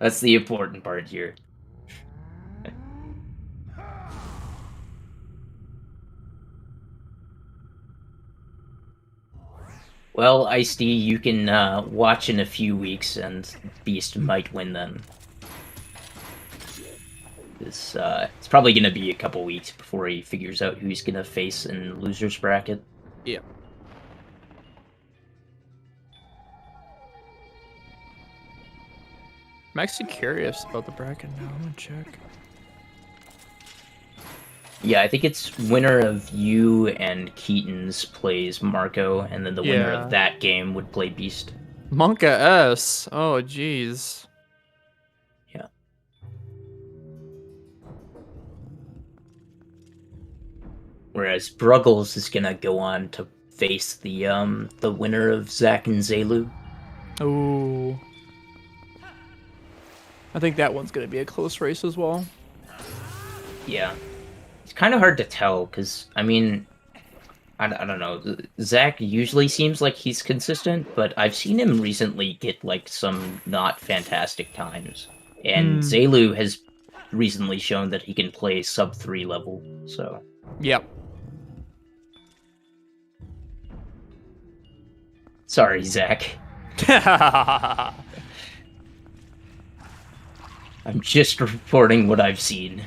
That's the important part here. Well, Ice-D, you can watch in a few weeks, and Beast might win then. It's probably going to be a couple weeks before he figures out who he's going to face in loser's bracket. Yeah. I'm actually curious about the bracket now. I'm gonna check. Yeah, I think it's winner of you and Keaton's plays Marco, and then the winner Yeah. of that game would play Beast. Monka S. Oh, jeez. Yeah. Whereas Bruggles is gonna go on to face the winner of Zack and Zelu. Ooh. I think that one's gonna be a close race as well. Yeah. It's kind of hard to tell, because, I mean, I don't know. Zack usually seems like he's consistent, but I've seen him recently get, like, some not fantastic times. And Zelu has recently shown that he can play sub-3 level, so... Yep. Sorry, Zack. I'm just reporting what I've seen.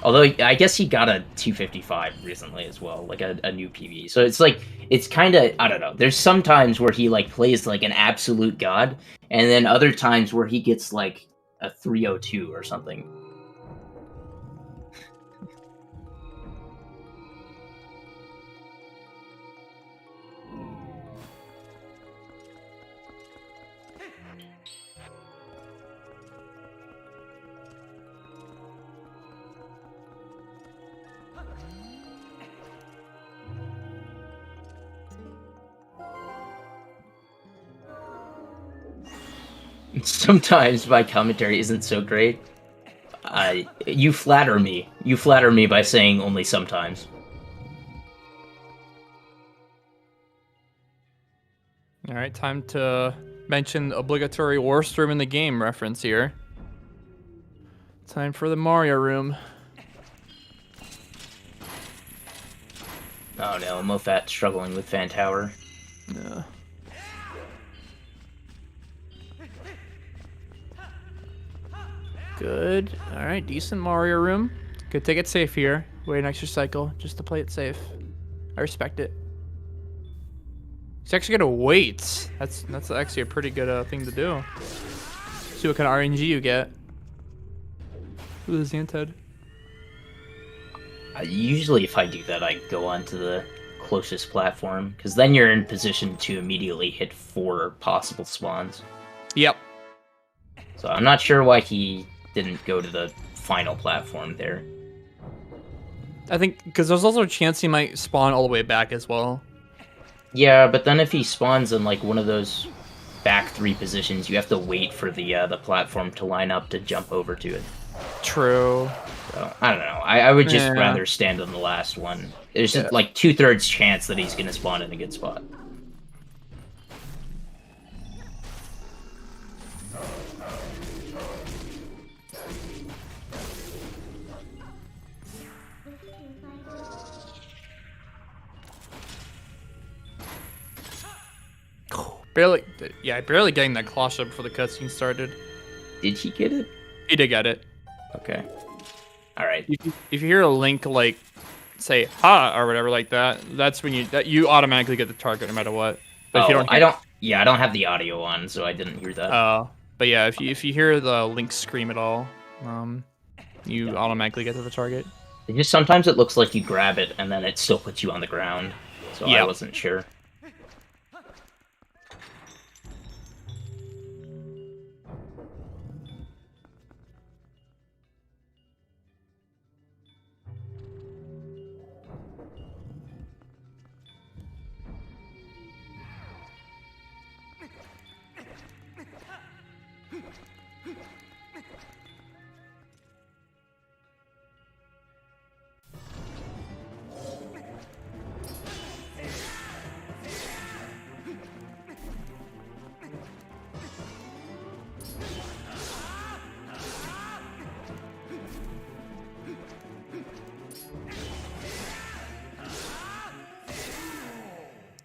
Although, I guess he got a 255 recently as well, like a new PB. So it's like, it's kind of, I don't know. There's some times where he, like, plays like an absolute god, and then other times where he gets, like, a 302 or something. Sometimes my commentary isn't so great. You flatter me. You flatter me by saying only sometimes. Alright, time to mention obligatory worst room in the game reference here. Time for the Mario room. Oh no, Mofat struggling with Fan Tower. Yeah. Good. Alright, decent Mario room. Could take it safe here. Wait an extra cycle just to play it safe. I respect it. He's actually gonna wait. That's actually a pretty good thing to do. See what kind of RNG you get. Ooh, the Xanted. Usually if I do that, I go on to the closest platform, because then you're in position to immediately hit 4 possible spawns. Yep. So I'm not sure why he didn't go to the final platform there. I think because there's also a chance he might spawn all the way back as well. Yeah, but then if he spawns in like one of those back 3 positions, you have to wait for the platform to line up to jump over to it. True. So, I don't know. I would just Yeah. rather stand on the last one. There's just like 2/3 chance that he's gonna spawn in a good spot. Barely getting that claw shot before the cutscene started. Did he get it? He did get it. Okay. Alright. If you hear a Link like say "ha" or whatever like that, that's when you automatically get the target no matter what. But if you don't, I don't have the audio on, so I didn't hear that. But yeah, if you hear the Link scream at all, you automatically get to the target. It just sometimes it looks like you grab it and then it still puts you on the ground. So I wasn't sure.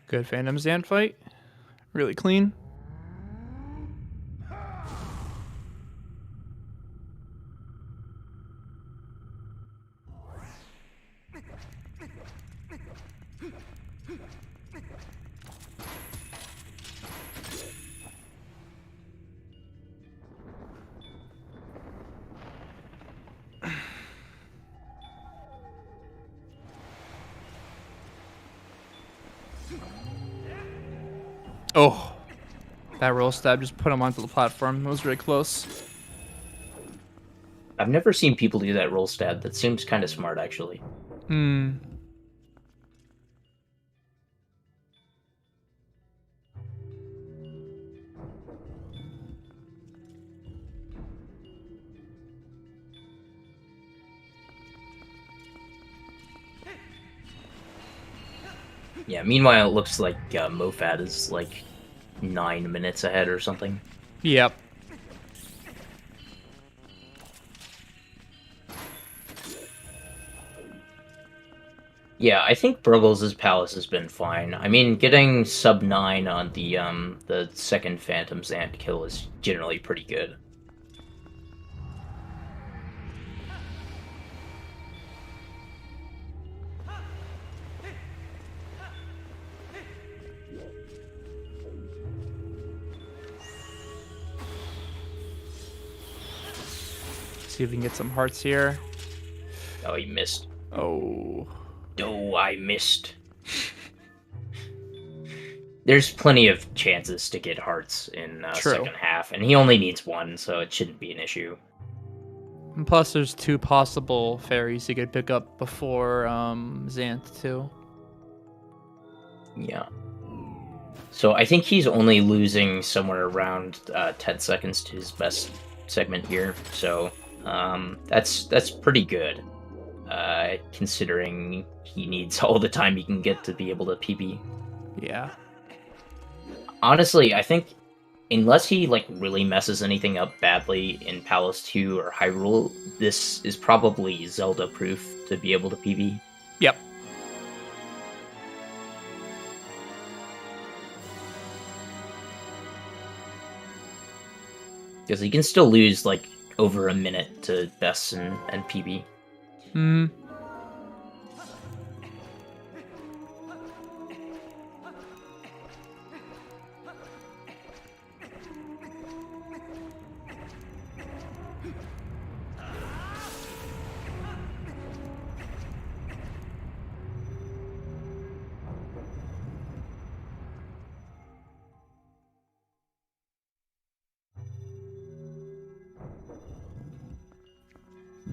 Good Phantom Zant fight. Really clean. Oh, that roll stab just put him onto the platform. It was really close. I've never seen people do that roll stab. That seems kind of smart, actually. Hmm. Yeah, meanwhile, it looks like Mofat is like 9 minutes ahead or something. Yep. Yeah, I think Bruggles' palace has been fine. I mean, getting sub 9 on the second Phantom Zant kill is generally pretty good. See if we can get some hearts here. Oh, he missed. Oh. Oh, I missed. There's plenty of chances to get hearts in True. second half, and he only needs one, so it shouldn't be an issue. And plus, there's 2 possible fairies he could pick up before Zant, too. Yeah. So I think he's only losing somewhere around 10 seconds to his best segment here. So that's pretty good, considering he needs all the time he can get to be able to PB. Yeah. Honestly, I think unless he like really messes anything up badly in Palace 2 or Hyrule, this is probably Zelda proof to be able to PB. Yep. Because he can still lose like over a minute to Bess and PB. Hmm.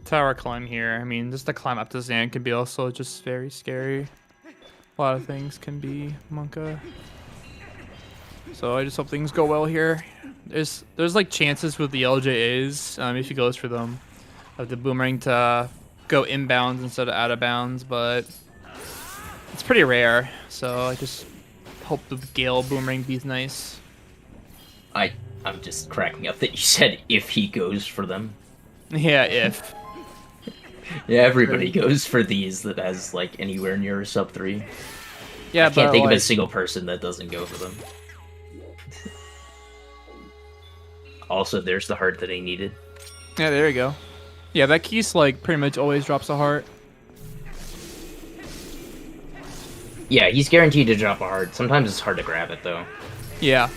Tower climb here. I mean, just the climb up to Zan can be also just very scary. A lot of things can be Monka. So I just hope things go well here. There's like chances with the LJAs, if he goes for them, of the boomerang to go inbounds instead of out of bounds, but it's pretty rare. So I just hope the Gale boomerang be's nice. I'm just cracking up that you said if he goes for them. Yeah, if. Yeah, everybody goes for these that has like anywhere near a sub 3. Yeah, I can't but think of like, a single person that doesn't go for them. Also, there's the heart that he needed. yeah, there you go. Yeah, that keys like pretty much always drops a heart. Yeah, he's guaranteed to drop a heart. Sometimes it's hard to grab it though. Yeah.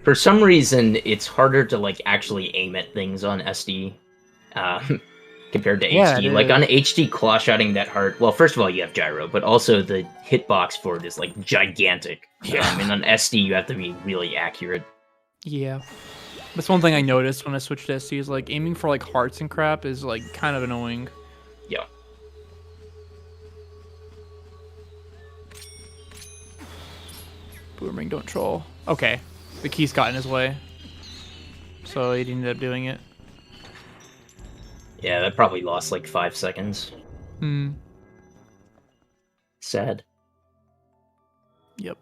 For some reason, it's harder to like actually aim at things on SD compared to Yeah, HD. it Like on is. HD, claw shotting that heart. Well, first of all, you have gyro, but also the hitbox for it is like gigantic. Yeah. And on SD, you have to be really accurate. Yeah. That's one thing I noticed when I switched to SD is like aiming for like hearts and crap is like kind of annoying. Yeah. Boomerang don't troll. Okay. The keys got in his way. So he ended up doing it. Yeah, that probably lost like 5 seconds. Hmm. Sad. Yep.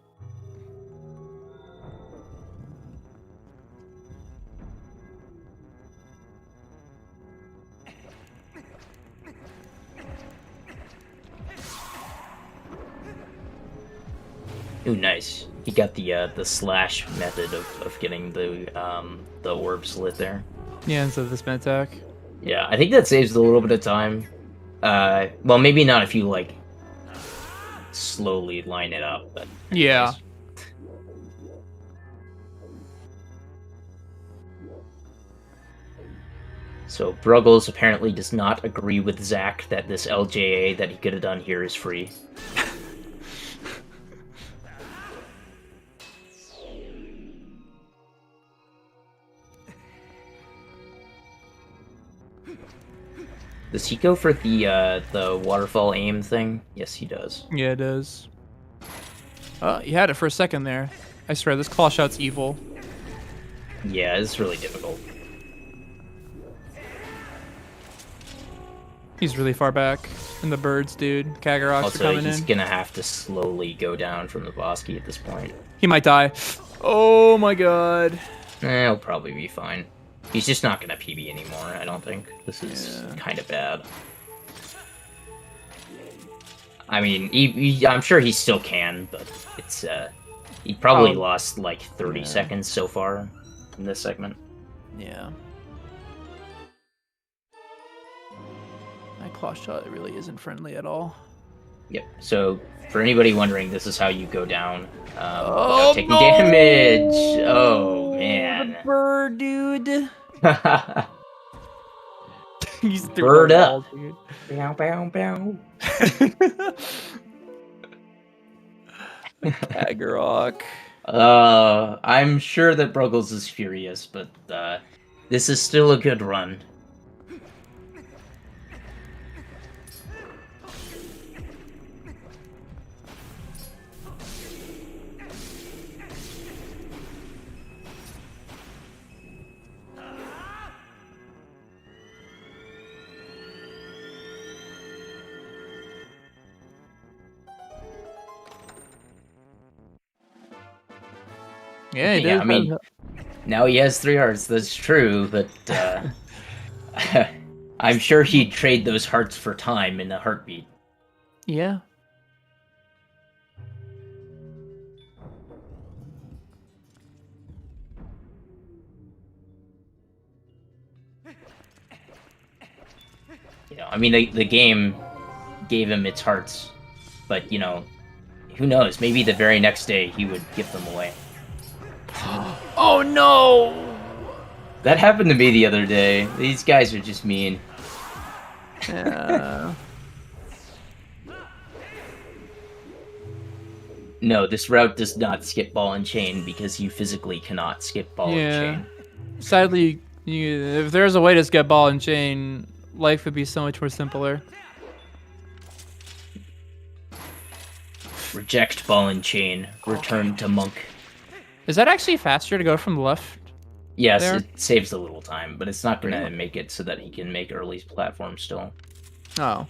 Ooh, nice. He got the slash method of getting the orbs lit there. Yeah, instead of the spin attack. Yeah, I think that saves a little bit of time. Well, maybe not if you like slowly line it up, but Yeah. anyways. So Bruggles apparently does not agree with Zach that this LJA that he could have done here is free. Does he go for the waterfall aim thing? Yes, he does. Yeah, it does. You had it for a second there. I swear, this claw shot's evil. Yeah, it's really difficult. He's really far back. And the birds, dude. Kagoroks are Also, coming he's in. gonna have to slowly go down from the boss key at this point. He might die. Oh my god. He'll probably be fine. He's just not gonna PB anymore, I don't think. This is kind of bad. I mean, I'm sure he still can, but it's, he probably lost like 30 seconds so far in this segment. Yeah. That claw shot really isn't friendly at all. Yep, so for anybody wondering, this is how you go down Oh, without taking no! damage! Oh, man. The bird, dude. He's through Bird the up. wall, dude. Bow, bow, bow. Kagorok. I'm sure that Bruggles is furious, but this is still a good run. Yeah, he Yeah, does I mean, now he has 3 hearts, that's true, but I'm sure he'd trade those hearts for time in a heartbeat. Yeah. You know, I mean, the game gave him its hearts, but, you know, who knows? Maybe the very next day he would give them away. Oh no! That happened to me the other day. These guys are just mean. Yeah. No, this route does not skip ball and chain because you physically cannot skip ball and chain. Sadly, if there's a way to skip ball and chain, life would be so much more simpler. Reject ball and chain. Return to monk. Is that actually faster to go from the left? Yes, there? it saves a little time, but it's not going to make it so that he can make early platforms still. Oh.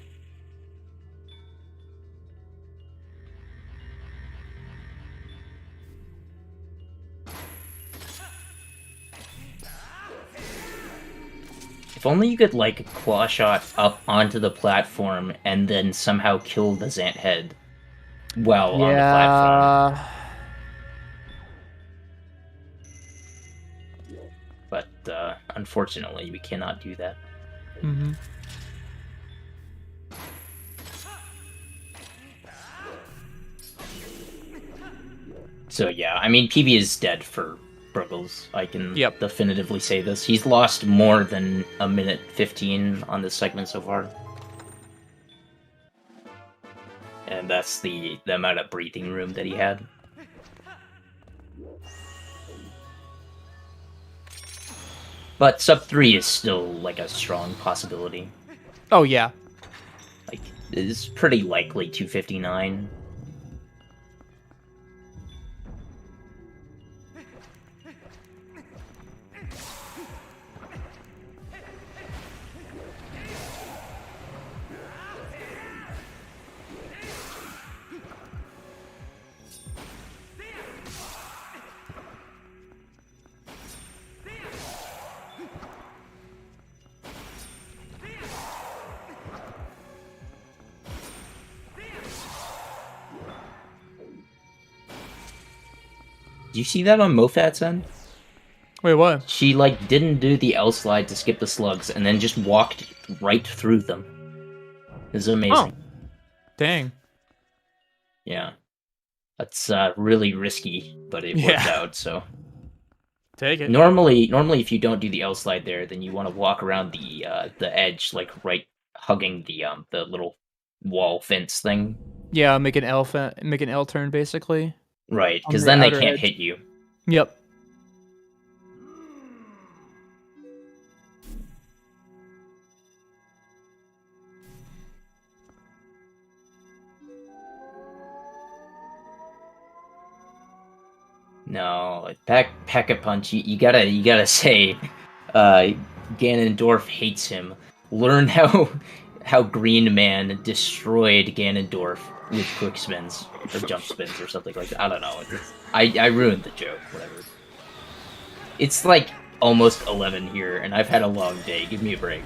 If only you could, like, claw shot up onto the platform and then somehow kill the Zant head while on the platform. But, unfortunately, we cannot do that. Mm-hmm. So, yeah, I mean, PB is dead for Bruggles. I can definitively say this. He's lost more than a minute 15 on this segment so far. And that's the amount of breathing room that he had. But sub 3 is still, like, a strong possibility. Oh, yeah. Like, it's pretty likely 259. Do you see that on Mofat's end? Wait, what? She like didn't do the L slide to skip the slugs and then just walked right through them. It's amazing. Oh. Dang. Yeah. That's really risky, but it worked out, so. Take it. Normally if you don't do the L slide there, then you want to walk around the edge, like right hugging the little wall fence thing. Yeah, make an L turn basically. Right, On because the then they outer can't edge. hit you. Yep. No, Pack-a-Punch, you gotta say, Ganondorf hates him. Learn how Green Man destroyed Ganondorf with quick spins or jump spins or something like that. I don't know. I ruined the joke. Whatever. It's like almost 11 here, and I've had a long day. Give me a break.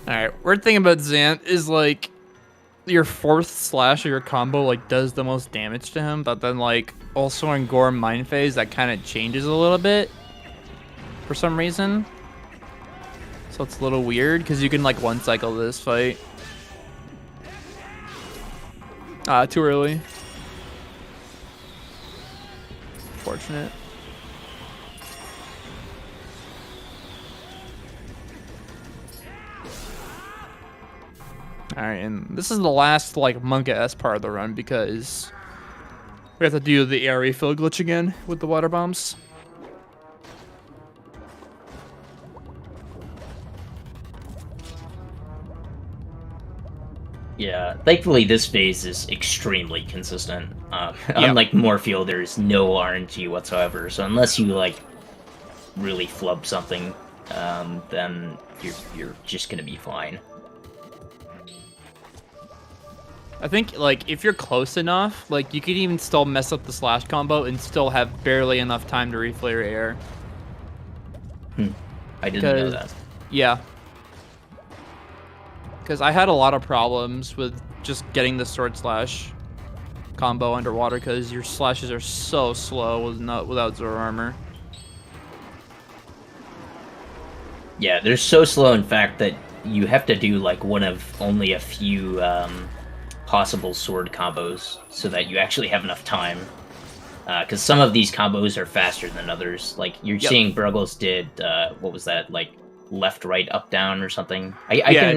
Alright, weird thing about Zant is like your fourth slash of your combo like does the most damage to him, but then like also in Gorm Mind Phase that kind of changes a little bit for some reason. So it's a little weird because you can like one cycle this fight. Too early. Fortunate. Alright, and this is the last, like, Monka-S part of the run because we have to do the air refill glitch again with the water bombs. Yeah, thankfully this phase is extremely consistent. Unlike Morpheal, there's no RNG whatsoever, so unless you, like, really flub something, then you're just gonna be fine. I think, like, if you're close enough, like, you could even still mess up the slash combo and still have barely enough time to refill your air. I didn't know that. Yeah. Because I had a lot of problems with just getting the sword slash combo underwater because your slashes are so slow without Zoro armor. Yeah, they're so slow, in fact, that you have to do, like, one of only a few, possible sword combos so that you actually have enough time. Because some of these combos are faster than others. Like, you're seeing Bruggles did, what was that, like, left, right, up, down, or something? I can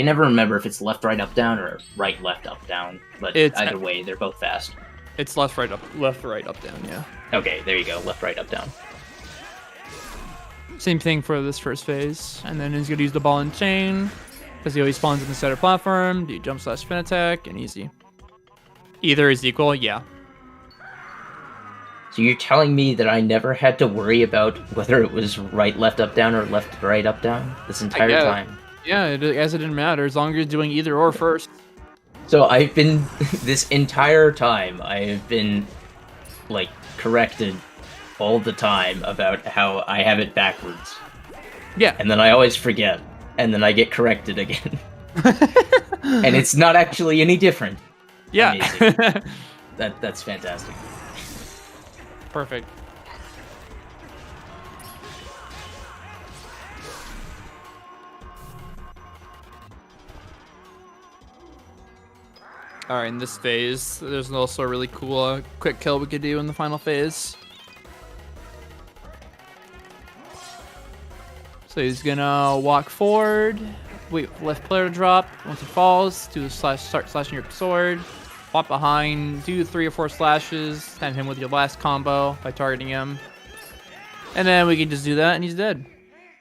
never remember if it's left, right, up, down, or right, left, up, down. But either way, they're both fast. It's left, right, up, down, yeah. Okay, there you go. Left, right, up, down. Same thing for this first phase. And then he's going to use the ball and chain. Because he always spawns in the center platform, do jump slash spin attack, and easy. Either is equal, yeah. So you're telling me that I never had to worry about whether it was right, left, up, down, or left, right, up, down this entire time? Yeah, I guess it didn't matter as long as you're doing either or first. So I've been, this entire time, I've been, like, corrected all the time about how I have it backwards. Yeah. And then I always forget. And then I get corrected again. And it's not actually any different. Yeah. Amazing. That's fantastic. Perfect. Alright, in this phase, there's also a really cool quick kill we could do in the final phase. So he's gonna walk forward, wait for left player to drop. Once it falls, start slashing your sword. Walk behind, do 3 or 4 slashes, time him with your last combo by targeting him. And then we can just do that and he's dead.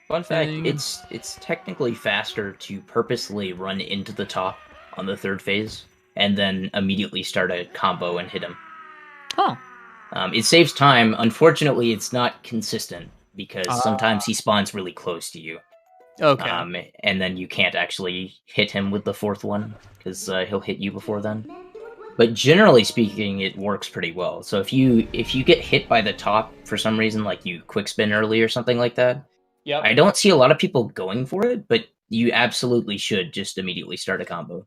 Fun fact, it's technically faster to purposely run into the top on the third phase and then immediately start a combo and hit him. Huh. It saves time. Unfortunately, it's not consistent because sometimes he spawns really close to you. Okay. And then you can't actually hit him with the fourth one because he'll hit you before then. But generally speaking, it works pretty well. So if you get hit by the top for some reason, like you quick spin early or something like that, Yep. I don't see a lot of people going for it, but you absolutely should just immediately start a combo.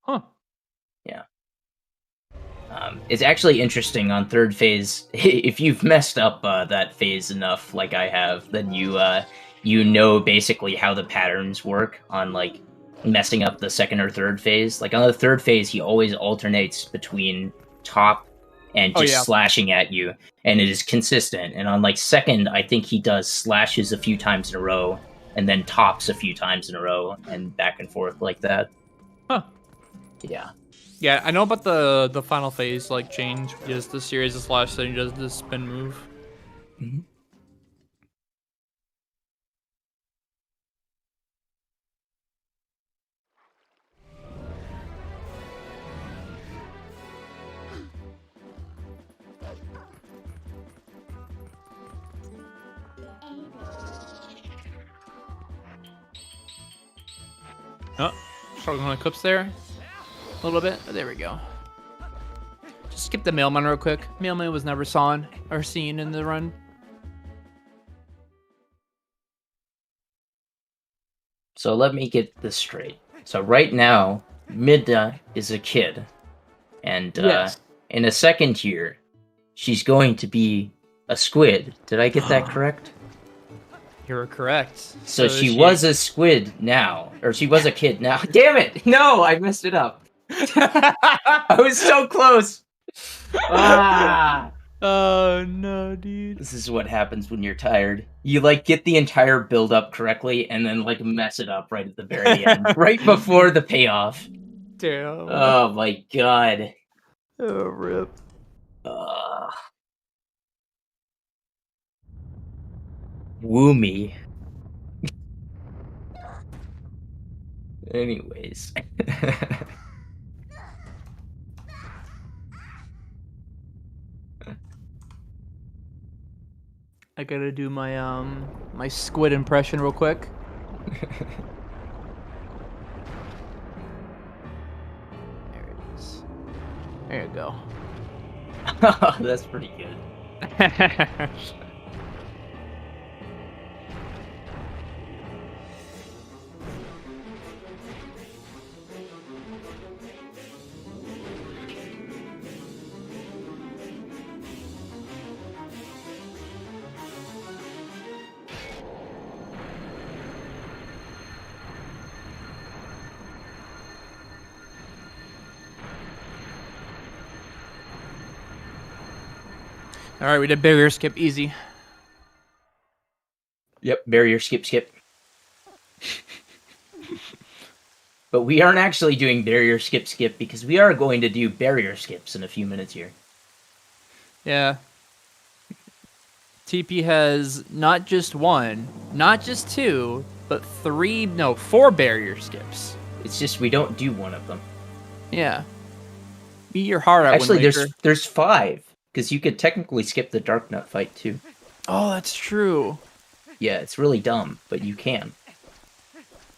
Huh. Yeah. It's actually interesting on third phase. If you've messed up that phase enough, like I have, then you know basically how the patterns work on like messing up the second or third phase. Like on the third phase, he always alternates between top and just slashing at you, and it is consistent. And on like second, I think he does slashes a few times in a row, and then tops a few times in a row, and back and forth like that. Huh. Yeah. Yeah, I know about the final phase like change. Just the series of slash, then he does the spin move. Mm-hmm. Oh, struggling on clips there. A little bit. There we go. Just skip the mailman real quick. Mailman was never seen in the run. So let me get this straight. So right now, Midna is a kid, and Yes. in a second year, she's going to be a squid. Did I get that correct? You're correct. So she was a squid now, or she was a kid now. Damn it! No, I messed it up. I was so close. Ah! Oh no, dude. This is what happens when you're tired. You like get the entire build up correctly, and then like mess it up right at the very end, right before the payoff. Damn. Oh my god. Oh, rip. Woo me. Anyways. I gotta do my my squid impression real quick. There it is. There you go. That's pretty good. All right, we did barrier skip easy. Yep, barrier skip. But we aren't actually doing barrier skip because we are going to do barrier skips in a few minutes here. Yeah. TP has not just one, not just two, but four barrier skips. It's just we don't do one of them. Yeah. Beat your heart out. Actually, there's 5. Because you could technically skip the Dark Nut fight, too. Oh, that's true. Yeah, it's really dumb, but you can.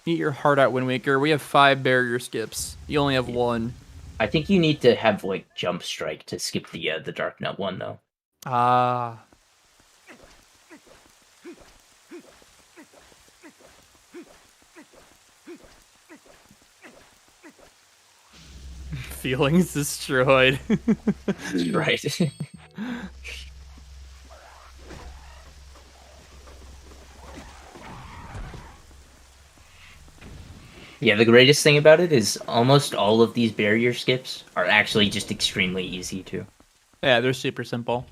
Eat your heart out, Wind Waker. We have 5 barrier skips. You only have 1. I think you need to have, like, Jump Strike to skip the Dark Nut one, though. Ah. Feelings destroyed. Right. Yeah, the greatest thing about it is almost all of these barrier skips are actually just extremely easy too. Yeah, they're super simple.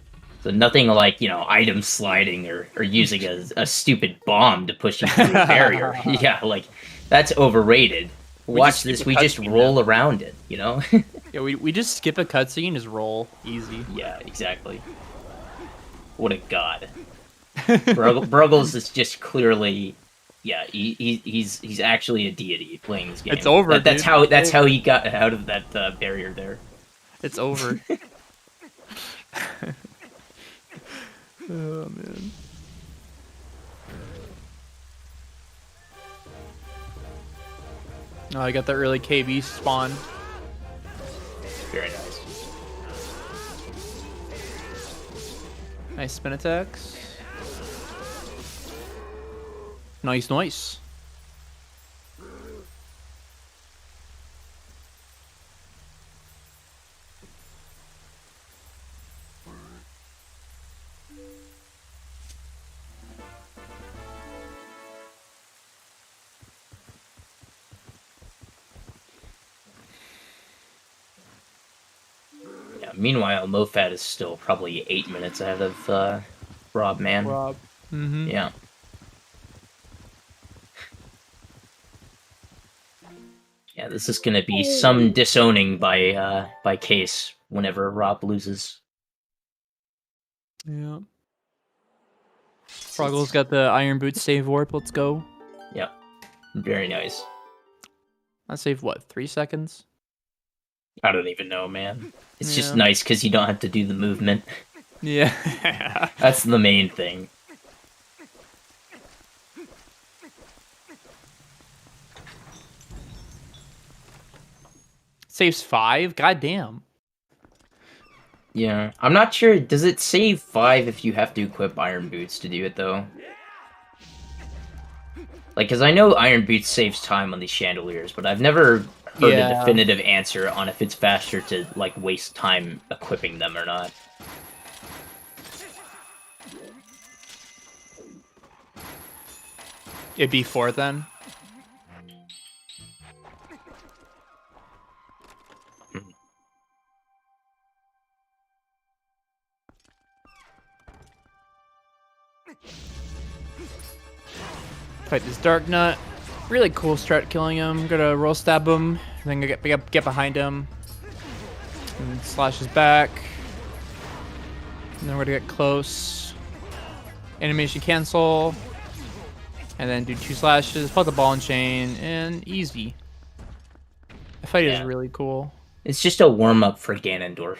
So nothing like, item sliding or using a stupid bomb to push you through a barrier. Yeah, like, that's overrated. Watch this, we just roll around it, Yeah, we just skip a cutscene and just roll. Easy. Yeah, exactly. What a god. Bruggles is just clearly... Yeah, he's actually a deity playing this game. It's over, That's how he got out of that barrier there. It's over. Oh, man. Oh, I got the early KB spawn. Very nice. Nice spin attacks. Nice. Meanwhile, Mofat is still probably 8 minutes ahead of Robman. Rob. Mm-hmm. Yeah. Yeah, this is gonna be some disowning by Case whenever Rob loses. Yeah. Bruggles got the Iron Boots save warp. Let's go. Yep. Very nice. I saved what, 3 seconds? I don't even know, man. It's just Yeah. nice because you don't have to do the movement. Yeah. That's the main thing. Saves 5? God damn. Yeah. I'm not sure. Does it save 5 if you have to equip Iron Boots to do it, though? Like, because I know Iron Boots saves time on these chandeliers, but I've never heard a definitive answer on if it's faster to, like, waste time equipping them or not. It'd be 4 then? Fight this Dark Nut. Really cool strat killing him. Gonna roll stab him, then get behind him. And slash his back. And then we're gonna get close. Animation cancel. And then do 2 slashes, put the ball and chain, and easy. The fight is really cool. It's just a warm-up for Ganondorf.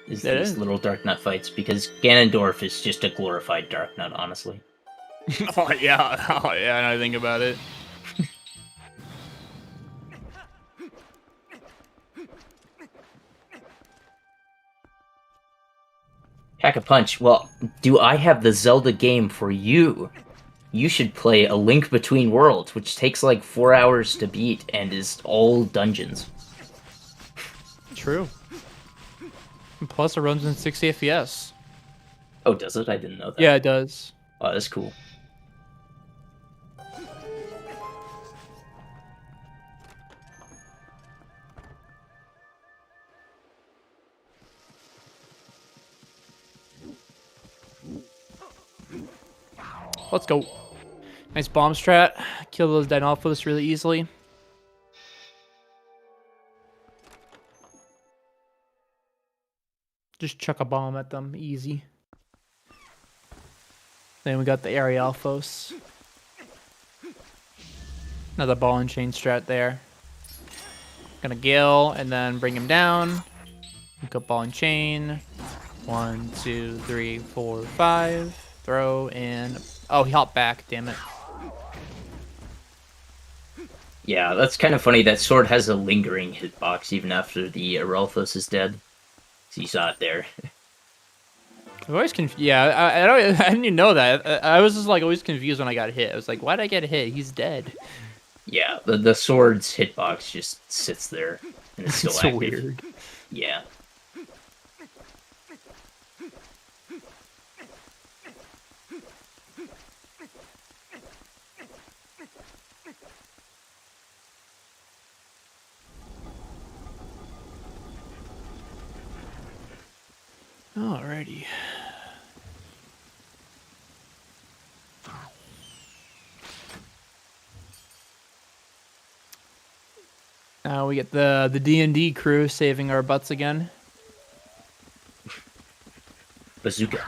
These is. little Dark Nut fights, because Ganondorf is just a glorified Dark Nut, honestly. Oh yeah, now I think about it. Pack a Punch. Well, do I have the Zelda game for you? You should play A Link Between Worlds, which takes like 4 hours to beat and is all dungeons. True. And plus, it runs in 60 FPS. Oh, does it? I didn't know that. Yeah, it does. Oh, that's cool. Let's go. Nice bomb strat. Kill those Dinalphos really easily. Just chuck a bomb at them. Easy. Then we got the Arialphos. Another ball and chain strat there. Gonna Gale and then bring him down. Go ball and chain. 1, 2, 3, 4, 5. Throw and... Oh, he hopped back. Damn it. Yeah, that's kind of funny. That sword has a lingering hitbox even after the Aralphos is dead. So you saw it there. I'm always confused. Yeah, I didn't even know that. I was just like always confused when I got hit. I was like, why'd I get hit? He's dead. Yeah, the sword's hitbox just sits there and it's still It's active. so weird. Yeah. Alrighty. Now we get the D&D crew saving our butts again. Bazooka.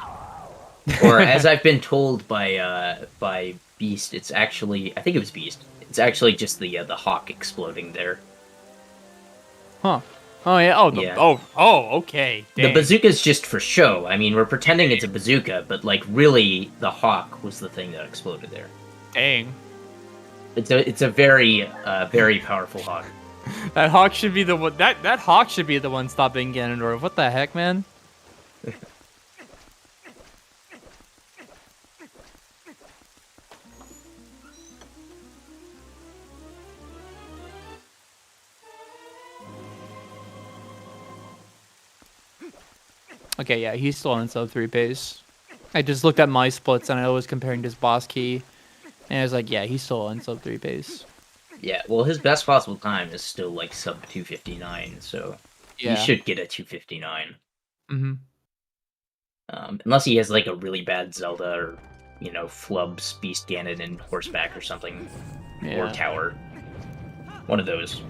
Or as I've been told by Beast, it's actually, I think it was Beast. It's actually just the hawk exploding there. Huh. Oh yeah. Oh, Yeah. Okay. The Dang. bazooka's just for show. I mean, we're pretending it's a bazooka, but like really, the hawk was the thing that exploded there. Dang. It's a very very powerful hawk. That hawk should be the one. That hawk should be the one stopping Ganondorf. What the heck, man? Okay, yeah, he's still on sub 3 pace. I just looked at my splits and I was comparing to his boss key, and I was like, yeah, he's still on sub 3 pace. Yeah, well, his best possible time is still like sub 259, so Yeah. he should get a 259. Mm-hmm. Unless he has like a really bad Zelda or, Flub's Beast Ganon and Horseback or something. Yeah. Or Tower. One of those.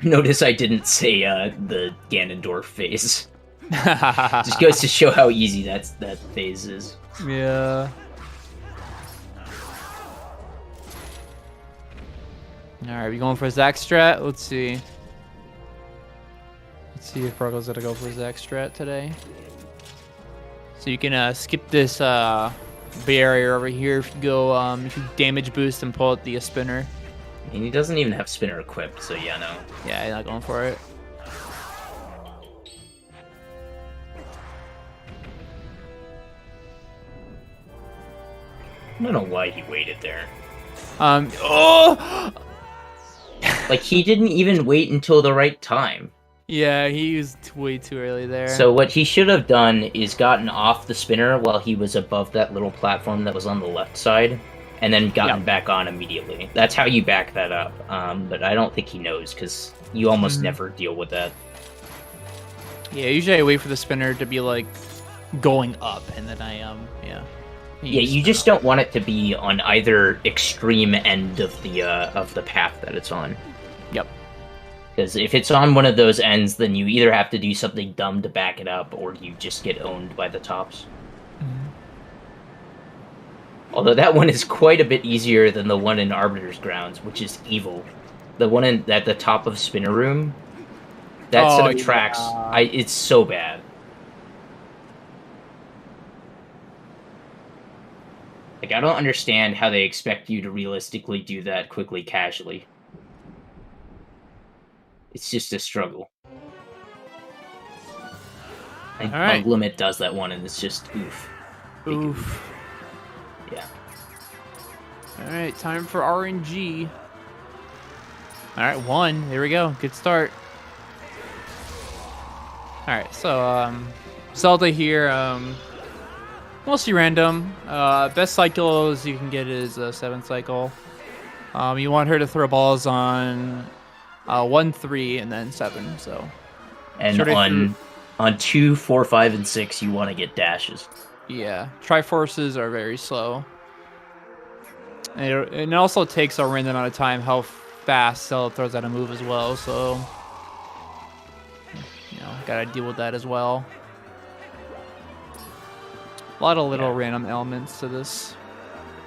Notice I didn't say the Ganondorf phase. Just goes to show how easy that phase is. Yeah. Alright, we going for Zack Strat? Let's see. Let's see if Bruggles gonna go for Zack Strat today. So you can skip this barrier over here if you go if you damage boost and pull out the spinner. And he doesn't even have spinner equipped, so yeah, no. Yeah, you're not going for it. I don't know why he waited there. Oh! Like, he didn't even wait until the right time. Yeah, he used way too early there. So what he should have done is gotten off the spinner while he was above that little platform that was on the left side, and then gotten back on immediately. That's how you back that up. But I don't think he knows, because you almost never deal with that. Yeah, usually I wait for the spinner to be, like, going up, and then yeah. Yeah, you just don't want it to be on either extreme end of the path that it's on. Yep. Because if it's on one of those ends, then you either have to do something dumb to back it up, or you just get owned by the tops. Although that one is quite a bit easier than the one in Arbiter's Grounds, which is evil. The one at the top of Spinner Room, that set of tracks, it's so bad. Like, I don't understand how they expect you to realistically do that quickly, casually. It's just a struggle. Alright. Limit does that one, and it's just oof. Oof. Yeah. Alright, time for RNG. Alright, 1. There we go. Good start. Alright, so, Zelda here, mostly random. Best cycles you can get is a 7 cycle. You want her to throw balls on 1, 3, and then 7. So, and on 2, 4, 5, and 6, you want to get dashes. Yeah, Triforces are very slow. And it also takes a random amount of time how fast Zelda throws out a move as well. So, gotta deal with that as well. A lot of little random elements to this.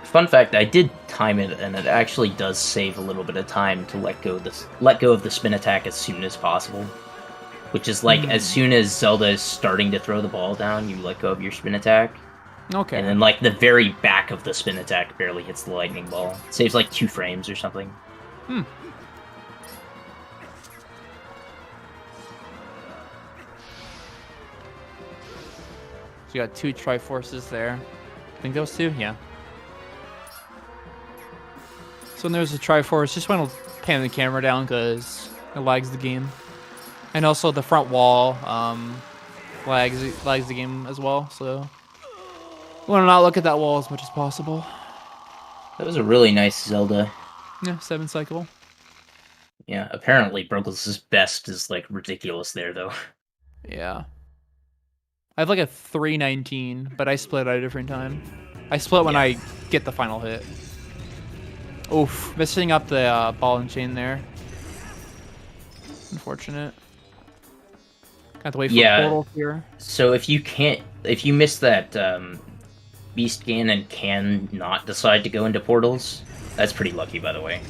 Fun fact: I did time it, and it actually does save a little bit of time to let go of the spin attack as soon as possible. Which is like as soon as Zelda is starting to throw the ball down, you let go of your spin attack. Okay. And then like the very back of the spin attack barely hits the lightning ball. It saves like 2 frames or something. So you got 2 Triforces there. I think those 2? Yeah. So when there's a Triforce, just want to pan the camera down because it lags the game. And also the front wall lags the game as well, so I want to not look at that wall as much as possible. That was a really nice Zelda. Yeah, 7 cycle. Yeah, apparently Bruggles' best is like ridiculous there though. Yeah. I have like a 319, but I split at a different time. I split when I get the final hit. Oof, missing up the ball and chain there. Unfortunate. Got to wait for portal here. So if you miss that Beast Ganon can not decide to go into portals, that's pretty lucky, by the way.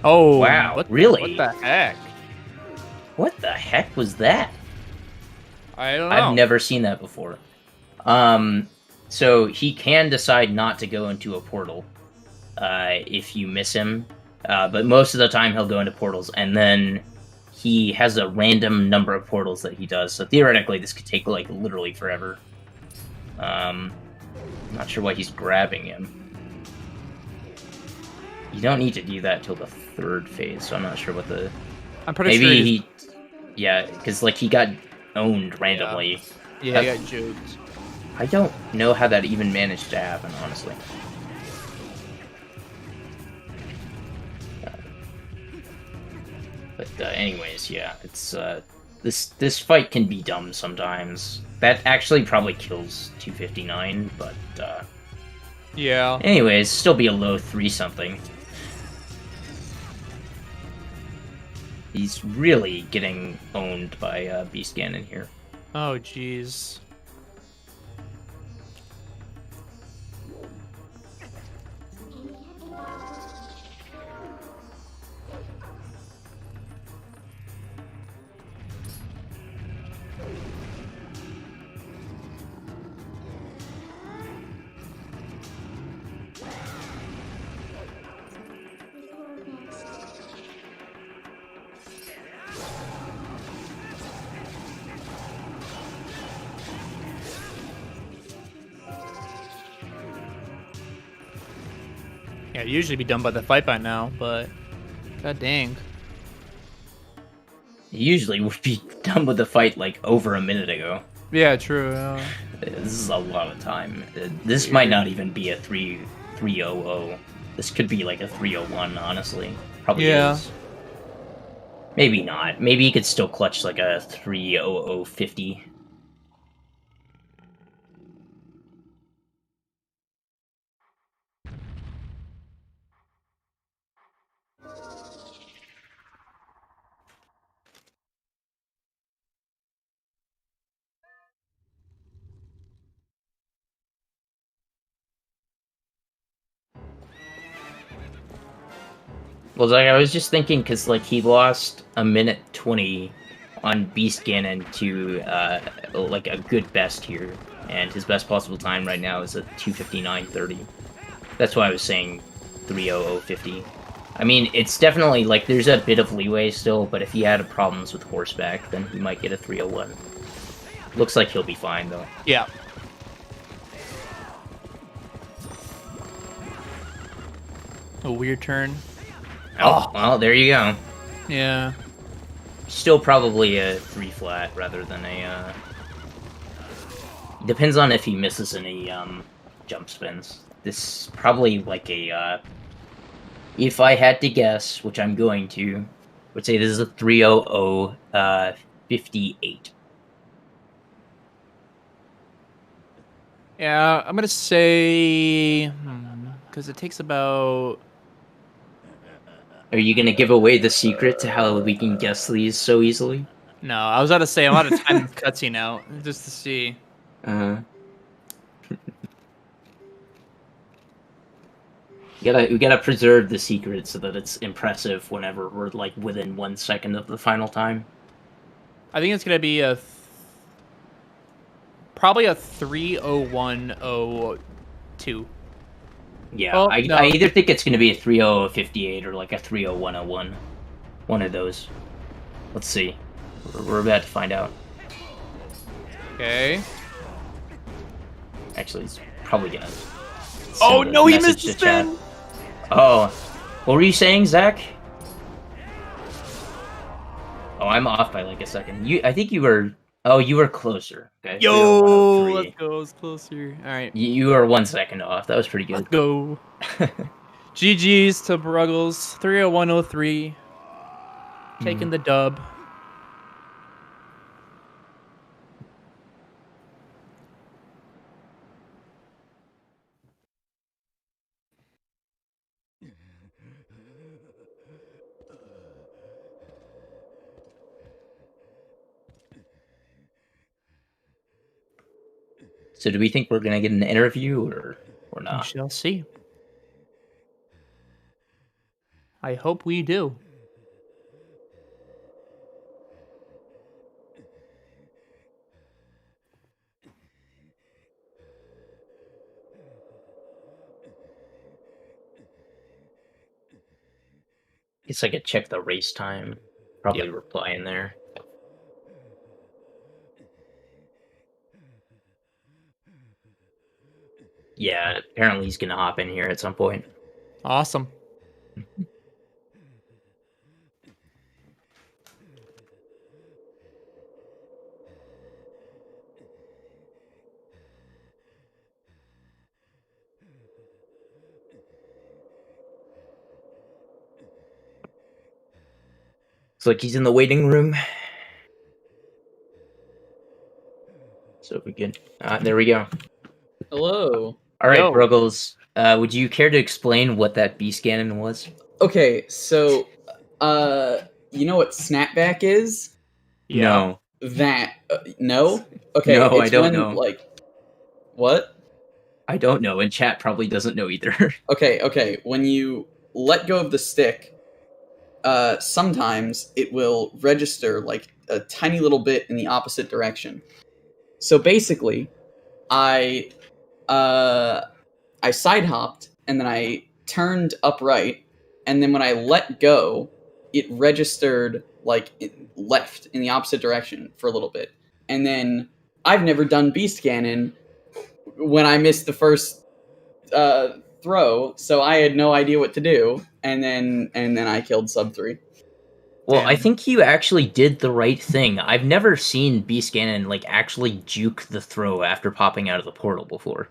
Oh, wow, really? What the heck? What the heck was that? I don't know. I've never seen that before. So he can decide not to go into a portal if you miss him, but most of the time he'll go into portals, and then he has a random number of portals that he does, so theoretically this could take like literally forever. I'm not sure why he's grabbing him. You don't need to do that till the 3rd phase, so I'm not sure what the... I'm pretty sure yeah, because like he got owned randomly. Yeah, he got juked. I don't know how that even managed to happen, honestly. But anyways, yeah, it's This fight can be dumb sometimes. That actually probably kills 259, but Yeah. anyways, still be a low 3 something. He's really getting owned by Beast Ganon here. Oh, jeez. Yeah, it'd usually be done by the fight by now, but god dang. He usually would be done with the fight like over a minute ago. Yeah, true. This is a lot of time. This might not even be a 300. This could be like a 301, honestly. Probably Yeah. is. Maybe not. Maybe he could still clutch like a 30050. Well, like I was just thinking, because like he lost a minute 20 on Beast Ganon to like a good best here, and his best possible time right now is a 2:59:30. That's why I was saying 3:00:50. I mean, it's definitely like there's a bit of leeway still, but if he had problems with horseback, then he might get a 3:01. Looks like he'll be fine though. Yeah. A weird turn. Oh, well, there you go. Yeah. Still probably a 3 flat rather than a. Depends on if he misses any jump spins. This probably like a. If I had to guess, which I'm going to, would say this is a 3:00:58. Yeah, I'm gonna say because it takes about. Are you gonna give away the secret to how we can guess these so easily? No, I was about to say I'm out of time this cutscene out just to see. Uh-huh. We gotta preserve the secret so that it's impressive whenever we're like within 1 second of the final time. I think it's gonna be probably a 3:01:02. Yeah, Oh, I no. either think it's gonna be a 3:00:58 or like a 3:01:01. One of those. Let's see. We're about to find out. Okay. Actually, it's probably gonna. Oh send a no, he message missed the to chat. spin. Oh, what were you saying, Zach? Oh, I'm off by like a second. I think you were. Oh, you were closer. Okay. Yo, 3:01:03. let's go. It's closer. All right, You were 1 second off. That was pretty let's good. go. GG's to Bruggles. 3:01:03. Taking the dub. So, do we think we're gonna get an interview or We not? shall see. I hope we do. Guess I could check the race time. Probably Yep. reply in there. Yeah, apparently he's gonna hop in here at some point. Awesome. It's like he's in the waiting room. So we can. There we go. Hello. All right, Yo. Bruggles. Would you care to explain what that beast cannon was? Okay, so, you know what snapback is? Yeah. No. That, no? Okay, No, it's I don't when, know. like, what? I don't know, and chat probably doesn't know either. Okay, when you let go of the stick, sometimes it will register, like, a tiny little bit in the opposite direction. So basically, I side hopped, and then I turned upright, and then when I let go, it registered like left in the opposite direction for a little bit. And then I've never done Beast Cannon when I missed the first throw, so I had no idea what to do, and then I killed sub 3. Well, I Damn. think you actually did the right thing. I've never seen beast cannon like actually juke the throw after popping out of the portal before.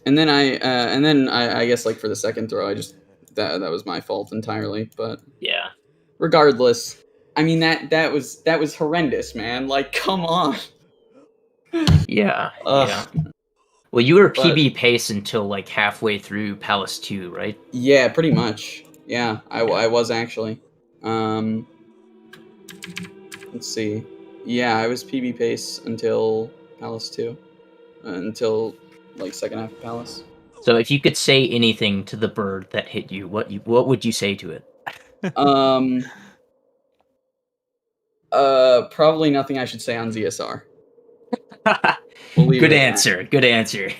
And then I guess like for the second throw, I just that was my fault entirely, but Yeah. regardless, I mean that was horrendous, man. Like, come on. Yeah. Ugh. Yeah. Well, you were But- PB pace until like halfway through Palace 2, right? Yeah, pretty much. Yeah, I was actually. Let's see. Yeah, I was PB pace until Palace 2, until like second half of Palace. So if you could say anything to the bird that hit you, what would you say to it? Probably nothing I should say on ZSR. We'll leave Good it at answer. Good answer.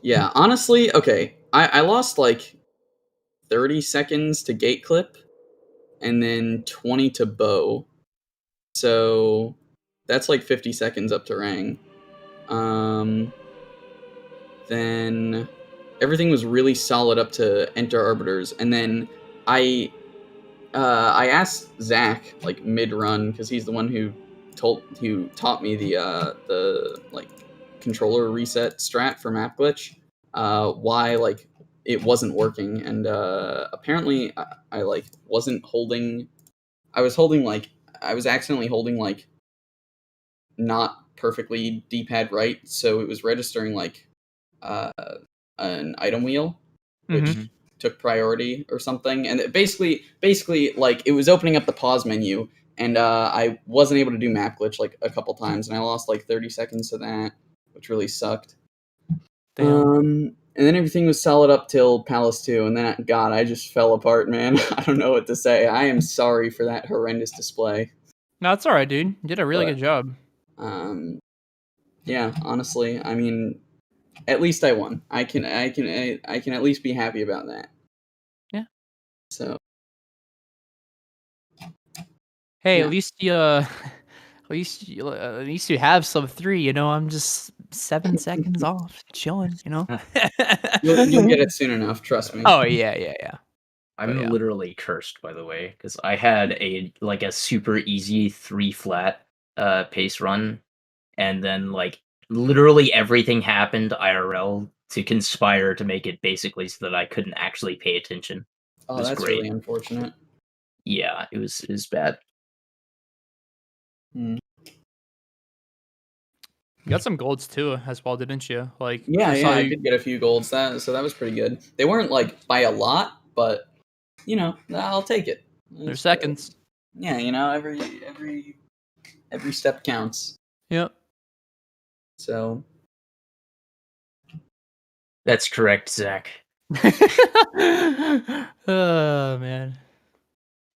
Yeah, honestly, okay. I lost like 30 seconds to gate clip and then 20 to bow. So that's like 50 seconds up to rang. Then everything was really solid up to enter arbiters, and then I asked Zach like mid run because he's the one who taught me the like controller reset strat for map glitch. Why like it wasn't working, and apparently I like wasn't holding. I was accidentally holding like not perfectly D-pad right, so it was registering like an item wheel, which Mhm. took priority or something, and it basically like it was opening up the pause menu, and I wasn't able to do map glitch like a couple times, and I lost like 30 seconds to that, which really sucked. Damn. And then everything was solid up till Palace 2, and then God, I just fell apart, man. I don't know what to say. I am sorry for that horrendous display. No, it's all right, dude. You did a really But- good job. Yeah, honestly, I mean, at least I won. I can at least be happy about that. Yeah. So Hey, Yeah. at least you, at least you have sub 3. You know, I'm just 7 seconds off, chilling. You know. you'll get it soon enough. Trust me. Oh yeah. I'm yeah. literally cursed, by the way, because I had a super easy 3 flat pace run, and then like literally everything happened IRL to conspire to make it basically so that I couldn't actually pay attention. Oh, was that's great. really unfortunate. Yeah, it was bad. Hmm. You got some golds too, as well, didn't you? Like, Yeah, I saw I you. did get a few golds. So that was pretty good. They weren't like by a lot, but you know, I'll take it. There's seconds. Yeah, you know, every step counts. Yep. So That's correct, Zach. Oh man.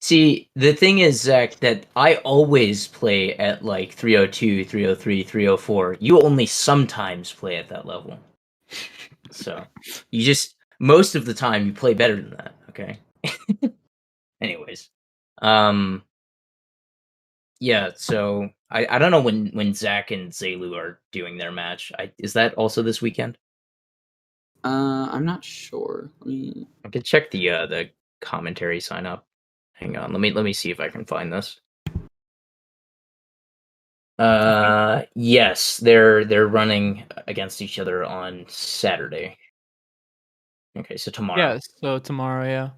See, the thing is, Zach, that I always play at like 302, 303, 304. You only sometimes play at that level. So, you just, most of the time, you play better than that, okay? Anyways. Yeah, so, I don't know when Zach and Zelu are doing their match. Is that also this weekend? I'm not sure. I could check the commentary sign up. Hang on, let me see if I can find this. Yes, they're running against each other on Saturday. Okay, so tomorrow. Yeah. So tomorrow, yeah.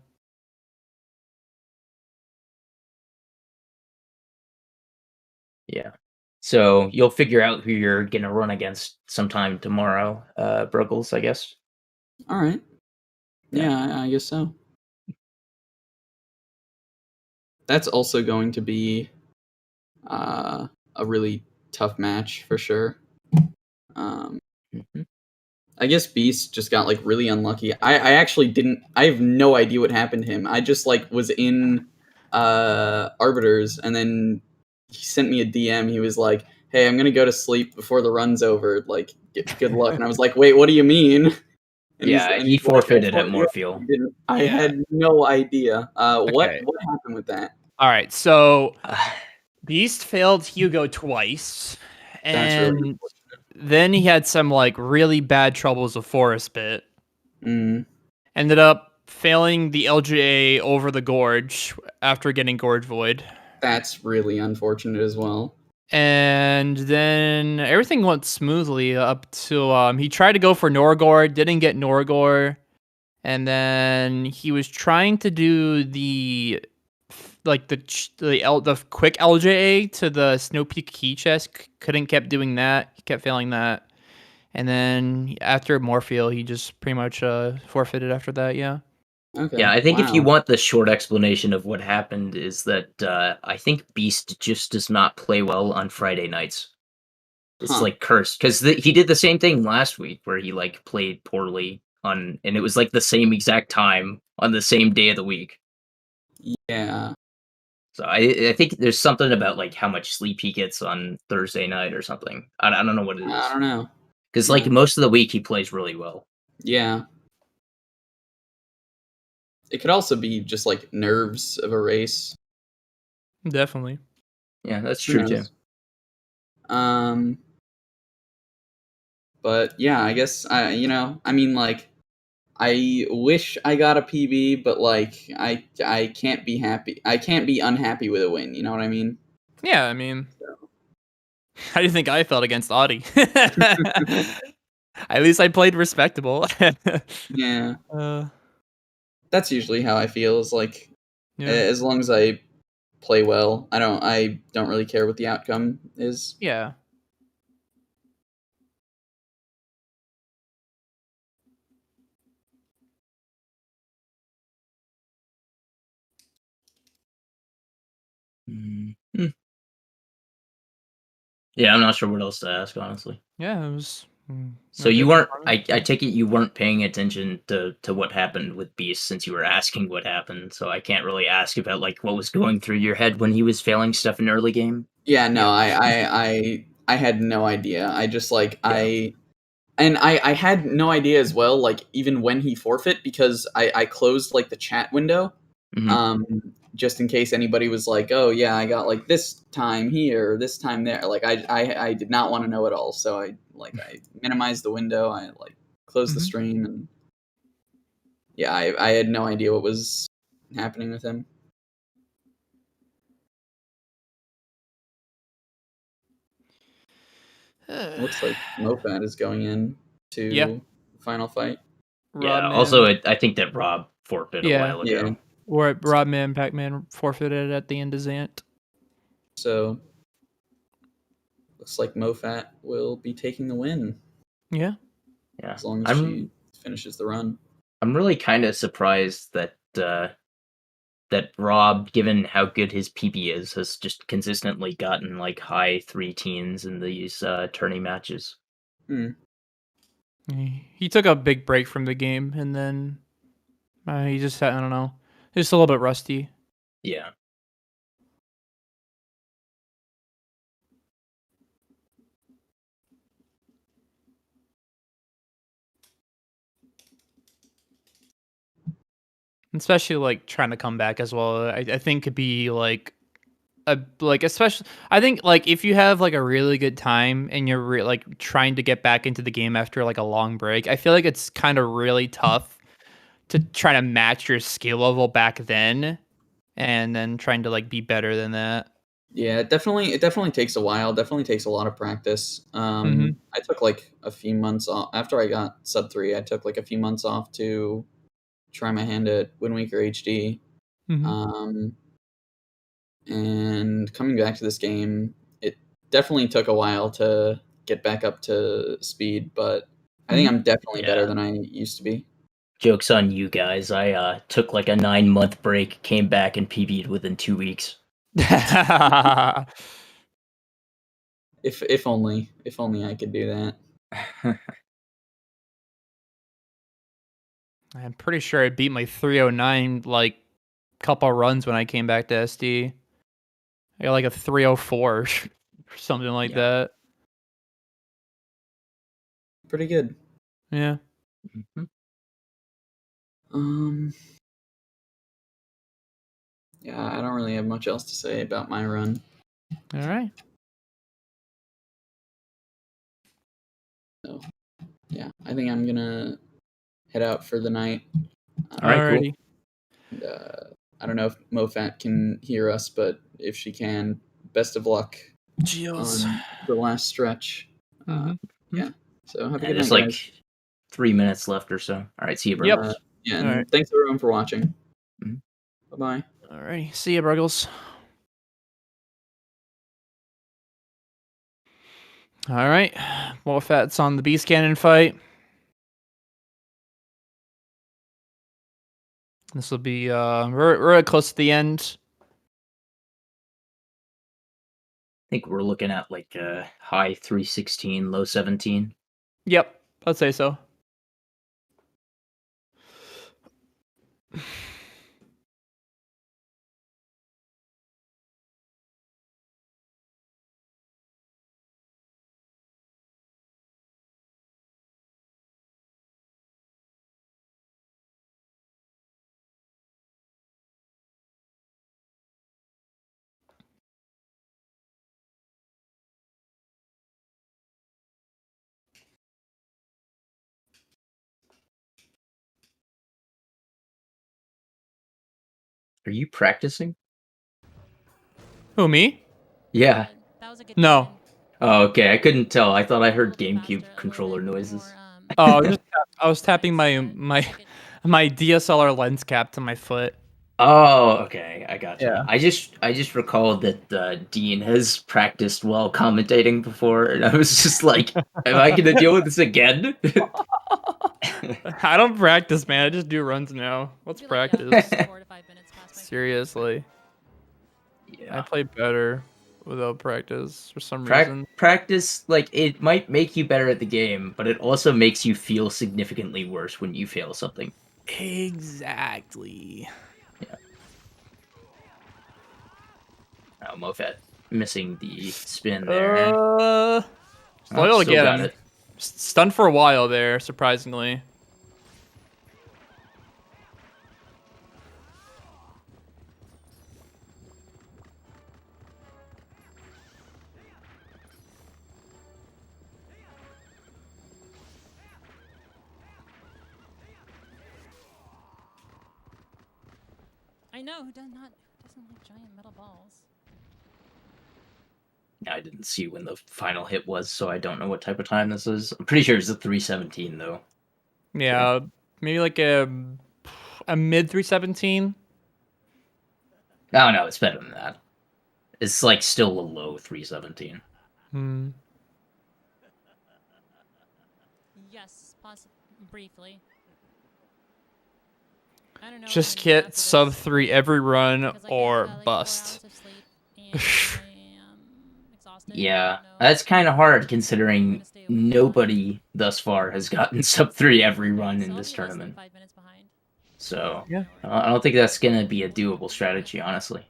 Yeah. So you'll figure out who you're gonna run against sometime tomorrow, Bruggles, I guess. All right. Yeah, I guess so. That's also going to be a really tough match for sure. Mhm. I guess Beast just got like really unlucky. I actually didn't. I have no idea what happened to him. I just like was in Arbiters, and then he sent me a DM. He was like, "Hey, I'm gonna go to sleep before the run's over. Like, good luck." And I was like, "Wait, what do you mean?" Yeah, he he's like, forfeited at "Yeah, Morpheal. I didn't. I Yeah. had no idea. What Okay. happened with that? All right. So Beast failed Hugo twice, That's really and then he had some like really bad troubles with Forest Bit. Ended up failing the LGA over the Gorge after getting Gorge Void. That's really unfortunate as well. And then everything went smoothly up to he tried to go for Norgor, didn't get Norgor, and then he was trying to do the quick LJA to the Snow Peak key chest, couldn't, kept doing that. He kept failing that. And then after Morpheal, he just pretty much forfeited after that, yeah. Okay. Yeah, I think if you wow. want the short explanation of what happened is that I think Beast just does not play well on Friday nights. It's Huh. like cursed because he did the same thing last week where he like played poorly on, and it was like the same exact time on the same day of the week. Yeah. So I think there's something about like how much sleep he gets on Thursday night or something. I don't know what it I is don't know. because Yeah. like most of the week he plays really well. Yeah. It could also be just like nerves of a race. Definitely. Yeah, that's Who true too. knows? But yeah, I guess I mean like I wish I got a PB, but like I can't be happy. I can't be unhappy with a win, you know what I mean? Yeah, I mean, how do you think I felt against Audi? At least I played respectable. Yeah. uh, That's usually how I feel is like yeah. as long as I play well, I don't really care what the outcome is. Yeah. Mm-hmm. Yeah, I'm not sure what else to ask, honestly. Yeah, it was. So you weren't. I take it you weren't paying attention to what happened with Beast since you were asking what happened. So I can't really ask about like what was going through your head when he was failing stuff in early game. Yeah, no, Yeah. I had no idea. I just like I had no idea as well, like even when he forfeit, because I closed like the chat window, Mhm. just in case anybody was like, oh yeah, I got like this time here, this time there. Like I did not want to know at all, so I minimized the window, I like closed the Mhm. stream, and yeah, I had no idea what was happening with him. Looks like Mofat is going in Yeah. to final fight. Yeah. Robman. Also, I think that Rob forfeit a Yeah. while ago. Yeah. Or Robmanpacman forfeited at the end of Zant. So looks like Mofat will be taking the win Yeah. Yeah. as long as she finishes the run. I'm really kind of surprised that that Rob, given how good his PB is, has just consistently gotten like high 3 teens in these tourney matches. He took a big break from the game, and then he just had, I don't know, just a little bit rusty. Yeah. Especially like trying to come back as well. I think could be like especially I think like if you have like a really good time and you're like trying to get back into the game after like a long break, I feel like it's kind of really tough to try to match your skill level back then and then trying to like be better than that. Yeah, it definitely takes a while. Definitely takes a lot of practice. Mhm. I took like a few months off after I got sub 3. I took like a few months off to try my hand at Wind Waker HD. Mhm. And coming back to this game, it definitely took a while to get back up to speed, but I think I'm definitely better than I used to be. Joke's on you guys. I took like a 9-month break, came back and PB'd within 2 weeks. If only I could do that. I'm pretty sure I beat my 309 like couple runs when I came back to SD. I got like a 304 or something like that. Pretty good. Yeah. Yeah, I don't really have much else to say about my run. All right. So, yeah, I think I'm gonna head out for the night. All right, cool. And, I don't know if Mofat can hear us, but if she can, best of luck on the last stretch. Yeah. So have a good night, there's like guys. 3 minutes left or so. All right, see you, bro. Yep. Yeah, and thanks everyone for watching. Mm-hmm. Bye-bye. All right. See ya, Bruggles. All right. Wolfat's on the Beast Cannon fight. This will be we're close to the end. I think we're looking at like high 316, low 17. Yep, I'd say so. Are you practicing? Who, me? Yeah. No. Oh, okay. I couldn't tell. I thought I heard GameCube controller noises. Oh, I was tapping my DSLR lens cap to my foot. Oh, okay. I gotcha. Yeah. I just recalled that Dean has practiced while commentating before, and I was just like, am I gonna deal with this again? I don't practice, man. I just do runs now. Let's practice. Seriously. Yeah. I play better without practice for some reason. Practice, like, it might make you better at the game, but it also makes you feel significantly worse when you fail something. Exactly. Yeah. Oh, Mofat missing the spin there. Still able to get got him. it. Stunned for a while there, surprisingly. I know who doesn't like giant metal balls. I didn't see when the final hit was, so I don't know what type of time this is. I'm pretty sure it's a 317 though. Yeah, maybe like a mid 317. No, it's better than that. It's like still a low 317. Yes, briefly. I don't know. Just get sub 3 every run or bust. Yeah, that's kind of hard considering nobody thus far has gotten sub 3 every run in this tournament. So, yeah. I don't think that's going to be a doable strategy, honestly.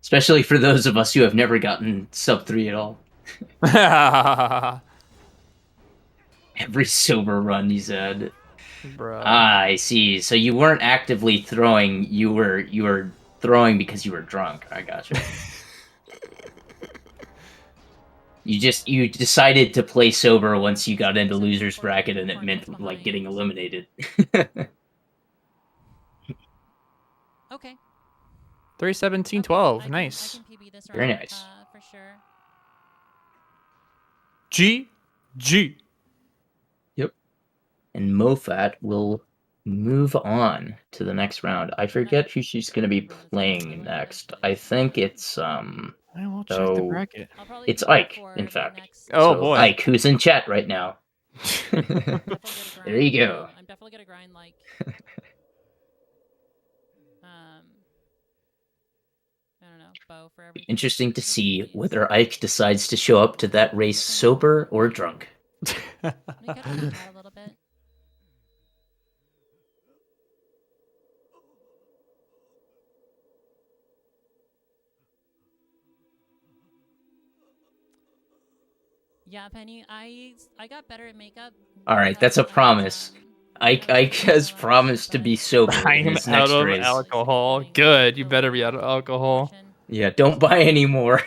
Especially for those of us who have never gotten sub 3 at all. Every sober run, he said. Bruh. Ah, I see. So you weren't actively throwing, you were throwing because you were drunk. I gotcha. You decided to play sober once you got into loser's bracket, and it meant like getting eliminated. Okay. 317-12. Nice. Very nice. For sure. G. Yep. And Mofat will move on to the next round. I forget who she's going to be playing next. I think it's I will check the So- bracket. I'll probably It's vote Ike, for in the fact. next- Oh, So, boy. Ike, who's in chat right now? Definitely gonna There you grind, go. I'm definitely gonna grind like I don't know, bow for everything. Interesting to see Beast. whether Ike decides to show up to that race sober or drunk. Let me get on the chat a little bit. Yeah, Penny, I got better at makeup. All right, that's a because I was, promise. Ike I was Ike has so promised to but be sober in I'm his out next of race. alcohol. Good. You better be out of alcohol. Yeah, don't buy any more.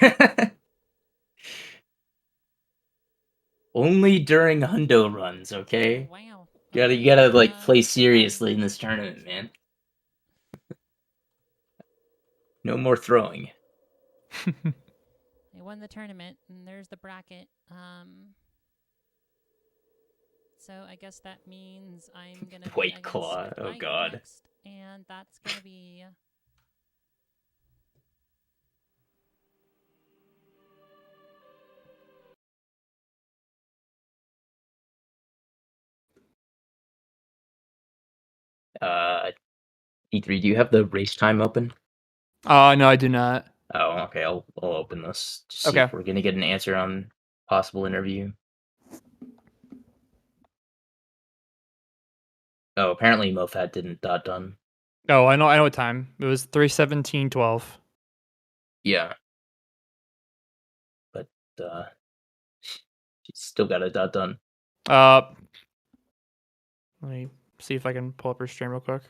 Only during hundo runs, okay? Wow. You gotta like play okay, seriously in this tournament, man. No more throwing. I won the tournament, and there's the bracket. So I guess that means I'm gonna be White against Claw, oh Ike god. next, and that's gonna be. E3, do you have the race time open? No, I do not. Oh, okay. I'll open this to see Okay. if we're gonna get an answer on possible interview. Oh, apparently Mofat didn't done. Oh, I know what time. It was 3:17:12. Yeah. But she's still got a done. Let me see if I can pull up her stream real quick.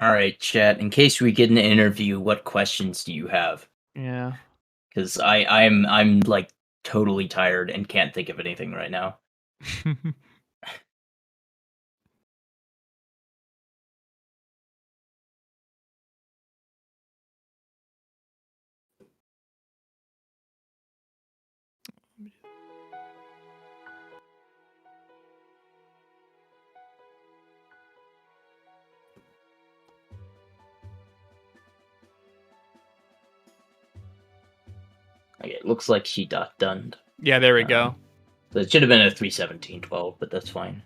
All right, chat. In case we get an interview, what questions do you have? Yeah. Because I'm like totally tired and can't think of anything right now. Okay, it looks like she done. Yeah, there we go. So it should have been a 3:17:12, but that's fine.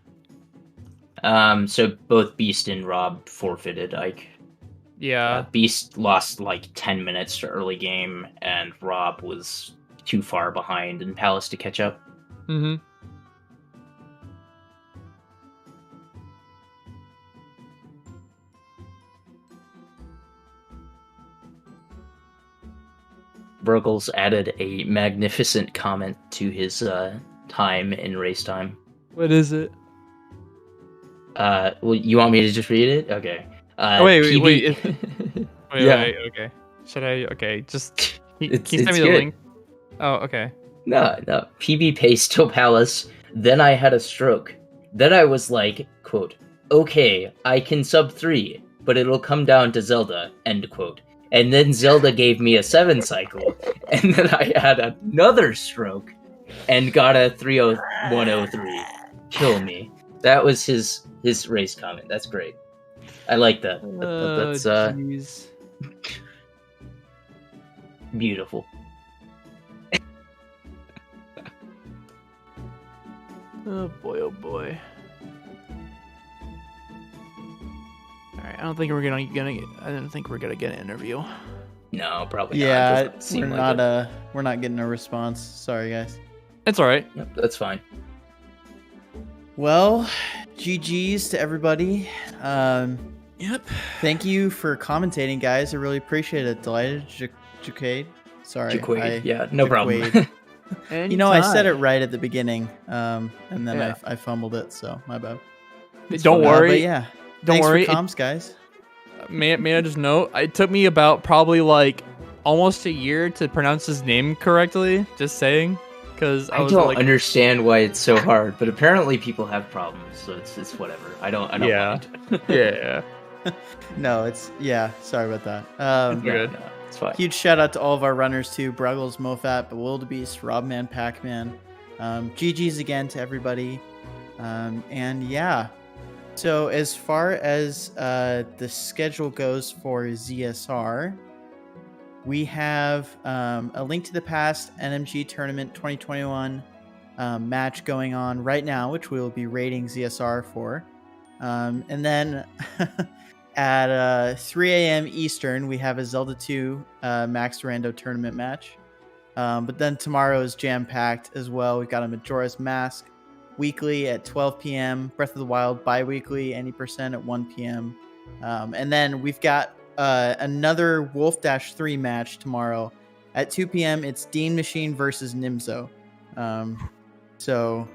So both Beast and Rob forfeited Ike. Yeah. Beast lost like 10 minutes to early game, and Rob was too far behind in Palace to catch up. Mm-hmm. Bruggles added a magnificent comment to his time in race time. What is it? Well, you want me to just read it? Okay. Wait. Wait, Yeah. wait, okay. Should I? Okay, just can you It's send me the good. link? Oh, okay. No. PB Pace to Palace. Then I had a stroke. Then I was like, quote, okay, I can sub 3, but it'll come down to Zelda, end quote. And then Zelda gave me a 7 cycle, and then I had another stroke and got a 30103. Kill me. That was his race comment. That's great. I like that. That's Jeez. beautiful. Oh boy, oh boy. All right, I don't think we're gonna get an interview. No, probably not. Yeah, Doesn't seem we're like not it. we're not getting a response. Sorry, guys. It's all right. Yep, that's fine. Well, GGs to everybody. Yep. Thank you for commentating, guys. I really appreciate it. Delighted, Jacade. Sorry, Jaquade. Yeah, no problem. Jaquade. You know, I said it right at the beginning, and then Yeah. I fumbled it, so my bad. Don't worry. But yeah, Don't thanks worry. for comms, guys. May I just note, it took me about probably like almost a year to pronounce his name correctly. Just saying, because I don't understand why it's so hard, but apparently people have problems, so it's whatever. I don't Yeah. mind. Yeah. No, sorry about that. Good. No, it's fine. Huge shout out to all of our runners too: Bruggles, Mofat, bewildebeest, Robmanpacman. GGs again to everybody. And yeah, so as far as the schedule goes for ZSR, we have a Link to the Past NMG Tournament 2021 match going on right now, which we will be rating ZSR for. And then at 3 a.m. Eastern, we have a Zelda 2 Max Rando tournament match. But then tomorrow is jam-packed as well. We've got a Majora's Mask weekly at 12 p.m., Breath of the Wild bi-weekly, any percent at 1 p.m. And then we've got another Wolfdash 3 match tomorrow at 2 p.m. It's Dean Machine versus Nimzo. So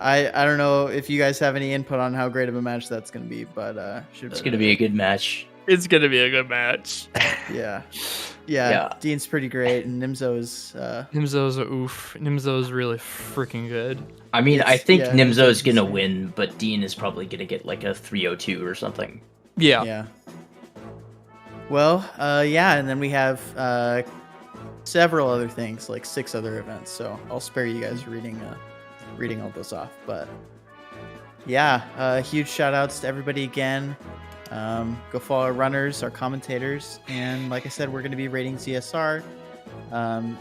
I don't know if you guys have any input on how great of a match that's going to be, but It's going to be a good match. It's gonna be a good match. Yeah. Dean's pretty great, and Nimzo's Nimzo's really freaking good. I mean, I think yeah, Nimzo's going to win, but Dean is probably going to get like a 302 or something. Yeah. Well, and then we have several other things, like 6 other events. So I'll spare you guys reading all those off. But yeah, huge shout outs to everybody again. Go follow our runners, our commentators, and like I said, we're going to be rating ZSR.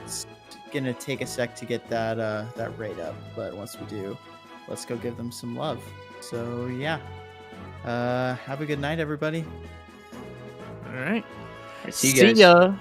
It's going to take a sec to get that rate up, but once we do, let's go give them some love. So yeah, have a good night, everybody. All right. See you guys. See ya.